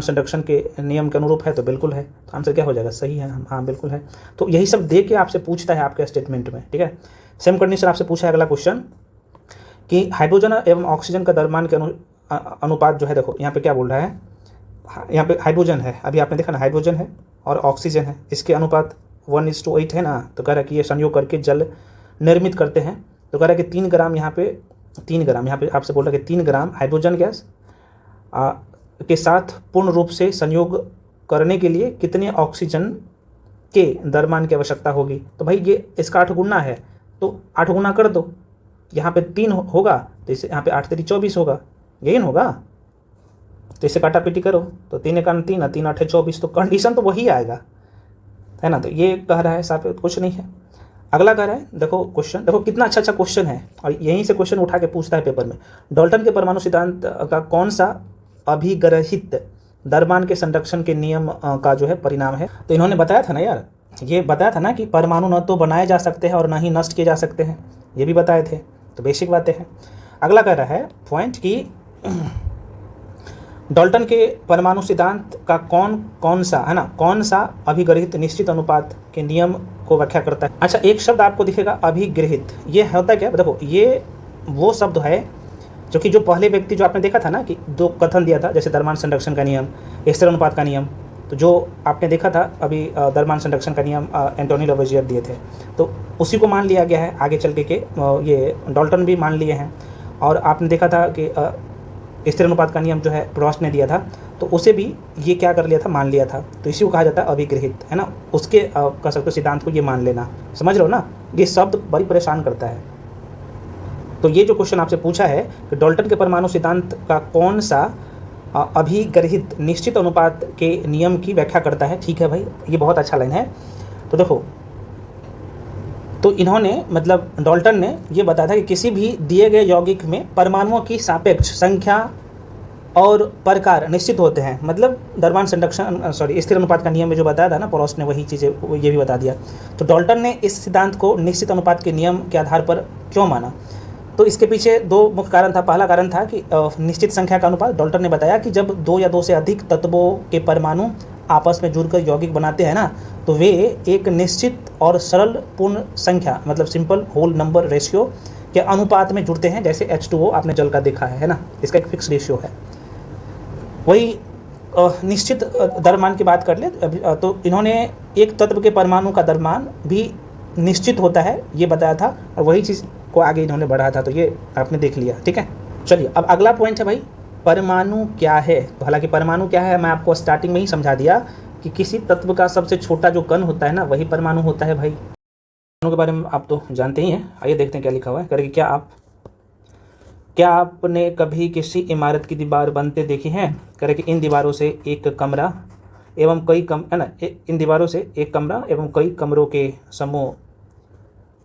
संरक्षण के नियम के अनुरूप है, तो बिल्कुल है। तो आंसर क्या हो जाएगा, सही है, हाँ बिल्कुल है। तो यही सब दे के आपसे पूछता है आपके स्टेटमेंट में, ठीक है। सेम कंडीशन आपसे पूछा है अगला क्वेश्चन कि हाइड्रोजन एवं ऑक्सीजन का द्रव्यमान के अनुपात जो है, देखो यहाँ पे क्या बोल रहा है, यहाँ पे हाइड्रोजन है, अभी आपने देखा ना हाइड्रोजन है और ऑक्सीजन है, इसके अनुपात 1:8 है ना। तो कह रहा है कि ये संयोग करके जल निर्मित करते हैं। तो कह रहा है कि 3 ग्राम यहाँ पे 3 ग्राम यहाँ पे आपसे बोल रहा है कि 3 ग्राम हाइड्रोजन गैस के साथ पूर्ण रूप से संयोग करने के लिए कितने ऑक्सीजन के द्रव्यमान की आवश्यकता होगी। तो भाई ये इसका 8 गुना है, तो 8 गुना कर दो, यहाँ पे 3 होगा तो इसे यहाँ पे 8 3 24 होगा, यही ना होगा। तो इसे काटा पीटी करो तो 3 1 3 3 8 24, तो कंडीशन तो वही आएगा है ना। तो ये कह रहा है साहब कुछ नहीं है। अगला कह रहा है, देखो क्वेश्चन देखो कितना अच्छा क्वेश्चन है और यहीं से क्वेश्चन उठा के पूछता है पेपर में। डाल्टन के परमाणु सिद्धांत का कौन सा अभिग्रहित द्रव्यमान के संरक्षण के नियम का जो है परिणाम है। तो इन्होंने बताया था ना यार, ये बताया था ना कि परमाणु न तो बनाए जा सकते हैं और न ही नष्ट किए जा सकते हैं, ये भी बताए थे। तो बेसिक बातें हैं। अगला कह रहा है पॉइंट कि डाल्टन के परमाणु सिद्धांत का कौन सा है ना, कौन सा अभिग्रहित निश्चित अनुपात के नियम को व्याख्या करता है। अच्छा एक शब्द आपको दिखेगा अभिग्रहित, ये होता क्या, देखो ये वो शब्द है जो कि जो पहले व्यक्ति जो आपने देखा था ना कि 2 कथन दिया था, जैसे द्रव्यमान संरक्षण का नियम, स्थिर अनुपात का नियम, तो जो आपने देखा था अभी द्रव्यमान संरक्षण का नियम एंटोनी लवोजियर दिए थे, तो उसी को मान लिया गया है आगे चल के ये डाल्टन भी मान लिए हैं। और आपने देखा था कि स्थिर अनुपात का नियम जो है प्रोस्ट ने दिया था, तो उसे भी ये क्या कर लिया था, मान लिया था। तो इसी को कहा जाता है अभिग्रहित है ना, उसके कह सकते हो सिद्धांत को ये मान लेना, समझ लो ना। ये शब्द बड़ी परेशान करता है। तो ये जो क्वेश्चन आपसे पूछा है कि डाल्टन के परमाणु सिद्धांत का कौन सा अभिग्रहित निश्चित अनुपात के नियम की व्याख्या करता है, ठीक है भाई, ये बहुत अच्छा लाइन है। तो देखो तो इन्होंने मतलब डाल्टन ने ये बताया था कि किसी भी दिए गए यौगिक में परमाणुओं की सापेक्ष संख्या और प्रकार निश्चित होते हैं। मतलब द्रव्यमान संरक्षण स्थिर अनुपात का नियम में जो बताया था ना प्रोस्ट ने, वही चीज़ें ये भी बता दिया। तो डाल्टन ने इस सिद्धांत को निश्चित अनुपात के नियम के आधार पर क्यों माना, तो इसके पीछे 2 मुख्य कारण था। पहला कारण था कि निश्चित संख्या का अनुपात। डाल्टन ने बताया कि जब 2 या 2 से अधिक तत्वों के परमाणु आपस में जुड़कर यौगिक बनाते हैं ना, तो वे एक निश्चित और सरल पूर्ण संख्या मतलब सिंपल होल नंबर रेशियो के अनुपात में जुड़ते हैं, जैसे H2O आपने जल का देखा है ना, इसका एक फिक्स रेशियो है। वही निश्चित द्रव्यमान की बात कर ले तो इन्होंने एक तत्व के परमाणु का द्रव्यमान भी निश्चित होता है ये बताया था, और वही चीज़ को आगे इन्होंने बढ़ाया था। तो ये आपने देख लिया, ठीक है। चलिए अब अगला पॉइंट है भाई, परमाणु क्या है। तो हालांकि परमाणु क्या है मैं आपको स्टार्टिंग में ही समझा दिया कि किसी तत्व का सबसे छोटा जो कण होता है ना, वही परमाणु होता है भाई। परमाणु के बारे में आप तो जानते ही हैं। आइए देखते हैं क्या लिखा हुआ है। करें क्या आपने कभी किसी इमारत की दीवार बनते देखी है। करें कि इन दीवारों से एक कमरा एवं कई कमरों के समूह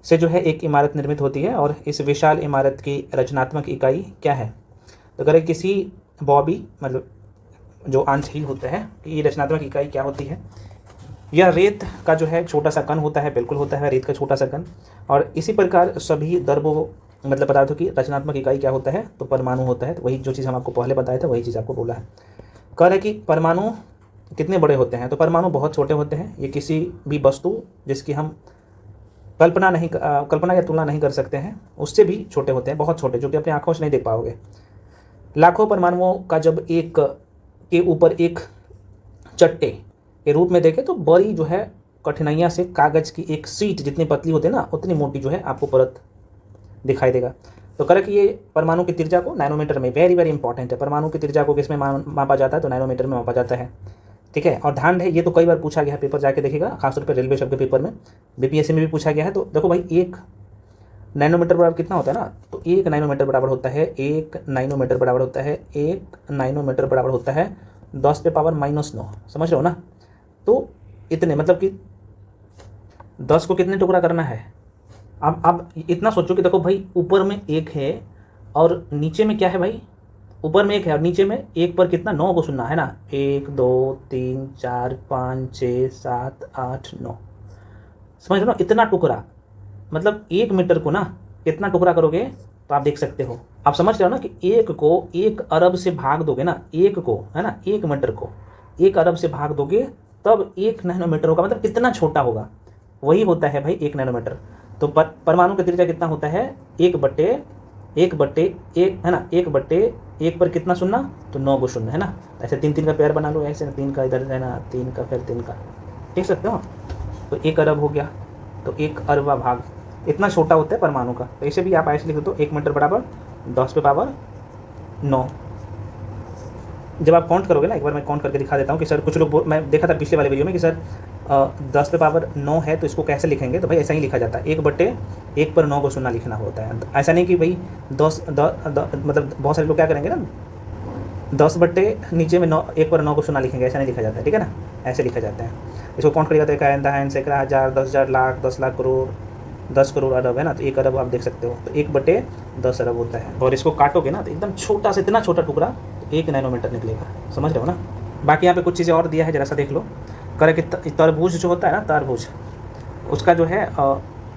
से जो है एक इमारत निर्मित होती है, और इस विशाल इमारत की रचनात्मक इकाई क्या है। तो करें किसी बॉबी मतलब जो अंशहीन होता है, ये रचनात्मक इकाई क्या होती है। यह रेत का जो है छोटा सा कण होता है, बिल्कुल होता है रेत का छोटा सा कण। और इसी प्रकार सभी द्रव्यों मतलब पदार्थों की रचनात्मक इकाई क्या होता है, तो परमाणु होता है। तो वही जो चीज़ हम आपको पहले बताया था वही चीज़ आपको बोला है। कह रहे कि परमाणु कितने बड़े होते हैं, तो परमाणु बहुत छोटे होते हैं। ये किसी भी वस्तु जिसकी हम कल्पना या तुलना नहीं कर सकते हैं उससे भी छोटे होते हैं, बहुत छोटे, जो कि अपनी आंखों से नहीं देख पाओगे। लाखों परमाणुओं का जब एक के ऊपर एक चट्टे के रूप में देखें तो बड़ी जो है कठिनाइयाँ से कागज़ की एक सीट जितनी पतली होती है ना, उतनी मोटी जो है आपको परत दिखाई देगा। तो करें कि ये परमाणु की त्रिज्या को नैनोमीटर में, वेरी वेरी इंपॉर्टेंट है, परमाणु की त्रिज्या को किसमें मापा जाता है, तो नैनोमीटर में मापा जाता है। ठीक है, और ध्यान है ये तो कई बार पूछा गया है, पेपर जाके देखिएगा, खासतौर पर रेलवे शब्द के पेपर में, बीपीएससी में भी पूछा गया है। तो देखो भाई, 1 नैनोमीटर बराबर कितना होता है ना, तो 1 नैनोमीटर बराबर होता है 1 नैनोमीटर बराबर होता है 1 नैनोमीटर बराबर होता है 10⁻⁻9। समझ रहे हो ना। तो इतने मतलब कि 10 को कितने टुकड़ा करना है। अब इतना सोचो कि देखो भाई, ऊपर में 1 है और नीचे में क्या है भाई, ऊपर में 1 है और नीचे में 1 पर कितना, 9 को सुनना है ना। 1 2 3 4 5 6 7 8 9, समझ रहे हो, इतना टुकड़ा। मतलब 1 मीटर को ना कितना टुकड़ा करोगे, तो आप देख सकते हो, आप समझ रहे हो ना कि 1 को 1 अरब से भाग दोगे ना, 1 को है ना, 1 मीटर को 1 अरब से भाग दोगे तब 1 नैनोमीटर होगा। मतलब कितना छोटा होगा, वही होता है भाई 1 नैनोमीटर। तो परमाणु का त्रिज्या कितना होता है, 1/1 है ना, 1/1 पर कितना सुनना, तो 9 को शून्य है ना। ऐसे 3 का पेयर बना लो, ऐसे 3 का इधर है ना, 3 का फिर 3 का, देख सकते हो। तो 1 अरब हो गया, तो 1 अरबा भाग, इतना छोटा होता है परमाणु का। तो इसे भी आप ऐसे लिख दो, 1 मीटर बराबर 10⁻9। जब आप काउंट करोगे ना, एक बार मैं काउंट करके दिखा देता हूँ कि सर कुछ लोग, मैं देखा था पिछले वाले वीडियो में कि सर 10�9 है तो इसको कैसे लिखेंगे, तो भाई ऐसा ही लिखा जाता है, 1/1 पर 9 को सुनना लिखना होता है। ऐसा नहीं कि भाई 10 मतलब बहुत सारे लोग क्या करेंगे ना, 10 बट्टे नीचे में 9, 1 पर 9 को सुनना लिखेंगे, ऐसा नहीं लिखा जाता है। ठीक है ना, ऐसे लिखा जाता है। इसको काउंट करिएगा तो एक है सैकड़ा, हज़ार, 10,000, लाख, 10 लाख, करोड़, 10 करोड़, अरब है ना। तो 1 अरब आप देख सकते हो, तो 1/10 अरब होता है। और इसको काटोगे ना तो एकदम छोटा से, इतना छोटा टुकड़ा, 1 नैनोमीटर निकलेगा। समझ रहे हो ना। बाकी यहाँ पे कुछ चीज़ें और दिया है, जरा सा देख लो। करे कि तरबूज जो होता है ना, तरबूज, उसका जो है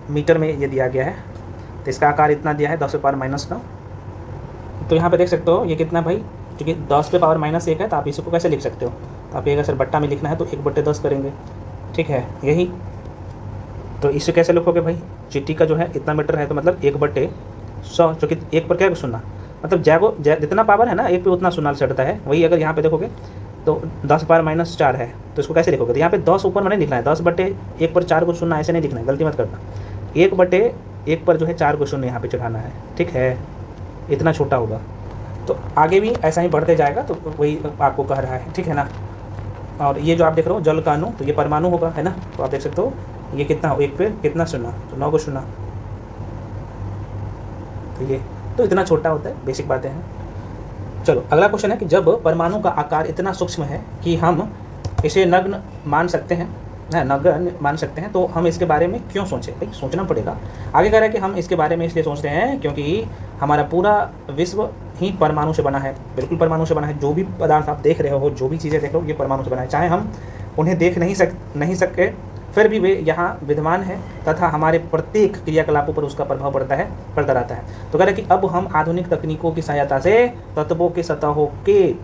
मीटर में ये दिया गया है, तो इसका आकार इतना दिया है 10⁻⁻9। तो यहाँ पे देख सकते हो ये कितना भाई, क्योंकि 10⁻⁻1 है, तो आप इसको कैसे लिख सकते हो, तो आप ये अगर सर बट्टा में लिखना है तो 1/10 करेंगे। ठीक है, यही तो इसे कैसे लिखोगे भाई, चीटी का जो है इतना मीटर है, तो मतलब 1/100, जो कि 1 पर क्या सुनना, मतलब जितना पावर है ना 1 पे उतना सुनना चढ़ता है। वही अगर यहाँ पे देखोगे तो 10⁻⁻4 है, तो इसको कैसे लिखोगे, तो यहाँ पे 10 ऊपर में नहीं लिखना है, 10/1 पर 4 को सुनना, ऐसे नहीं लिखना है, गलती मत करना। 1/1 पर जो है 4 को शून्य यहाँ पे चढ़ाना है। ठीक है, इतना छोटा होगा। तो आगे भी ऐसा ही बढ़ते जाएगा, तो वही आपको कह रहा है। ठीक है ना। और ये जो आप देख रहे हो जल का अणु, तो ये परमाणु होगा, है ना। तो आप देख सकते हो ये कितना, 1 पे कितना सुना, तो 9 को सुना। तो ये तो इतना छोटा होता है, बेसिक बातें हैं। चलो अगला क्वेश्चन है कि जब परमाणु का आकार इतना सूक्ष्म है कि हम इसे नग्न मान सकते हैं, नग्न मान सकते हैं, तो हम इसके बारे में क्यों सोचें, भाई सोचना पड़ेगा। आगे कह रहा है कि हम इसके बारे में इसलिए सोचते हैं क्योंकि हमारा पूरा विश्व ही परमाणु से बना है, बिल्कुल परमाणु से बना है। जो भी पदार्थ आप देख रहे हो, जो भी चीज़ें देख रहे हो, ये परमाणु से बना है। चाहे हम उन्हें देख नहीं सके, फिर भी वे यहाँ विद्यमान है तथा हमारे प्रत्येक क्रियाकलापों पर उसका प्रभाव पड़ता रहता है। तो कह रहे कि अब हम आधुनिक तकनीकों की सहायता से तत्वों के सतहों के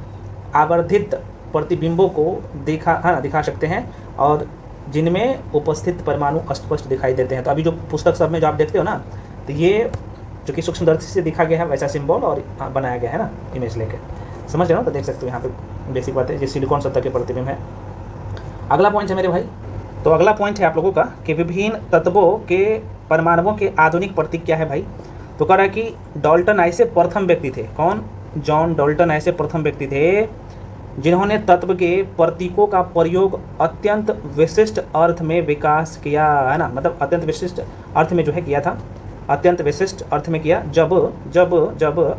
आवर्धित प्रतिबिंबों को दिखा सकते हैं, और जिनमें उपस्थित परमाणु स्पष्ट दिखाई देते हैं। तो अभी जो पुस्तक सब में जो आप देखते हो ना, तो ये जो कि सूक्ष्मदर्शी से दिखा गया है वैसा सिंबल और बनाया गया है ना, इमेज लेके, समझ रहे हो। तो देख सकते हो यहाँ पे बेसिक बात है, ये सिलिकॉन सतह के प्रतिबिंब है। अगला पॉइंट है मेरे भाई, तो अगला पॉइंट है आप लोगों का कि विभिन्न तत्वों के परमाणुओं के आधुनिक प्रतीक क्या है भाई। तो कह रहा है कि डाल्टन ऐसे प्रथम व्यक्ति थे, कौन, जॉन डाल्टन ऐसे प्रथम व्यक्ति थे जिन्होंने तत्व के प्रतीकों का प्रयोग अत्यंत विशिष्ट अर्थ में विकास किया, है ना। मतलब अत्यंत विशिष्ट अर्थ में जो है किया था, अत्यंत विशिष्ट अर्थ में किया। जब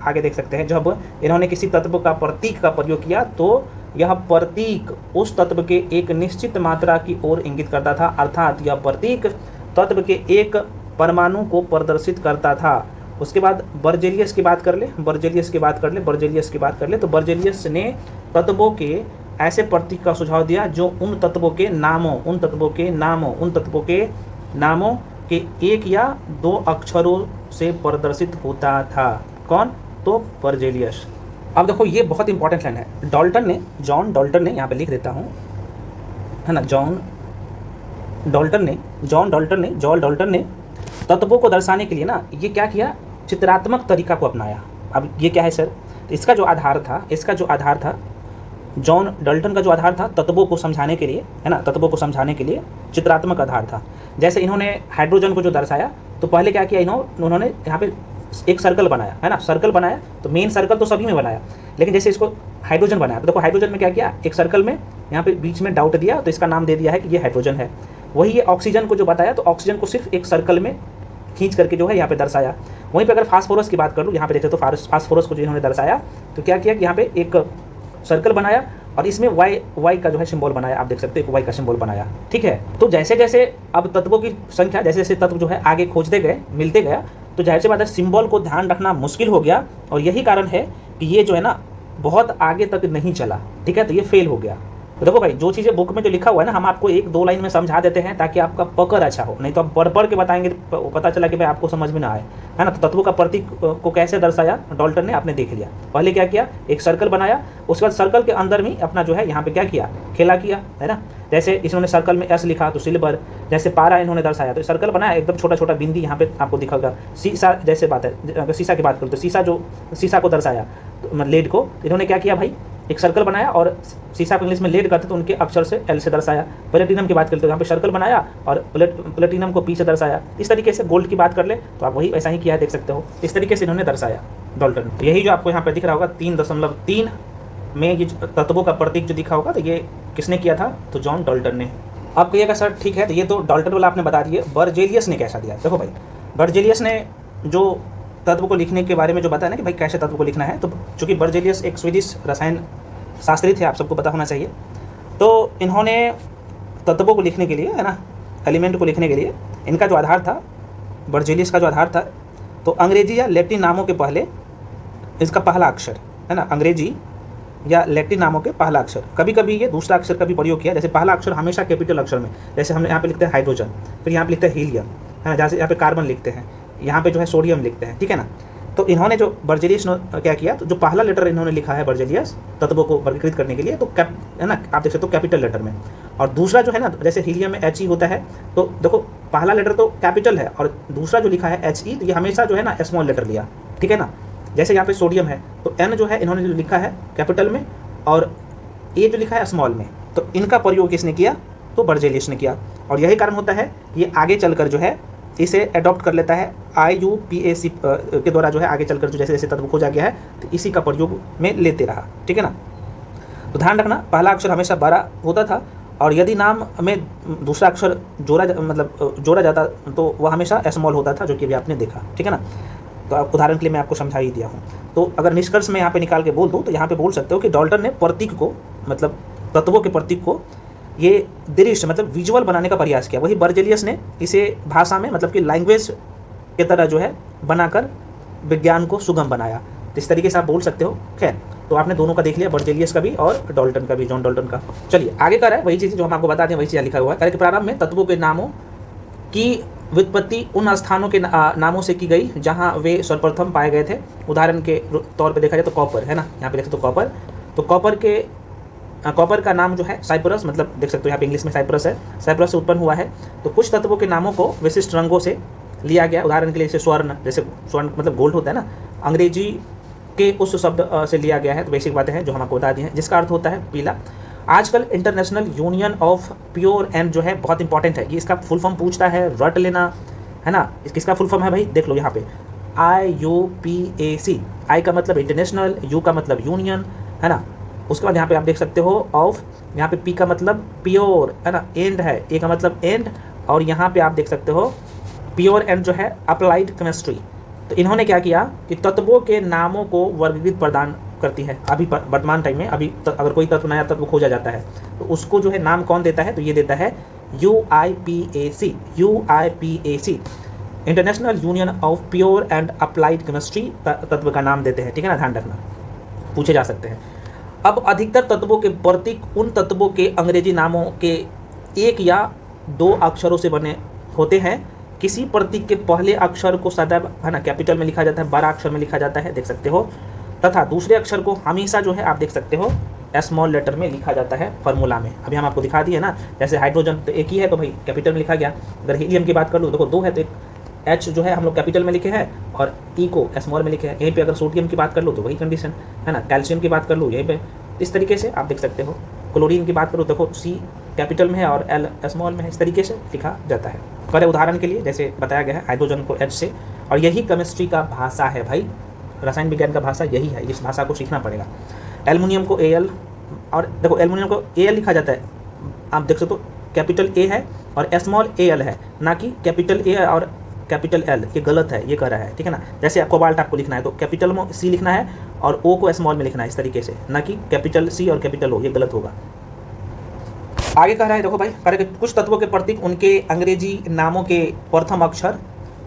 आगे देख सकते हैं, जब इन्होंने किसी तत्व का प्रतीक का प्रयोग किया तो यह प्रतीक उस तत्व के एक निश्चित मात्रा की ओर इंगित करता था, अर्थात यह प्रतीक तत्व के एक परमाणु को प्रदर्शित करता था। उसके बाद बर्जेलियस की बात कर ले, तो बर्जेलियस ने तत्वों के ऐसे प्रतीक का सुझाव दिया जो उन तत्वों के नामों के एक या दो अक्षरों से प्रदर्शित होता था। कौन? तो बर्जेलियस। अब देखो ये बहुत इंपॉर्टेंट लाइन है। जॉन डॉल्टन ने, यहाँ पे लिख देता हूँ, है ना, जॉन डॉल्टन ने तत्वों को दर्शाने के लिए ना ये क्या किया, चित्रात्मक तरीका को अपनाया। अब ये क्या है सर? इसका जो आधार था जॉन डल्टन का जो आधार था तत्वों को समझाने के लिए, है ना, तत्वों को समझाने के लिए चित्रात्मक आधार था। जैसे इन्होंने हाइड्रोजन को जो दर्शाया तो पहले क्या किया, उन्होंने यहाँ पे एक सर्कल बनाया, है ना, सर्कल बनाया तो मेन सर्कल तो सभी में बनाया, लेकिन जैसे इसको हाइड्रोजन बनाया तो देखो हाइड्रोजन में क्या किया, एक सर्कल में यहाँ पे बीच में डाउट दिया तो इसका नाम दे दिया है कि ये हाइड्रोजन है। वही ये ऑक्सीजन को जो बताया तो ऑक्सीजन को सिर्फ एक सर्कल में खींच करके जो है यहाँ पे दर्शाया। वहीं पे अगर फास्फोरस की बात कर लूँ, यहाँ पे देखे तो फास्फोरस को जो इन्होंने दर्शाया तो क्या किया कि यहाँ पे एक सर्कल बनाया और इसमें वाई का जो है सिंबल बनाया। आप देख सकते हो वाई का सिंबल बनाया, ठीक है। तो जैसे जैसे अब तत्वों की संख्या, जैसे जैसे तत्व जो है आगे खोजते गए, मिलते गया, तो जाहिर सी बात है सिंबल को ध्यान रखना मुश्किल हो गया और यही कारण है कि ये जो है ना बहुत आगे तक नहीं चला, ठीक है, तो ये फेल हो गया। तो देखो भाई, जो चीज़ें बुक में जो लिखा हुआ है ना हम आपको एक दो लाइन में समझा देते हैं ताकि आपका पकड़ अच्छा हो, नहीं तो हम पढ़ के बताएंगे तो पता चला कि भाई आपको समझ में ना आए, है ना। तो तत्वों का प्रतीक को कैसे दर्शाया डॉल्टन ने, आपने देख लिया। पहले क्या किया, एक सर्कल बनाया, उसके बाद सर्कल के अंदर में अपना जो है यहाँ पे क्या किया, खेला किया, है ना। जैसे इन्होंने सर्कल में एस लिखा तो सिल्वर, जैसे पारा इन्होंने दर्शाया तो सर्कल बनाया, एकदम छोटा छोटा बिंदी यहाँ पे आपको दिखेगा। शीशा जैसे बात है, अगर शीशा की बात करूँ तो शीशा को दर्शाया तो लेड को, इन्होंने क्या किया भाई, एक सर्कल बनाया और शीशा को इंग्लिश में लेड करते तो उनके अक्षर से एल से दर्शाया। प्लेटिनम की बात करते तो यहाँ पे सर्कल बनाया और प्लेटिनम को पी से दर्शाया। इस तरीके से गोल्ड की बात कर ले तो आप वही ऐसा ही किया है, देख सकते हो। इस तरीके से इन्होंने दर्शाया डॉल्टन। यही जो आपको यहाँ पे दिख रहा होगा 3.3 में ये तत्वों का प्रतीक जो दिखा होगा तो ये किसने किया था, तो जॉन डॉल्टन ने। आप कहिएगा सर ठीक है, तो ये तो डॉल्टन वाला आपने बता दिया, बर्जेलियस ने कैसा दिया? देखो भाई, बर्जेलियस ने जो तत्व को लिखने के बारे में जो बताया ना कि भाई कैसे तत्व को लिखना है, तो चूँकि बर्जेलियस एक स्वीडिश रसायन शास्त्री थे, आप सबको पता होना चाहिए, तो इन्होंने तत्वों को लिखने के लिए, है ना, एलिमेंट को लिखने के लिए इनका जो आधार था, बर्जेलियस का जो आधार था, तो अंग्रेजी या लैटिन नामों के पहले इसका पहला अक्षर, है ना, अंग्रेजी या लैटिन नामों के पहला अक्षर, कभी कभी ये दूसरा अक्षर का भी प्रयोग किया। जैसे पहला अक्षर हमेशा कैपिटल अक्षर में, जैसे हमने यहाँ पे लिखते हैं हाइड्रोजन, फिर यहाँ पे लिखते हैं हीलियम, है ना, जैसे यहाँ पे कार्बन लिखते हैं, यहाँ पे जो है सोडियम लिखते हैं, ठीक है ना। तो इन्होंने जो बर्जेलियस क्या किया, तो जो पहला लेटर इन्होंने लिखा है बर्जेलियस तत्वों को वर्गीकृत करने के लिए, तो है ना, आप देख सकते हो कैपिटल लेटर में, और दूसरा जो है ना, जैसे हीलियम में HE होता है, तो देखो पहला लेटर तो कैपिटल है और दूसरा जो लिखा है HE, तो ये हमेशा जो है ना स्मॉल लेटर लिया, ठीक है ना। जैसे यहाँ पे सोडियम है तो N जो है इन्होंने जो लिखा है कैपिटल में और A जो लिखा है स्मॉल में, तो इनका प्रयोग किसने किया, तो बर्जेलियस ने किया। और यही कारण होता है ये आगे चलकर जो है इसे अडॉप्ट कर लेता है IUPAC के द्वारा, जो है आगे चलकर जो जैसे जैसे तत्व खोजा गया है तो इसी का प्रयोग में लेते रहा, ठीक है ना। तो ध्यान रखना, पहला अक्षर हमेशा बड़ा होता था और यदि नाम में दूसरा अक्षर जोड़ा जाता तो वह हमेशा स्मॉल होता था, जो कि अभी आपने देखा, ठीक है ना। तो उदाहरण के लिए मैं आपको समझा ही दिया हूँ। तो अगर निष्कर्ष में यहाँ पे निकाल के बोल दूँ तो यहाँ पे बोल सकते हो कि डॉल्टन ने प्रतीक को, मतलब तत्वों के प्रतीक को ये दृश्य मतलब विजुअल बनाने का प्रयास किया। वही बर्जेलियस ने इसे भाषा में मतलब कि लैंग्वेज के तरह जो है बनाकर विज्ञान को सुगम बनाया। तो इस तरीके से आप बोल सकते हो। खैर, तो आपने दोनों का देख लिया, बर्जेलियस का भी और डॉल्टन का भी, जॉन डॉल्टन का। चलिए आगे कर रहा है वही चीज़ जो हम आपको बता दें, वही चीज़ लिखा हुआ है। कार्य के प्रारंभ में तत्वों के नामों की व्युत्पत्ति उन स्थानों के नामों से की गई जहाँ वे सर्वप्रथम पाए गए थे। उदाहरण के तौर पर देखा जाए तो कॉपर, है ना, यहाँ पे देख सकते हो कॉपर। तो कॉपर का नाम जो है साइप्रस, मतलब देख सकते हो यहाँ पे इंग्लिश में साइप्रस है, साइप्रस से उत्पन्न हुआ है। तो कुछ तत्वों के नामों को विशिष्ट रंगों से लिया गया। उदाहरण के लिए जैसे स्वर्ण, जैसे स्वर्ण मतलब गोल्ड होता है ना, अंग्रेजी के उस शब्द से लिया गया है। तो बेसिक बातें हैं जो हम आपको बता दी हैं, जिसका अर्थ होता है पीला। आजकल international union of pure and जो है बहुत इंपॉर्टेंट है, ये इसका फुल फॉर्म पूछता है, रट लेना, है ना। किसका फुल फॉर्म है भाई, देख लो यहाँ पे IUPAC। आई का मतलब इंटरनेशनल, यू का मतलब यूनियन, है ना। उसके बाद यहाँ पे आप देख सकते हो ऑफ, यहाँ पे पी का मतलब प्योर, है ना, एंड है, ए का मतलब एंड, और यहाँ पे आप देख सकते हो प्योर एंड जो है अप्लाइड केमिस्ट्री। तो इन्होंने क्या किया कि तत्वों के नामों को वर्गीकृत प्रदान करती है। अभी वर्तमान टाइम में अभी अगर कोई तत्व, नया तत्व खोजा जाता है तो उसको जो है नाम कौन देता है, तो ये देता है UIPAC, international union of pure and applied chemistry तत्व का नाम देते हैं, ठीक है ना, ध्यान रखना, पूछे जा सकते हैं। अब अधिकतर तत्वों के प्रतीक उन तत्वों के अंग्रेजी नामों के एक या दो अक्षरों से बने होते हैं। किसी प्रतीक के पहले अक्षर को सदैव है ना कैपिटल में लिखा जाता है, बड़ा अक्षर में लिखा जाता है, देख सकते हो, तथा दूसरे अक्षर को हमेशा जो है आप देख सकते हो स्मॉल लेटर में लिखा जाता है फार्मूला में। अभी हम आपको दिखा दिए ना, जैसे हाइड्रोजन तो एक ही है तो भाई कैपिटल में लिखा गया। अगर हीलियम की बात कर लो, देखो दो है तो एक एच जो है हम लोग कैपिटल में लिखे हैं और ई को स्मॉल में लिखे हैं। यहीं पे अगर सोडियम की बात कर लो तो वही कंडीशन है ना, कैल्शियम की बात कर लो यहीं पे इस तरीके से आप देख सकते हो। क्लोरीन की बात करो, देखो सी कैपिटल में है और एल स्मॉल में है, इस तरीके से लिखा जाता है। करें उदाहरण के लिए, जैसे बताया गया है हाइड्रोजन को एच से, और यही केमिस्ट्री का भाषा है भाई, रसायन विज्ञान का भाषा यही है, इस भाषा को सीखना पड़ेगा। एल्युमिनियम को एल, और देखो एल्युमिनियम को एल लिखा जाता है, आप देख सकते हो कैपिटल ए है और स्मॉल ए एल है, ना कि कैपिटल ए और कैपिटल एल, ये गलत है, ये कह रहा है, ठीक है ना। जैसे कोबाल्ट आपको लिखना है तो कैपिटल में सी लिखना है और ओ को स्मॉल में लिखना है, इस तरीके से, ना कि कैपिटल सी और कैपिटल ओ, ये गलत होगा। आगे कह रहा है, देखो भाई, कह रहा है कि कुछ तत्वों के प्रतीक उनके अंग्रेजी नामों के प्रथम अक्षर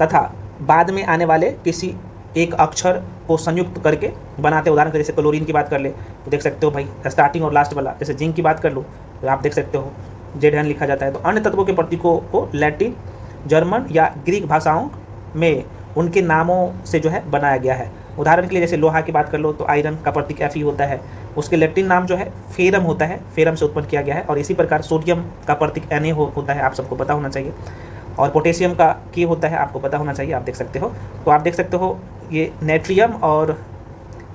तथा बाद में आने वाले किसी एक अक्षर को संयुक्त करके बनाते। उदाहरण के जैसे क्लोरीन की बात कर ले तो देख सकते हो भाई स्टार्टिंग और लास्ट वाला, जैसे जिंक की बात कर लो तो आप देख सकते हो जेड लिखा जाता है। तो अन्य तत्वों के प्रतीकों को लैटिन, जर्मन या ग्रीक भाषाओं में उनके नामों से जो है बनाया गया है। उदाहरण के लिए जैसे लोहा की बात कर लो तो आयरन का प्रतीक एफ होता है, उसके लैटिन नाम जो है फेरम होता है, फेरम से उत्पन्न किया गया है। और इसी प्रकार सोडियम का प्रतीक Na होता है, आप सबको पता होना चाहिए। और पोटेशियम का के होता है, आपको पता होना चाहिए, आप देख सकते हो। तो आप देख सकते हो ये नेट्रियम और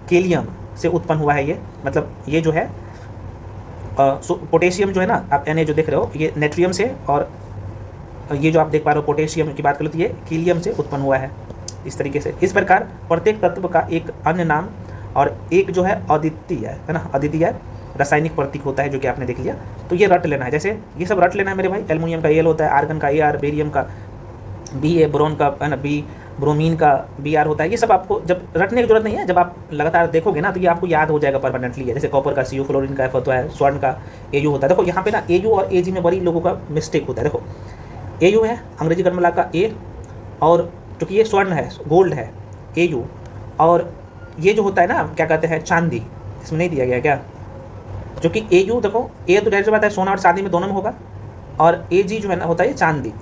केलियम से उत्पन्न हुआ है, ये मतलब ये जो है पोटेशियम जो है ना, आप Na जो देख रहे हो ये नेट्रियम से, और ये जो आप देख पा रहे हो पोटेशियम की बात करो तो ये कीलियम से उत्पन्न हुआ है, इस तरीके से। इस प्रकार प्रत्येक तत्व का एक अन्य नाम और एक जो है अद्वितीय है ना, अद्वितीय रासायनिक प्रतीक होता है, जो कि आपने देख लिया। तो ये रट लेना है, जैसे ये सब रट लेना है मेरे भाई। एल्युमिनियम का एल होता है, आर्गन का AR, बेरियम का BA, बोरोन का है ना B, ब्रोमीन का BR होता है। ये सब आपको जब रटने की जरूरत नहीं है, जब आप लगातार देखोगे ना तो ये आपको याद हो जाएगा परमानेंटली। जैसे कॉपर का CO, क्लोरीन का F होता है, स्वर्ण का AU होता है। देखो यहाँ पे ना AU और AG में बड़ी लोगों का मिस्टेक होता है। देखो AU है अंग्रेजी वर्णमाला का A, और चूँकि ये स्वर्ण है, गोल्ड है AU, और ये जो होता है ना क्या कहते हैं चांदी, इसमें नहीं दिया गया क्या, जो कि AU देखो A तो ढेर बात है, सोना और चांदी में दोनों में होगा, और AG जो है ना होता है चांदी,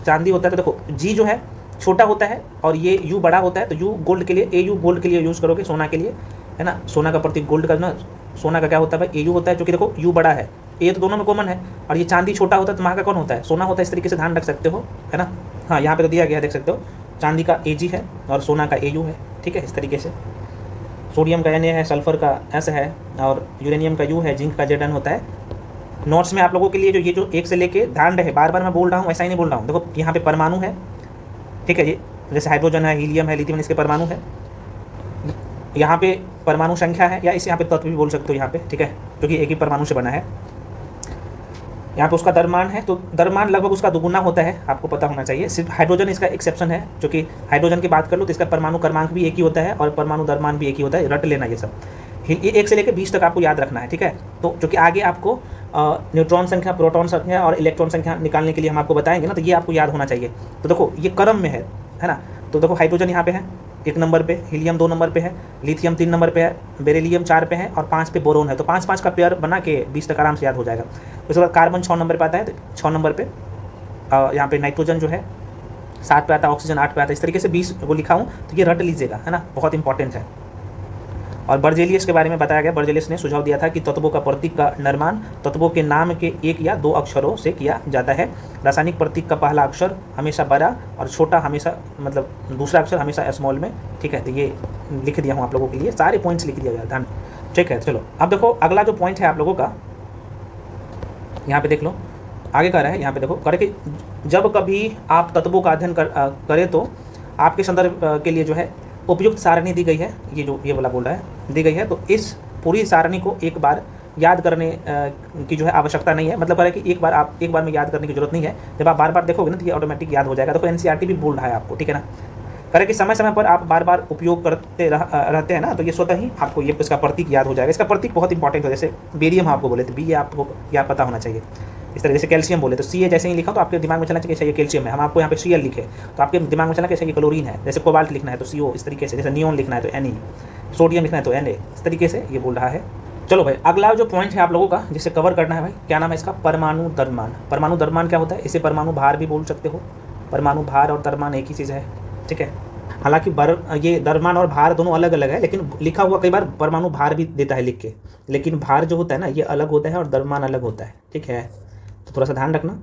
चांदी होता है। तो देखो G जो है छोटा होता है और ये U बड़ा होता है, तो U गोल्ड के लिए, AU गोल्ड के लिए यूज़ करोगे, सोना के लिए है ना, सोना का प्रतीक गोल्ड का ना, सोना का क्या होता है भाई AU होता है, जो कि देखो U बड़ा है, A तो दोनों में कॉमन है, और ये चांदी छोटा होता है तो वहाँ का कौन होता है, सोना होता है। इस तरीके से ध्यान रख सकते हो, है ना। हाँ यहाँ पे तो दिया गया है, देख सकते हो, चांदी का AG है और सोना का AU है, ठीक है, इस तरीके से। सोडियम का Na है, सल्फर का S है, और यूरेनियम का U है, जिंक का Zn होता है। नोट्स में आप लोगों के लिए ये जो एक से लेके ध्यान रहे, बार बार मैं बोल रहा हूँ, ऐसा ही नहीं बोल रहा हूँ। देखो यहाँ पे परमाणु है, ठीक है, ये जैसे हाइड्रोजन है, हीलियम है, लिथियम, इसके परमाणु है। यहाँ पे परमाणु संख्या है, या इसे यहाँ पे तत्व भी बोल सकते हो यहाँ पे, ठीक है, क्योंकि एक ही परमाणु से बना है। यहाँ पे उसका द्रव्यमान है, तो द्रव्यमान लगभग उसका दुगुना होता है, आपको पता होना चाहिए। सिर्फ हाइड्रोजन इसका एक्सेप्शन है, जो कि हाइड्रोजन की बात कर लो तो इसका परमाणु क्रमांक भी एक ही होता है और परमाणु द्रव्यमान भी एक ही होता है। रट लेना ये सब, ये 1 से लेकर 20 तक आपको याद रखना है, ठीक है। तो जो कि आगे आपको न्यूट्रॉन संख्या, प्रोटॉन संख्या और इलेक्ट्रॉन संख्या निकालने के लिए हम आपको बताएंगे ना, तो ये आपको याद होना चाहिए। तो देखो ये क्रम में है ना। तो देखो हाइड्रोजन यहाँ पे है 1 नंबर पे, हीलियम 2 नंबर पे है, लिथियम 3 नंबर पे है, बेरिलियम 4 पे है और 5 पे बोरोन है। तो 5-5 का पेयर बना के 20 तक आराम से याद हो जाएगा। उसके बाद कार्बन 6 नंबर पे आता है, तो 6 नंबर पे यहाँ पे नाइट्रोजन जो है 7 पे आता है, ऑक्सीजन 8 पे आता है। इस तरीके से 20 वो लिखा हूँ, तो ये रट लीजिएगा, है ना, बहुत इंपॉर्टेंट है। और बर्जेलियस के बारे में बताया गया। बर्जेलियस ने सुझाव दिया था कि तत्वों का प्रतीक का निर्माण तत्वों के नाम के 1 या 2 अक्षरों से किया जाता है। रासायनिक प्रतीक का पहला अक्षर हमेशा बड़ा और छोटा हमेशा, मतलब दूसरा अक्षर हमेशा स्मॉल में, ठीक है। तो ये लिख दिया हूँ आप लोगों के लिए, सारे पॉइंट्स लिख दिया गया, ध्यान, ठीक है। चलो अब देखो अगला जो पॉइंट है आप लोगों का, यहाँ पे देख लो, आगे कह रहा है यहाँ पे देखो, करे कि जब कभी आप तत्वों का अध्ययन करें तो आपके संदर्भ के लिए जो है उपयुक्त सारणी दी गई है। ये जो ये वाला बोल रहा है दी गई है, तो इस पूरी सारणी को एक बार याद करने की जो है आवश्यकता नहीं है। मतलब है कि एक बार में याद करने की जरूरत नहीं है। जब आप बार बार देखोगे ना तो ये ऑटोमेटिक याद हो जाएगा। देखो NCERT भी बोल रहा है आपको, ठीक है ना। करे कि समय समय पर आप बार बार उपयोग करते रहते हैं ना, तो ये स्वतः ही आपको ये इसका प्रतीक याद हो जाएगा। इसका प्रतीक बहुत इंपॉर्टेंट है। जैसे बेरियम आपको बोले तो BA आपको याद पता होना चाहिए। इस तरह जैसे कैल्शियम बोले तो CA जैसे ही लिखा तो आपके दिमाग में चलना चाहिए कि ये कैल्शियम है। हम आपको यहाँ पे Cl लिखे तो आपके दिमाग में चलना कि ये क्लोरीन है। जैसे कोबाल्ट लिखना है तो CO, इस तरीके से। जैसे नियोन लिखना है तो Ne, सोडियम लिखना है तो Na, इस तरीके से ये बोल रहा है। चलो भाई, अगला जो पॉइंट है आप लोगों का जिसे कवर करना है भाई, क्या नाम है इसका? परमाणु द्रव्यमान। परमाणु द्रव्यमान क्या होता है? इसे परमाणु भार भी बोल सकते हो। परमाणु भार और द्रव्यमान एक ही चीज़ है, ठीक है। हालांकि ये द्रव्यमान और भार दोनों अलग अलग है, लेकिन लिखा हुआ कई बार परमाणु भार भी देता है लिख के, लेकिन भार जो होता है ना ये अलग होता है और द्रव्यमान अलग होता है, ठीक है। तो थोड़ा सा ध्यान रखना,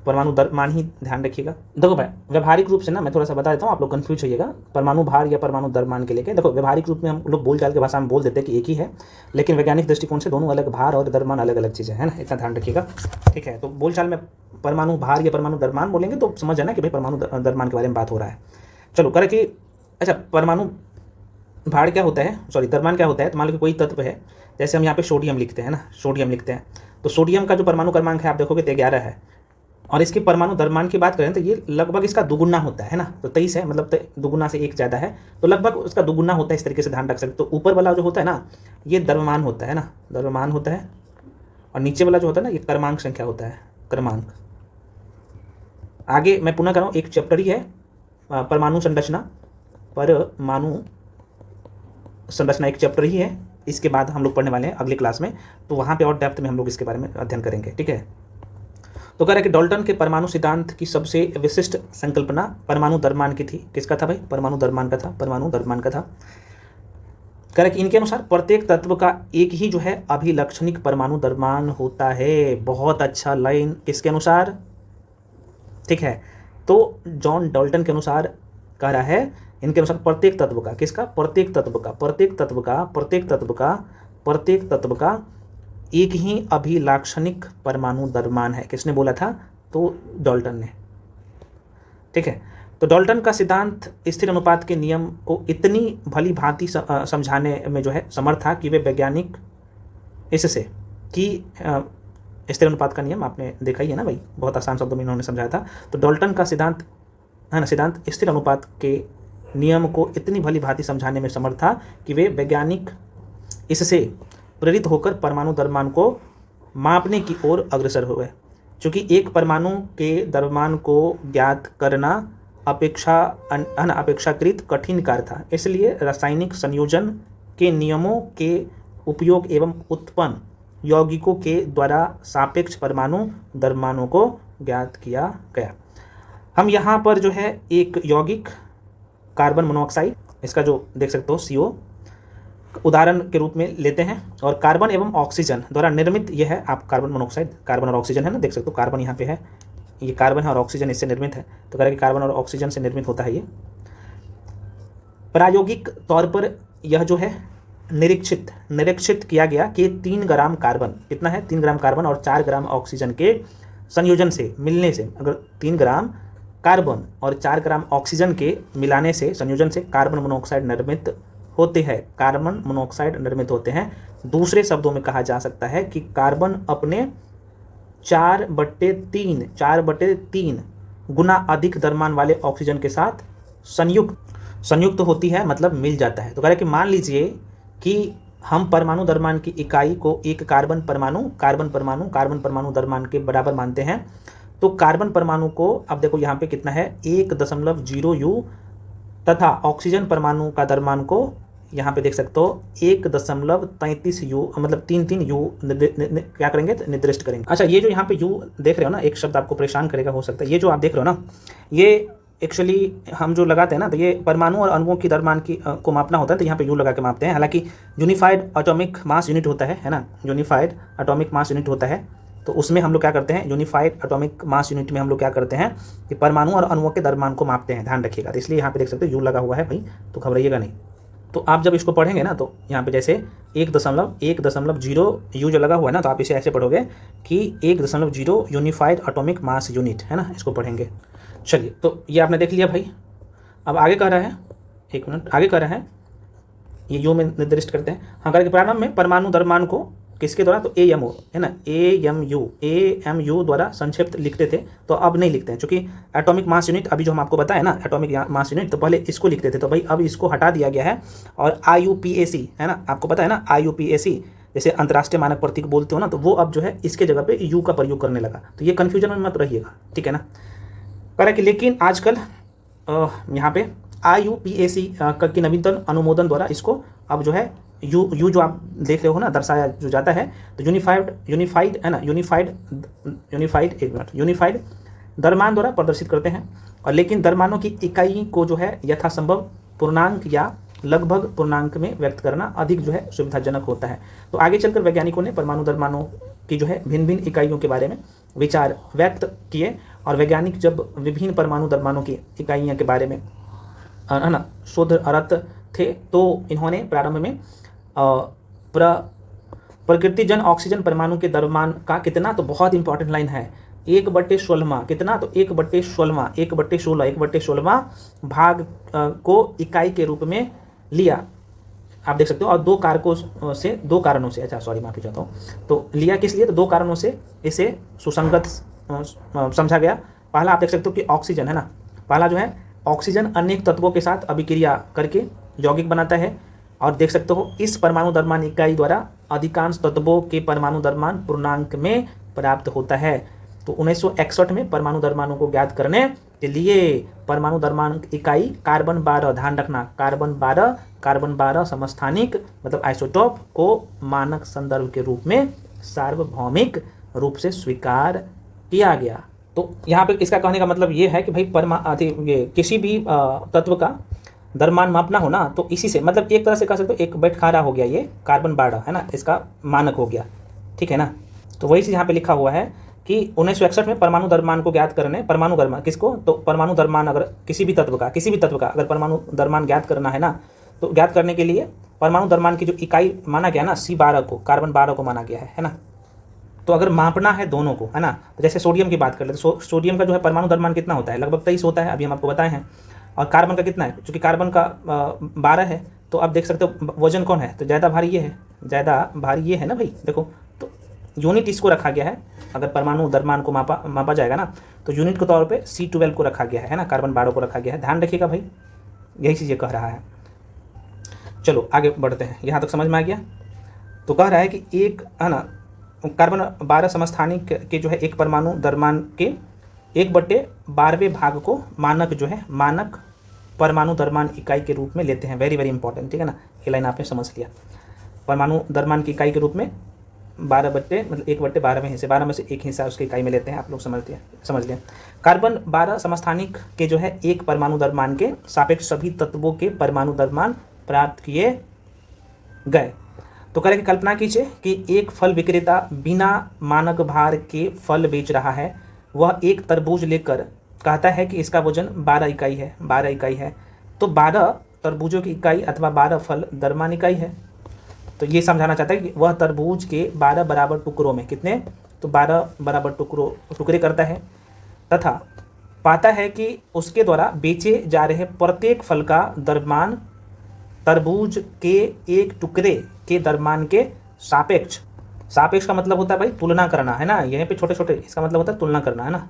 परमाणु द्रव्यमान ही ध्यान रखिएगा। देखो भाई, व्यवहारिक रूप से ना मैं थोड़ा सा बता देता हूँ, आप लोग कंफ्यूज होइएगा परमाणु भार या परमाणु द्रव्यमान के लेके। देखो, व्यवहारिक रूप में हम लोग बोलचाल की भाषा में बोल देते हैं कि एक ही है, लेकिन वैज्ञानिक दृष्टिकोण से दोनों अलग, भार और द्रव्यमान अलग अलग चीज़ें हैं ना, इतना ध्यान रखिएगा, ठीक है। तो बोलचाल में परमाणु भार या परमाणु द्रव्यमान बोलेंगे तो समझ जाना कि भाई परमाणु द्रव्यमान के बारे में बात हो रहा है। चलो करे कि अच्छा, परमाणु भार क्या होता है, सॉरी द्रव्यमान क्या होता है। तो मान लो कि कोई तत्व है, जैसे हम यहाँ पे सोडियम लिखते हैं ना, सोडियम लिखते हैं, तो सोडियम का जो परमाणु क्रमांक है आप देखोगे तो 11 है, और इसके परमाणु द्रव्यमान की बात करें तो ये लगभग इसका दुगुना होता है ना, तो 23 है, मतलब दुगुना से एक ज़्यादा है, तो लगभग उसका दुगुना होता है, इस तरीके से ध्यान रख सकते। तो ऊपर वाला जो होता है ना ये द्रव्यमान होता है ना, द्रव्यमान होता है, और नीचे वाला जो होता है ना ये क्रमांक संख्या होता है, क्रमांक। आगे मैं पुनः कर रहा हूँ, एक चैप्टर ही है परमाणु संरचना, परमाणु संरचना एक चैप्टर ही है, इसके बाद हम लोग पढ़ने वाले हैं अगली क्लास में, तो वहाँ पे और डेप्थ में हम लोग इसके बारे में अध्ययन करेंगे, ठीक है। तो कह रहे कि डाल्टन के परमाणु सिद्धांत की सबसे विशिष्ट संकल्पना परमाणु द्रव्यमान की थी। किसका था भाई? परमाणु द्रव्यमान का था, परमाणु द्रव्यमान का था। कह रहे कि इनके अनुसार प्रत्येक तत्व का एक ही जो है अभिलक्षणिक परमाणु द्रव्यमान होता है। बहुत अच्छा लाइन, किसके अनुसार? ठीक है, तो जॉन डाल्टन के अनुसार कह रहा है, इनके अनुसार प्रत्येक तत्व का, किसका? प्रत्येक तत्व का, प्रत्येक तत्व का, प्रत्येक तत्व का, प्रत्येक तत्व का एक ही अभिलाक्षणिक परमाणु द्रव्यमान है। किसने बोला था? तो डाल्टन ने, ठीक है। तो डाल्टन का सिद्धांत स्थिर अनुपात के नियम को इतनी भली भांति समझाने में जो है समर्थ था कि वे वैज्ञानिक इससे कि स्थिर अनुपात का नियम आपने देखा ही है ना भाई, बहुत आसान शब्दों में इन्होंने समझाया था। तो डाल्टन का सिद्धांत है ना, सिद्धांत स्थिर अनुपात के नियम को इतनी भली भांति समझाने में समर्थ था कि वे वैज्ञानिक इससे प्रेरित होकर परमाणु द्रव्यमान को मापने की ओर अग्रसर हुए। क्योंकि एक परमाणु के द्रव्यमान को ज्ञात करना अपेक्षाकृत कठिन कार्य था, इसलिए रासायनिक संयोजन के नियमों के उपयोग एवं उत्पन्न यौगिकों के द्वारा सापेक्ष परमाणु द्रव्यमानों को ज्ञात किया गया। हम यहाँ पर जो है एक यौगिक कार्बन मोनोऑक्साइड, इसका जो देख सकते हो CO उदाहरण के रूप में लेते हैं, और कार्बन एवं ऑक्सीजन द्वारा निर्मित यह है। आप कार्बन मोनोऑक्साइड, कार्बन और ऑक्सीजन है ना, देख सकते हो कार्बन यहाँ पे है, ये कार्बन है और ऑक्सीजन इससे निर्मित है, तो कह रहे कि कार्बन और ऑक्सीजन से निर्मित होता है ये। प्रायोगिक तौर पर यह जो है निरीक्षित किया गया कि 3 ग्राम कार्बन, कितना है? 3 ग्राम कार्बन और 4 ग्राम ऑक्सीजन के संयोजन से, मिलने से, अगर 3 ग्राम कार्बन और 4 ग्राम ऑक्सीजन के मिलाने से, संयोजन से कार्बन मोनोऑक्साइड निर्मित होते हैं, कार्बन मोनोऑक्साइड निर्मित होते हैं। दूसरे शब्दों में कहा जा सकता है कि कार्बन अपने 4/3 गुना अधिक द्रव्यमान वाले ऑक्सीजन के साथ संयुक्त होती है, मतलब मिल जाता है। तो कह रहे कि मान लीजिए कि हम परमाणु द्रव्यमान की इकाई को एक कार्बन परमाणु द्रव्यमान के बराबर मानते हैं, तो कार्बन परमाणु को अब देखो यहाँ पे कितना है 1.0 U, तथा ऑक्सीजन परमाणु का द्रव्यमान को यहाँ पे देख सकते हो 1.33 U, मतलब 3 U क्या करेंगे? निर्दिष्ट करेंगे। अच्छा, ये जो यहाँ पे U देख रहे हो ना, एक शब्द आपको परेशान करेगा हो सकता है, ये जो आप देख रहे हो ना, ये एक्चुअली हम जो लगाते हैं ना, तो ये परमाणु और अणुओं की द्रव्यमान की को मापना होता है, तो यहाँ पे U लगा के मापते हैं। हालांकि यूनिफाइड एटॉमिक मास यूनिट होता है ना, यूनिफाइड एटॉमिक मास यूनिट होता है, तो उसमें हम लोग क्या करते हैं, यूनिफाइड एटॉमिक मास यूनिट में हम लोग क्या करते हैं कि परमाणु और अणुओं के द्रव्यमान को मापते हैं, ध्यान रखिएगा। तो इसलिए यहाँ पे देख सकते हो U लगा हुआ है भाई, तो घबराइएगा नहीं। तो आप जब इसको पढ़ेंगे ना, तो यहाँ पे जैसे 1.0 U जो लगा हुआ है ना, तो आप इसे ऐसे पढ़ोगे कि 1.0 यूनिफाइड एटॉमिक मास यूनिट है ना, इसको पढ़ेंगे। चलिए, तो ये आपने देख लिया भाई। अब आगे कह रहा है, एक मिनट, आगे कह रहा है, ये U में निर्दिष्ट करते हैं। हाँ, करके प्रारंभ में परमाणु द्रव्यमान को किसके द्वारा? तो AMO है ना, AMU द्वारा संक्षिप्त लिखते थे, तो अब नहीं लिखते हैं, क्योंकि एटॉमिक मास यूनिट अभी जो हम आपको बताया ना, एटॉमिक मास यूनिट, तो पहले इसको लिखते थे, तो भाई अब इसको हटा दिया गया है, और IUPAC है ना, आपको पता है ना IUPAC, जैसे अंतर्राष्ट्रीय मानक प्रतीक बोलते हो ना, तो वो अब जो है इसके जगह पे U का प्रयोग करने लगा। तो ये कन्फ्यूजन में मत रहिएगा, ठीक है ना। कह रहा कि लेकिन आजकल यहाँ पे IUPAC की नवीनतम अनुमोदन द्वारा इसको अब जो है यू यू जो आप देख रहे हो ना दर्शाया जो जाता है, तो यूनिफाइड है ना, यूनिफाइड द्रव्यमान द्वारा प्रदर्शित करते हैं। और लेकिन द्रव्यमानों की इकाई को जो है यथासंभव पूर्णांक या लगभग पूर्णांक में व्यक्त करना अधिक जो है सुविधाजनक होता है। तो आगे चलकर वैज्ञानिकों ने परमाणु द्रव्यमानों की जो है भिन्न भिन्न इकाइयों के बारे में विचार व्यक्त किए, और वैज्ञानिक जब विभिन्न परमाणु द्रव्यमानों की इकाइयों के बारे में है ना शोधरत थे, तो इन्होंने प्रारंभ में प्रकृतिजन ऑक्सीजन परमाणु के द्रव्यमान का कितना, तो बहुत इंपॉर्टेंट लाइन है, 1/16 कितना, तो 1/16 भाग को इकाई के रूप में लिया, आप देख सकते हो। और दो कारणों से अच्छा सॉरी माफी चाहता हूँ, तो लिया किस लिए, तो दो कारणों से इसे सुसंगत समझा गया। पहला आप देख सकते हो कि ऑक्सीजन है ना, पहला जो है ऑक्सीजन अनेक तत्वों के साथ अभिक्रिया करके यौगिक बनाता है, और देख सकते हो इस परमाणु द्रव्यमान इकाई द्वारा अधिकांश तत्वों के परमाणु द्रव्यमान पूर्णांक में प्राप्त होता है। तो 1961 में परमाणु द्रव्यमानों को ज्ञात करने के लिए परमाणु द्रव्यमान इकाई कार्बन 12, ध्यान रखना कार्बन 12 समस्थानिक मतलब आइसोटोप को मानक संदर्भ के रूप में सार्वभौमिक रूप से स्वीकार किया गया। तो यहाँ पे इसका कहने का मतलब ये है कि भाई ये किसी भी तत्व का द्रव्यमान मापना हो ना, तो इसी से मतलब एक तरह से कह सकते हो एक बैठखारा हो गया, ये कार्बन 12 है ना, इसका मानक हो गया, ठीक है ना। तो वही चीज़ यहाँ पे लिखा हुआ है कि 1961 में परमाणु द्रव्यमान को ज्ञात करने, परमाणु द्रव्यमान किसको, तो परमाणु द्रव्यमान अगर किसी भी तत्व का अगर परमाणु द्रव्यमान ज्ञात करना है ना, तो ज्ञात करने के लिए परमाणु द्रव्यमान की जो इकाई माना गया ना C12 को, कार्बन 12 को माना गया है ना। तो अगर मापना है दोनों को है ना, तो जैसे सोडियम की बात कर ले तो सोडियम का जो है परमाणु द्रव्यमान कितना होता है, लगभग 23 होता है, अभी हम आपको बताए हैं। और कार्बन का कितना है, क्योंकि कार्बन का 12 है, तो आप देख सकते हो वजन कौन है, तो ज़्यादा भारी ये है, ज़्यादा भारी ये है ना भाई, देखो तो यूनिट इसको रखा गया है। अगर परमाणु द्रव्यमान को मापा जाएगा ना, तो यूनिट के तौर पे C12 को रखा गया है ना, कार्बन 12 को रखा गया है, ध्यान रखिएगा भाई, यही चीज़ ये कह रहा है। चलो आगे बढ़ते हैं, यहाँ तक समझ में आ गया। तो कह रहा है कि एक है ना कार्बन 12 समस्थानिक के जो है एक परमाणु द्रव्यमान के 1/12वें भाग को मानक जो है मानक परमाणु द्रव्यमान इकाई के रूप में लेते हैं। वेरी वेरी इंपॉर्टेंट, ठीक है ना, ये लाइन आपने समझ लिया। परमाणु द्रव्यमान की इकाई के रूप में 1/12 में हिस्से, 12 में से एक हिस्सा उसकी इकाई में लेते हैं, आप लोग समझ लिया। कार्बन 12 समस्थानिक के जो है एक परमाणु द्रव्यमान के सापेक्ष सभी तत्वों के परमाणु द्रव्यमान प्राप्त किए गए। तो करें कि कल्पना कीजिए कि एक फल विक्रेता बिना मानक भार के फल बेच रहा है। वह एक तरबूज लेकर कहता है कि इसका वजन 12 इकाई है, तो 12 तरबूजों की इकाई अथवा 12 फल द्रव्यमान इकाई है। तो ये समझाना चाहता है कि वह तरबूज के 12 बराबर टुकड़ों में कितने, तो 12 बराबर टुकड़े करता है, तथा पाता है कि उसके द्वारा बेचे जा रहे प्रत्येक फल का द्रव्यमान तरबूज के एक टुकड़े के द्रव्यमान के सापेक्ष का मतलब होता है भाई तुलना करना, है ना, यहीं पे छोटे छोटे इसका मतलब होता है तुलना करना, है ना।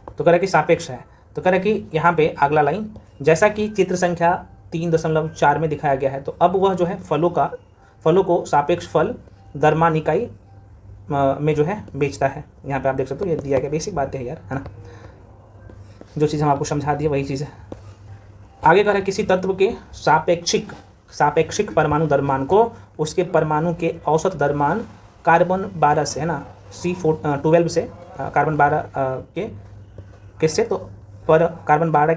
तो कह रहा कि सापेक्ष है। तो कह रहा कि यहाँ पे अगला लाइन, जैसा कि चित्र संख्या 3.4 में दिखाया गया है, तो अब वह जो है फलों को सापेक्ष फल द्रव्यमान इकाई में जो है बेचता है। यहाँ पे आप देख सकते हो, ये दिया गया बेसिक बातें है यार, है ना, जो चीज़ हम आपको समझा दिए वही चीज़ है। आगे कह रहा है किसी तत्व के सापेक्षिक परमाणु द्रव्यमान को उसके परमाणु के औसत द्रव्यमान कार्बन 12 से, है ना, C12 से, कार्बन 12 के किससे, तो कार्बन 12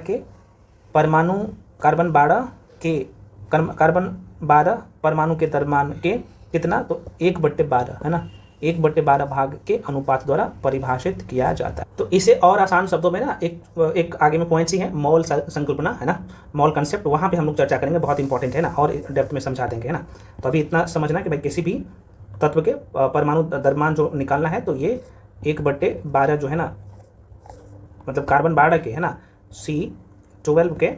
परमाणु के द्रव्यमान के कितना, तो 1/12, है ना, 1/12 भाग के अनुपात द्वारा परिभाषित किया जाता है। तो इसे और आसान शब्दों में ना एक आगे में पॉइंट्स ही है, मॉल संकल्पना, है ना, मॉल कंसेप्ट, वहाँ पे हम लोग चर्चा करेंगे, बहुत इंपॉर्टेंट है ना, और डेप्थ में समझा देंगे, है ना। तो अभी इतना समझना कि भाई किसी भी तत्व के परमाणु द्रव्यमान जो निकालना है, तो ये 1/12 जो है ना, मतलब कार्बन 12 के, है ना, C12 के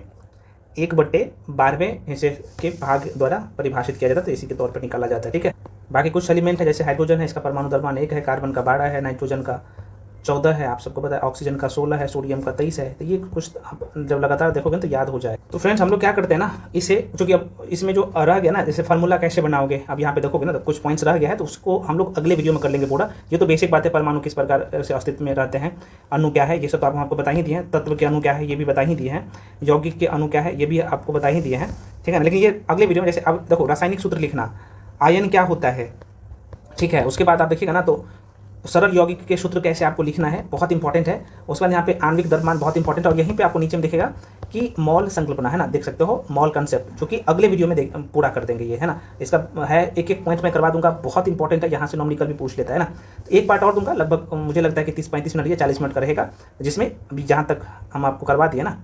1/12वें हिस्से के भाग द्वारा परिभाषित किया जाता है, तो इसी के तौर पर निकाला जाता है, ठीक है। बाकी कुछ एलिमेंट है, जैसे हाइड्रोजन है, इसका परमाणु द्रव्यमान 1 है, कार्बन का 12 है, नाइट्रोजन का 14 है, आप सबको पता है। ऑक्सीजन का 16 है, सोडियम का 23 है। तो ये कुछ आप जब लगातार देखोगे तो याद हो जाए। तो फ्रेंड्स हम लोग क्या करते हैं ना, इसे जो कि अब इसमें जो रह गया ना, जैसे फार्मूला कैसे बनाओगे, अब यहाँ पे देखोगे ना तो कुछ पॉइंट्स रह गया है, तो उसको हम लोग अगले वीडियो में कर लेंगे पूरा। ये तो बेसिक बातें, परमाणु किस प्रकार से अस्तित्व में रहते हैं, अणु क्या है, ये सब तो आपको बता ही दिए हैं। तत्व के अणु क्या है ये भी बता ही दिए हैं। यौगिक के अणु क्या है ये भी आपको बता ही दिए हैं, ठीक है ना। लेकिन ये अगले वीडियो में, जैसे अब देखो रासायनिक सूत्र लिखना, आयन क्या होता है, ठीक है। उसके बाद आप देखिएगा ना तो सरल यौगिक के सूत्र कैसे आपको लिखना है, बहुत इंपॉर्टेंट है। उसके बाद यहाँ पे आणविक द्रव्यमान बहुत इंपॉर्टेंट है। और यहीं पे आपको नीचे में दिखेगा कि मॉल संकल्पना है ना, देख सकते हो मॉल कंसेप्ट, जो कि अगले वीडियो में पूरा कर देंगे ये, है ना। इसका है एक एक पॉइंट मैं करवा दूंगा, बहुत इंपॉर्टेंट है। यहाँ से नॉमिकल भी पूछ लेता है ना। तो एक पार्ट और दूंगा, लगभग मुझे लगता है कि 30-35 मिनट या 40 मिनट का रहेगा, जिसमें अभी जहाँ तक हम आपको करवा दिए ना,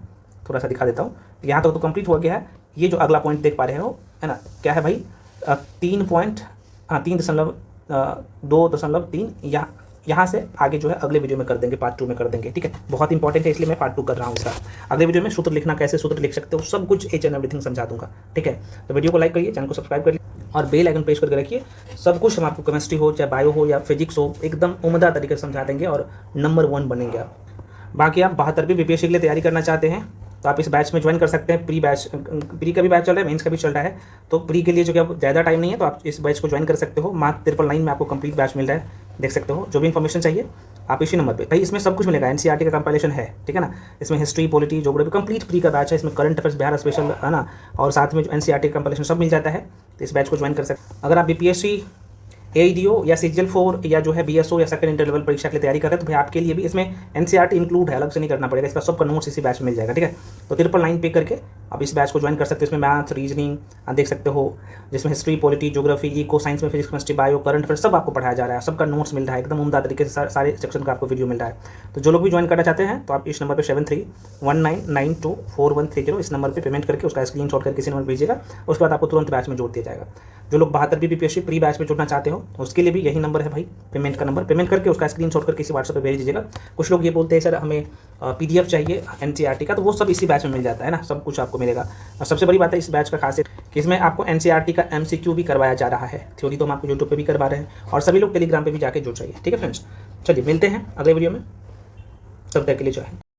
थोड़ा सा दिखा देता हूँ। यहाँ तक तो कंप्लीट हो गया है। ये जो अगला पॉइंट देख पा रहे हो, है ना, क्या है भाई, 3.2.3 यहाँ से आगे जो है अगले वीडियो में कर देंगे, पार्ट 2 में कर देंगे, ठीक है। बहुत इंपॉर्टेंट है, इसलिए मैं पार्ट 2 कर रहा हूँ इसका। अगले वीडियो में सूत्र लिखना, कैसे सूत्र लिख सकते हो, सब कुछ एच एंड एवरीथिंग समझा दूंगा, ठीक है। तो वीडियो को लाइक करिए, चैनल को सब्सक्राइब करिए और बेल आइकन प्रेस करके रखिए। सब कुछ हम आपको केमिस्ट्री हो चाहे बायो हो या फिजिक्स हो, एकदम उम्दा तरीके से समझा देंगे और नंबर 1 बनेंगे आप। बाकी आप 72वीं बीपीएससी के लिए तैयारी करना चाहते हैं तो आप इस बैच में ज्वाइन कर सकते हैं। प्री का भी बैच चल रहा है, मेंस का भी चल रहा है। तो प्री के लिए जो कि अब ज़्यादा टाइम नहीं है, तो आप इस बैच को ज्वाइन कर सकते हो। मात्र 999 में आपको कंप्लीट बैच मिल रहा है, देख सकते हो। जो भी इन्फॉर्मेशन चाहिए आप इसी नंबर पे, भाई इसमें सब कुछ मिलेगा। एनसीईआरटी का कंपाइलेशन है, ठीक है ना। इसमें history, polity, geography complete free का बैच है। इसमें करंट अफेयर्स, बिहार स्पेशल, है ना, और साथ में जो एनसीईआरटी का कंपाइलेशन सब मिल जाता है। तो इस बैच को ज्वाइन कर सकते हैं। अगर आप बीपीएससी, AEDO या CGL 4 या जो है BSO या सेकंड इंटर लेवल परीक्षा के लिए तैयारी कर रहे हैं, तो भाई आपके लिए भी इसमें एनसीईआरटी इंक्लूड है, अलग से नहीं करना पड़ेगा। इसका सबका नोट्स इसी बैच में मिल जाएगा, ठीक है। तो 999 पे करके आप इस बैच को ज्वाइन कर सकते हो। इसमें मैथ, रीजनिंग देख सकते हो, जिसमें history, polity, geography, eco, science में physics, chemistry, bio, current affair सब आपको पढ़ाया जा रहा है। सबका नोट्स मिल रहा है, एकदम उम्दा तरीके से सारे सेक्शन का आपको वीडियो मिल रहा है। तो जो लोग भी ज्वाइन करना चाहते हैं तो आप इस नंबर पर 7319924130 इस नंबर पर पेमेंट करके उसका स्क्रीनशॉट करके इसी नंबर पर भेजिएगा। उसके बाद आपको तुरंत बैच में जोड़ दिया जाएगा। जो लोग 72वीं बीपीएससी प्री बैच में जुड़ना चाहते हो उसके लिए भी यही नंबर है भाई, पेमेंट का नंबर। पेमेंट करके उसका स्क्रीनशॉट करके इसी व्हाट्सएप पे भेज दीजिएगा। कुछ लोग ये बोलते हैं सर हमें PDF चाहिए एनसीईआरटी का, तो वो सब इसी बैच में मिल जाता है ना, सब कुछ आपको मिलेगा। और सबसे बड़ी बात है इस बैच का खासियत कि इसमें आपको एनसीईआरटी का MCQ भी करवाया जा रहा है। थ्योरी तो हम आपको यूट्यूब पे भी करवा रहे हैं और सभी लोग टेलीग्राम पे भी जाके जुड़ जाइए, ठीक है फ्रेंड्स। चलिए मिलते हैं अगले वीडियो में, तब तक के लिए जय हिंद।